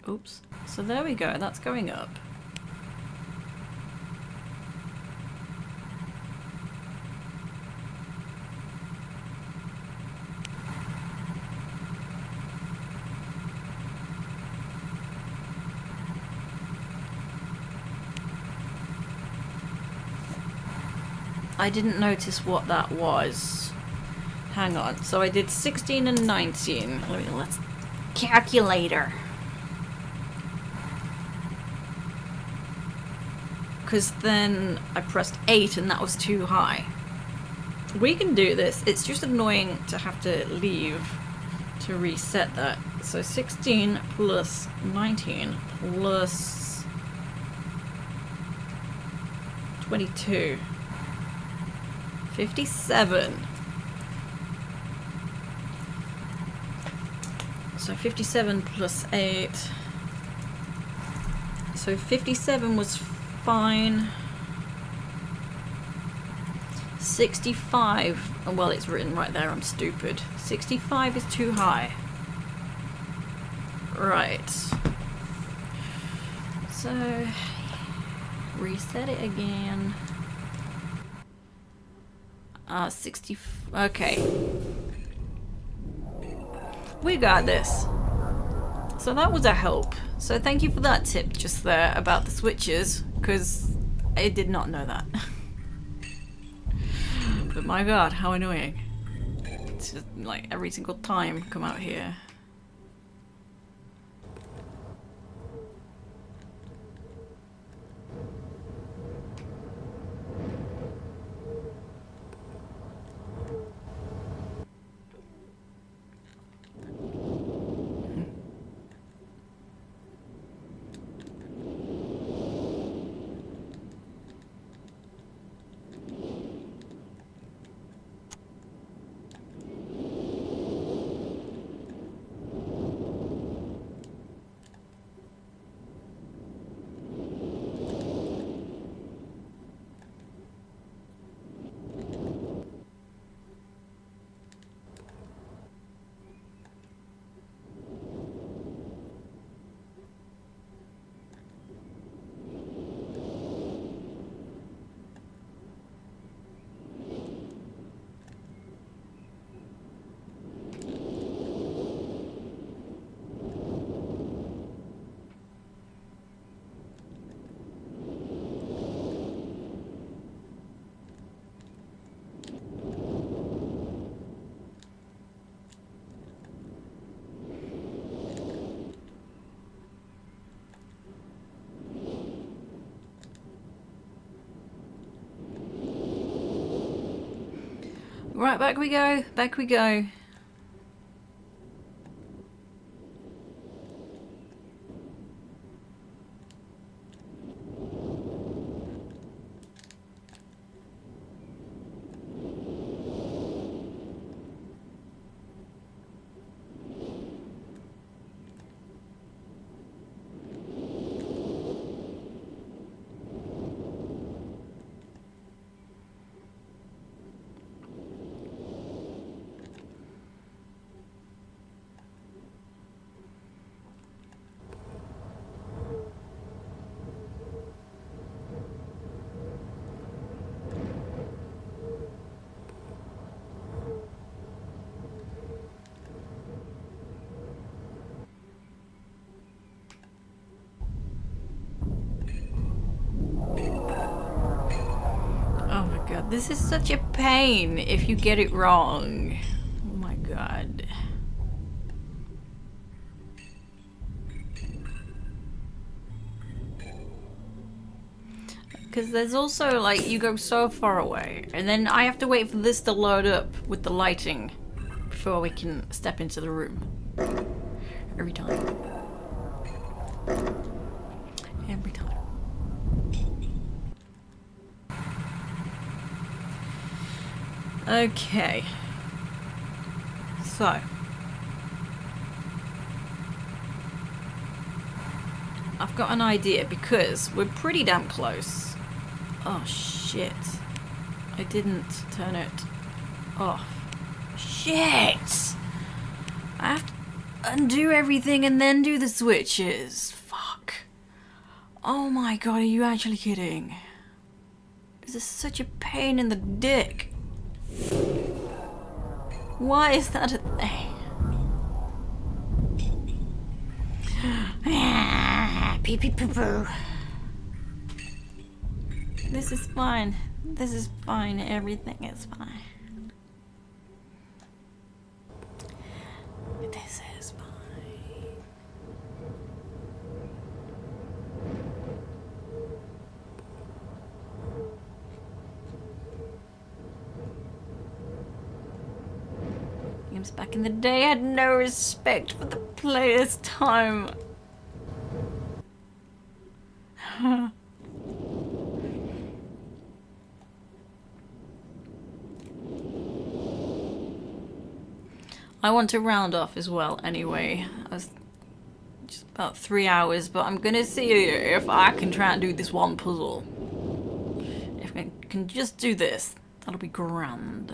Oops. So there we go, that's going up. I didn't notice what that was. Hang on. So I did 16 and 19. Let's calculator. Because then I pressed 8 and that was too high. We can do this. It's just annoying to have to leave to reset that. So 16 plus 19 plus 22. 57. So 57 plus 8. So 57 was fine. 65. Oh, well, it's written right there. I'm stupid. 65 is too high. Right. So reset it again. 60. Okay. We got this. So that was a help. So thank you for that tip just there about the switches, because I did not know that. But my god, how annoying. It's just like every single time come out here. Right, back we go, back we go. This is such a pain if you get it wrong. Oh my god. Because there's also, like, you go so far away, and then I have to wait for this to load up with the lighting before we can step into the room. Every time. Every time. Okay. So. I've got an idea because we're pretty damn close. Oh shit. I didn't turn it off. Shit! I have to... undo everything and then do the switches. Fuck. Oh my god, are you actually kidding? This is such a pain in the dick. Why is that a thing? Pee pee poo poo. This is fine. This is fine. Everything is fine. This is fine. Games back in the day had no respect for the player's time. I want to round off as well anyway. I was just about 3 hours, but I'm gonna see if I can try and do this one puzzle. If I can just do this, that'll be grand.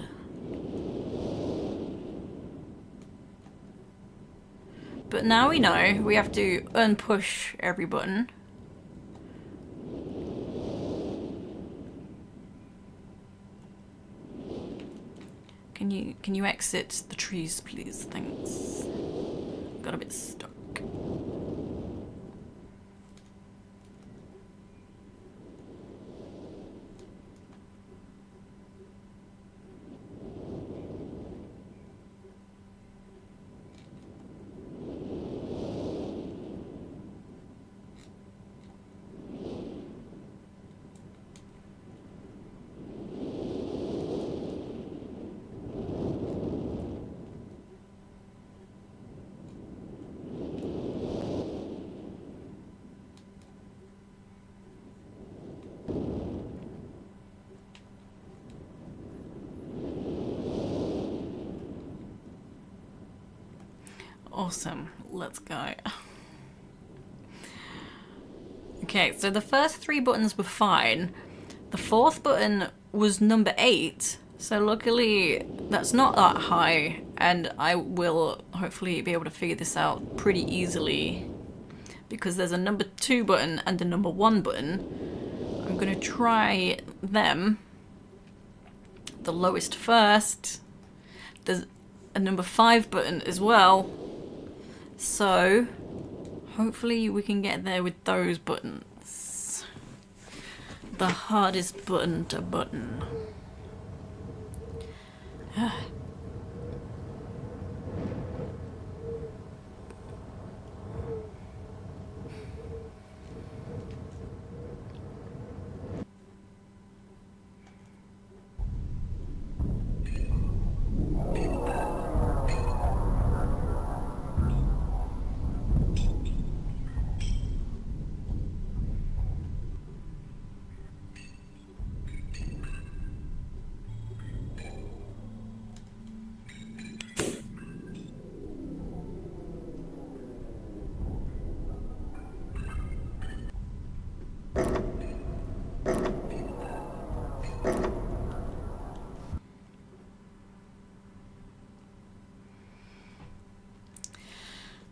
But now we know we have to unpush every button. Can you exit the trees, please? Thanks. Got a bit stuck. Awesome, let's go. Okay, so the first 3 buttons were fine. The 4th button was number 8, so luckily that's not that high, and I will hopefully be able to figure this out pretty easily because there's a number 2 button and a number 1 button. I'm gonna try them. The lowest first. There's a number 5 button as well. So, hopefully we can get there with those buttons. The hardest button to button.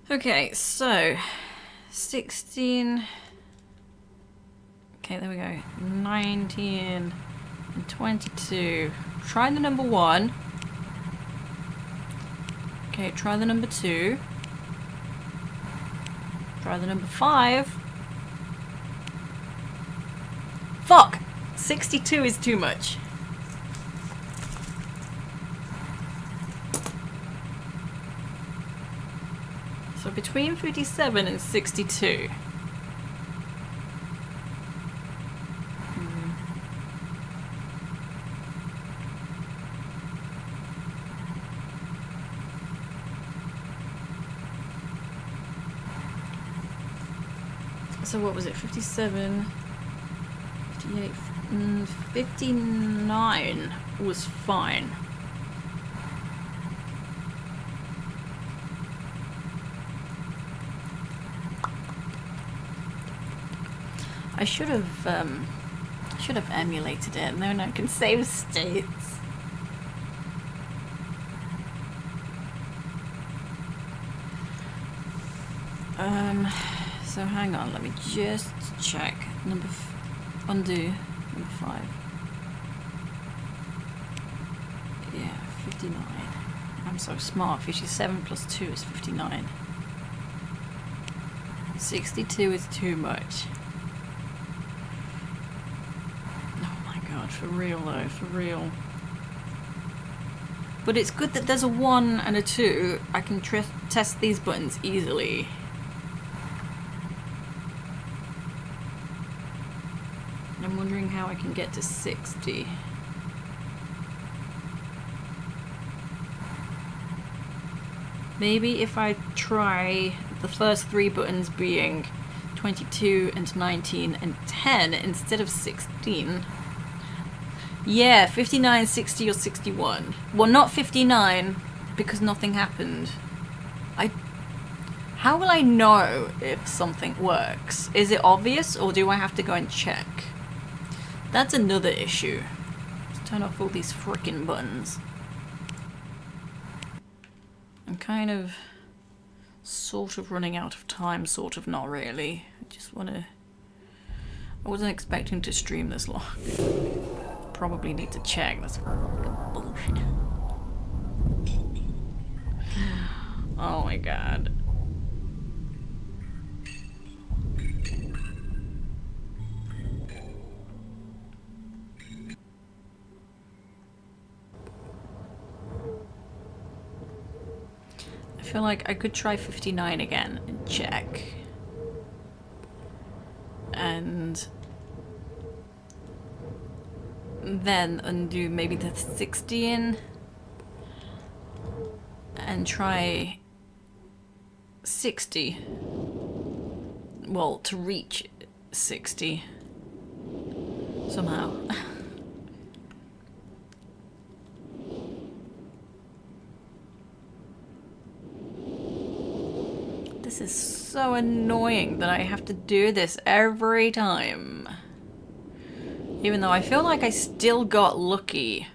Okay, so 16. Okay, there we go. 19 and 22. Try the number 1. Okay, try the number 2. Try the number 5. Fuck! 62 is too much. So between 57 and 62. So what was it? 57, 58, 59 was fine. I should have emulated it, and then I can save states. So hang on, let me just check. Undo number 5. Yeah, 59. I'm so smart. 57 plus 2 is 59. 62 is too much. Oh my god, for real though, for real. But it's good that there's a 1 and a 2. I can test these buttons easily. I'm wondering how I can get to 60. Maybe if I try the first 3 buttons being 22 and 19 and 10 instead of 16. Yeah, 59, 60 or 61. Well, not 59 because nothing happened. How will I know if something works? Is it obvious or do I have to go and check? That's another issue. Let's turn off all these frickin' buttons. I'm kind of sort of running out of time, sort of not really. I wasn't expecting to stream this long. Probably need to check. That's bullshit. Oh my god. I feel like I could try 59 again and check. And then undo maybe the 16 and try 60. Well, to reach 60 somehow. This is so annoying that I have to do this every time. Even though I feel like I still got lucky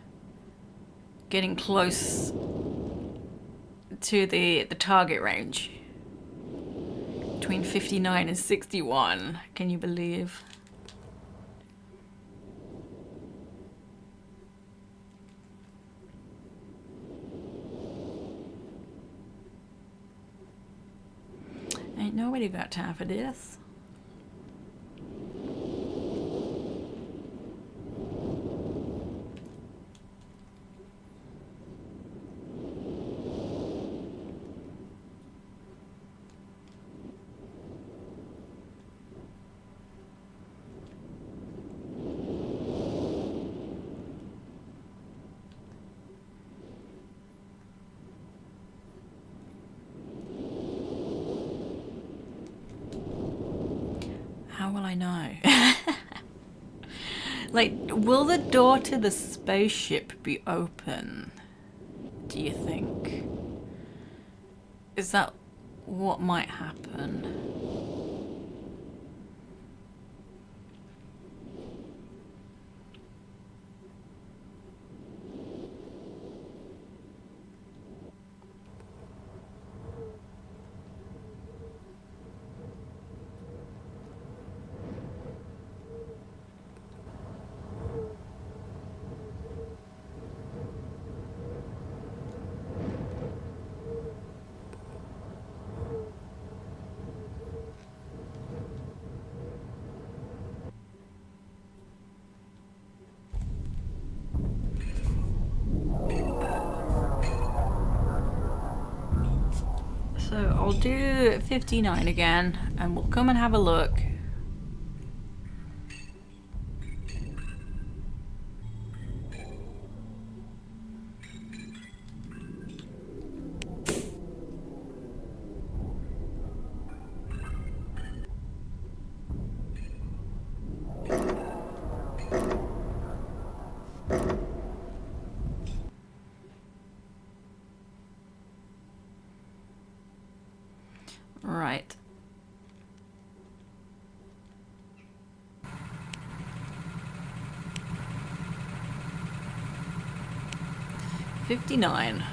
getting close to the target range. Between 59 and 61. Can you believe? Ain't nobody got time for this. How will I know? Like, will the door to the spaceship be open? Do you think? Is that what might happen? So I'll do 59 again and we'll come and have a look. Right. $59.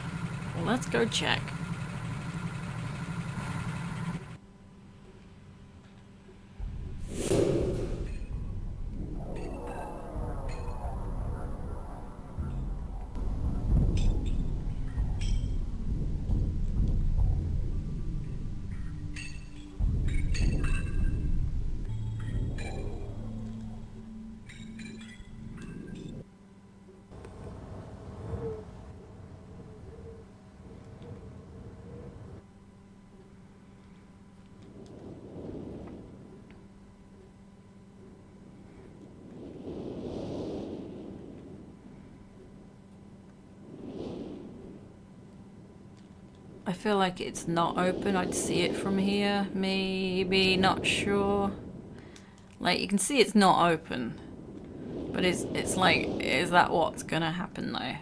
Well, let's go check. I feel like it's not open. I'd see it from here. Maybe, not sure. Like, you can see it's not open. But it's like, is that what's gonna happen though?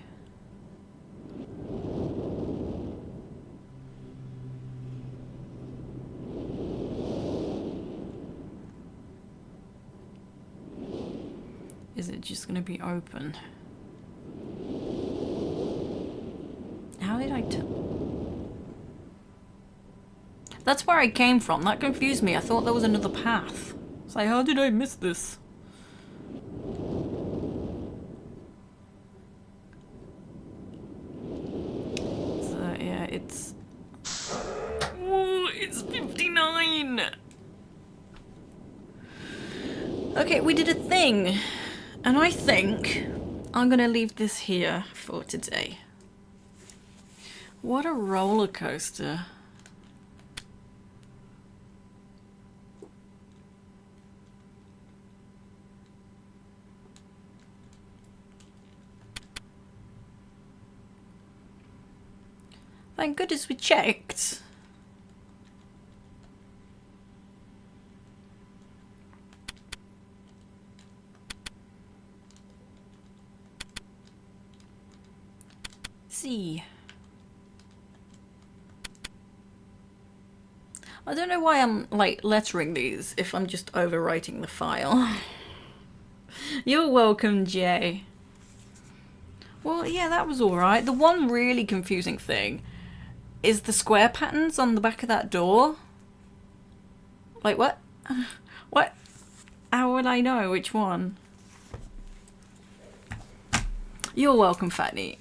Is it just gonna be open? How did I That's where I came from. That confused me. I thought there was another path. It's like, how did I miss this? So, yeah, it's... Ooh, it's 59! Okay, we did a thing. And I think I'm gonna leave this here for today. What a roller coaster. Thank goodness we checked. See. I don't know why I'm like lettering these if I'm just overwriting the file. You're welcome, Jay. Well, yeah, that was alright. The one really confusing thing is the square patterns on the back of that door. Like, what? What? How would I know which one? You're welcome, Fatney.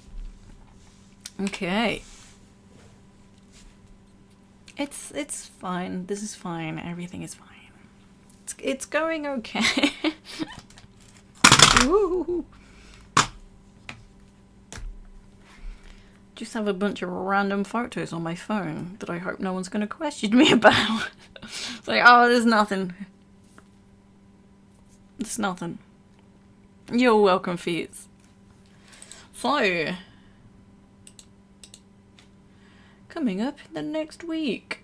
Okay. It's fine. This is fine. Everything is fine. It's going okay. Woo. Just have a bunch of random photos on my phone that I hope no one's going to question me about. It's like, oh, there's nothing. There's nothing. You're welcome, Feats. So, coming up in the next week.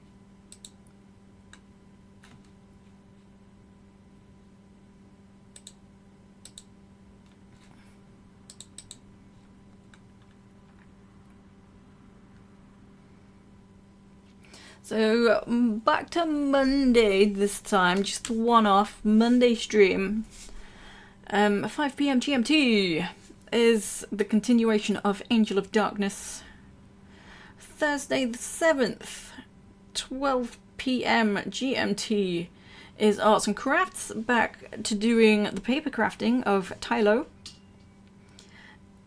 So, back to Monday this time, just a one-off Monday stream. 5 PM GMT is the continuation of Angel of Darkness. Thursday the 7th, 12 PM GMT is Arts and Crafts, back to doing the paper crafting of Tylo.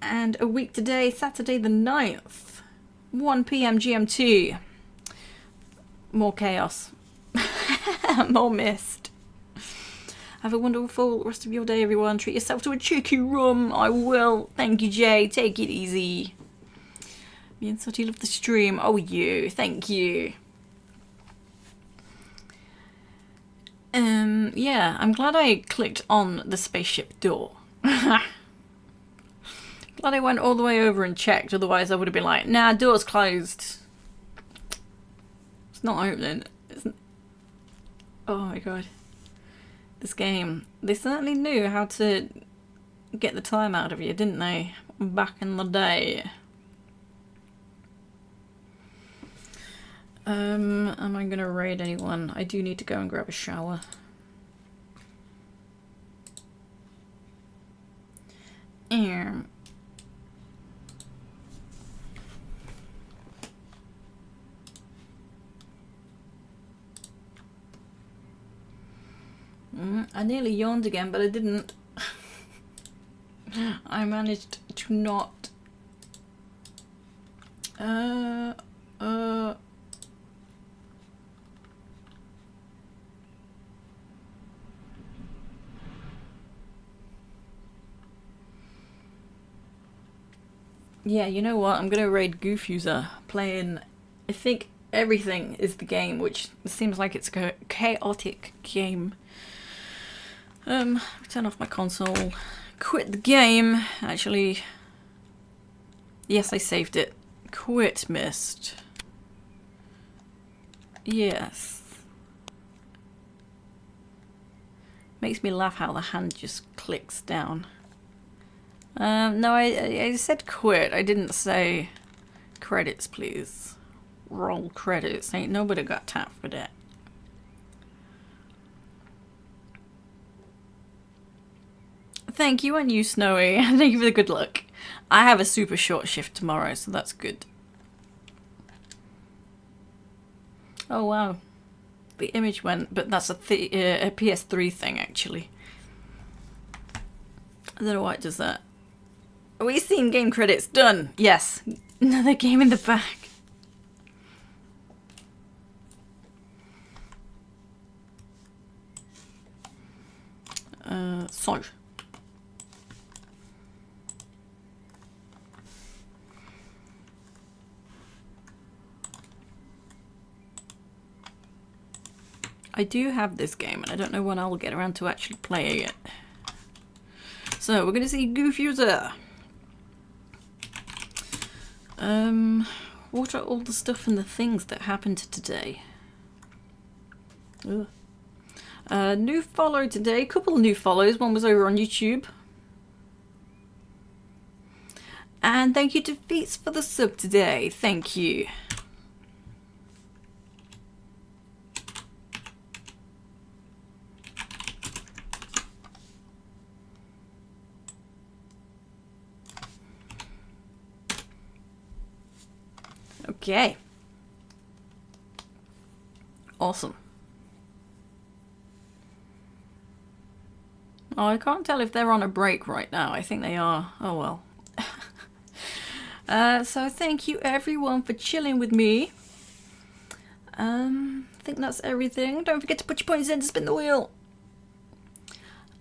And a week today, Saturday the 9th, 1 PM GMT. More chaos. More Myst. Have a wonderful rest of your day, everyone. Treat yourself to a cheeky rum. I will. Thank you, Jay. Take it easy. Me and Sotty love the stream. Oh, you. Thank you. Yeah, I'm glad I clicked on the spaceship door. Glad I went all the way over and checked, otherwise I would have been like, nah, door's closed. It's not opening. Oh my god. This game. They certainly knew how to get the time out of you, didn't they? Back in the day. Am I gonna raid anyone? I do need to go and grab a shower. I nearly yawned again, but I didn't. I managed to not. Yeah, you know what? I'm gonna raid Goofuser, playing, I think, Everything is the game, which seems like it's a chaotic game. Turn off my console, quit the game, actually, yes, I saved it, quit Myst. Yes. Makes me laugh how the hand just clicks down. No, I said quit. I didn't say credits, please. Roll credits. Ain't nobody got time for that. Thank you, and you, Snowy. Thank you for the good luck. I have a super short shift tomorrow, so that's good. Oh, wow. The image went, but that's a PS3 thing, actually. I don't know why it does that. Are we seeing game credits? Done. Yes. Another game in the back. So. I do have this game, and I don't know when I'll get around to actually playing it. So, we're going to see Goof User. What are all the stuff and the things that happened today? Ugh. New follow today. Couple new follows. One was over on YouTube. And thank you to Feats for the sub today. Thank you. Okay. Awesome. Oh, I can't tell if they're on a break right now. I think they are. Oh well. So thank you everyone for chilling with me. I think that's everything. Don't forget to put your points in to spin the wheel.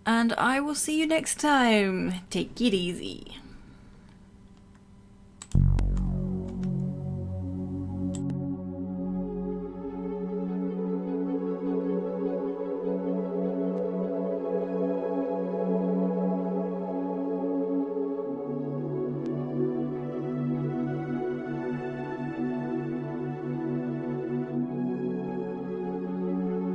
And I will see you next time. Take it easy.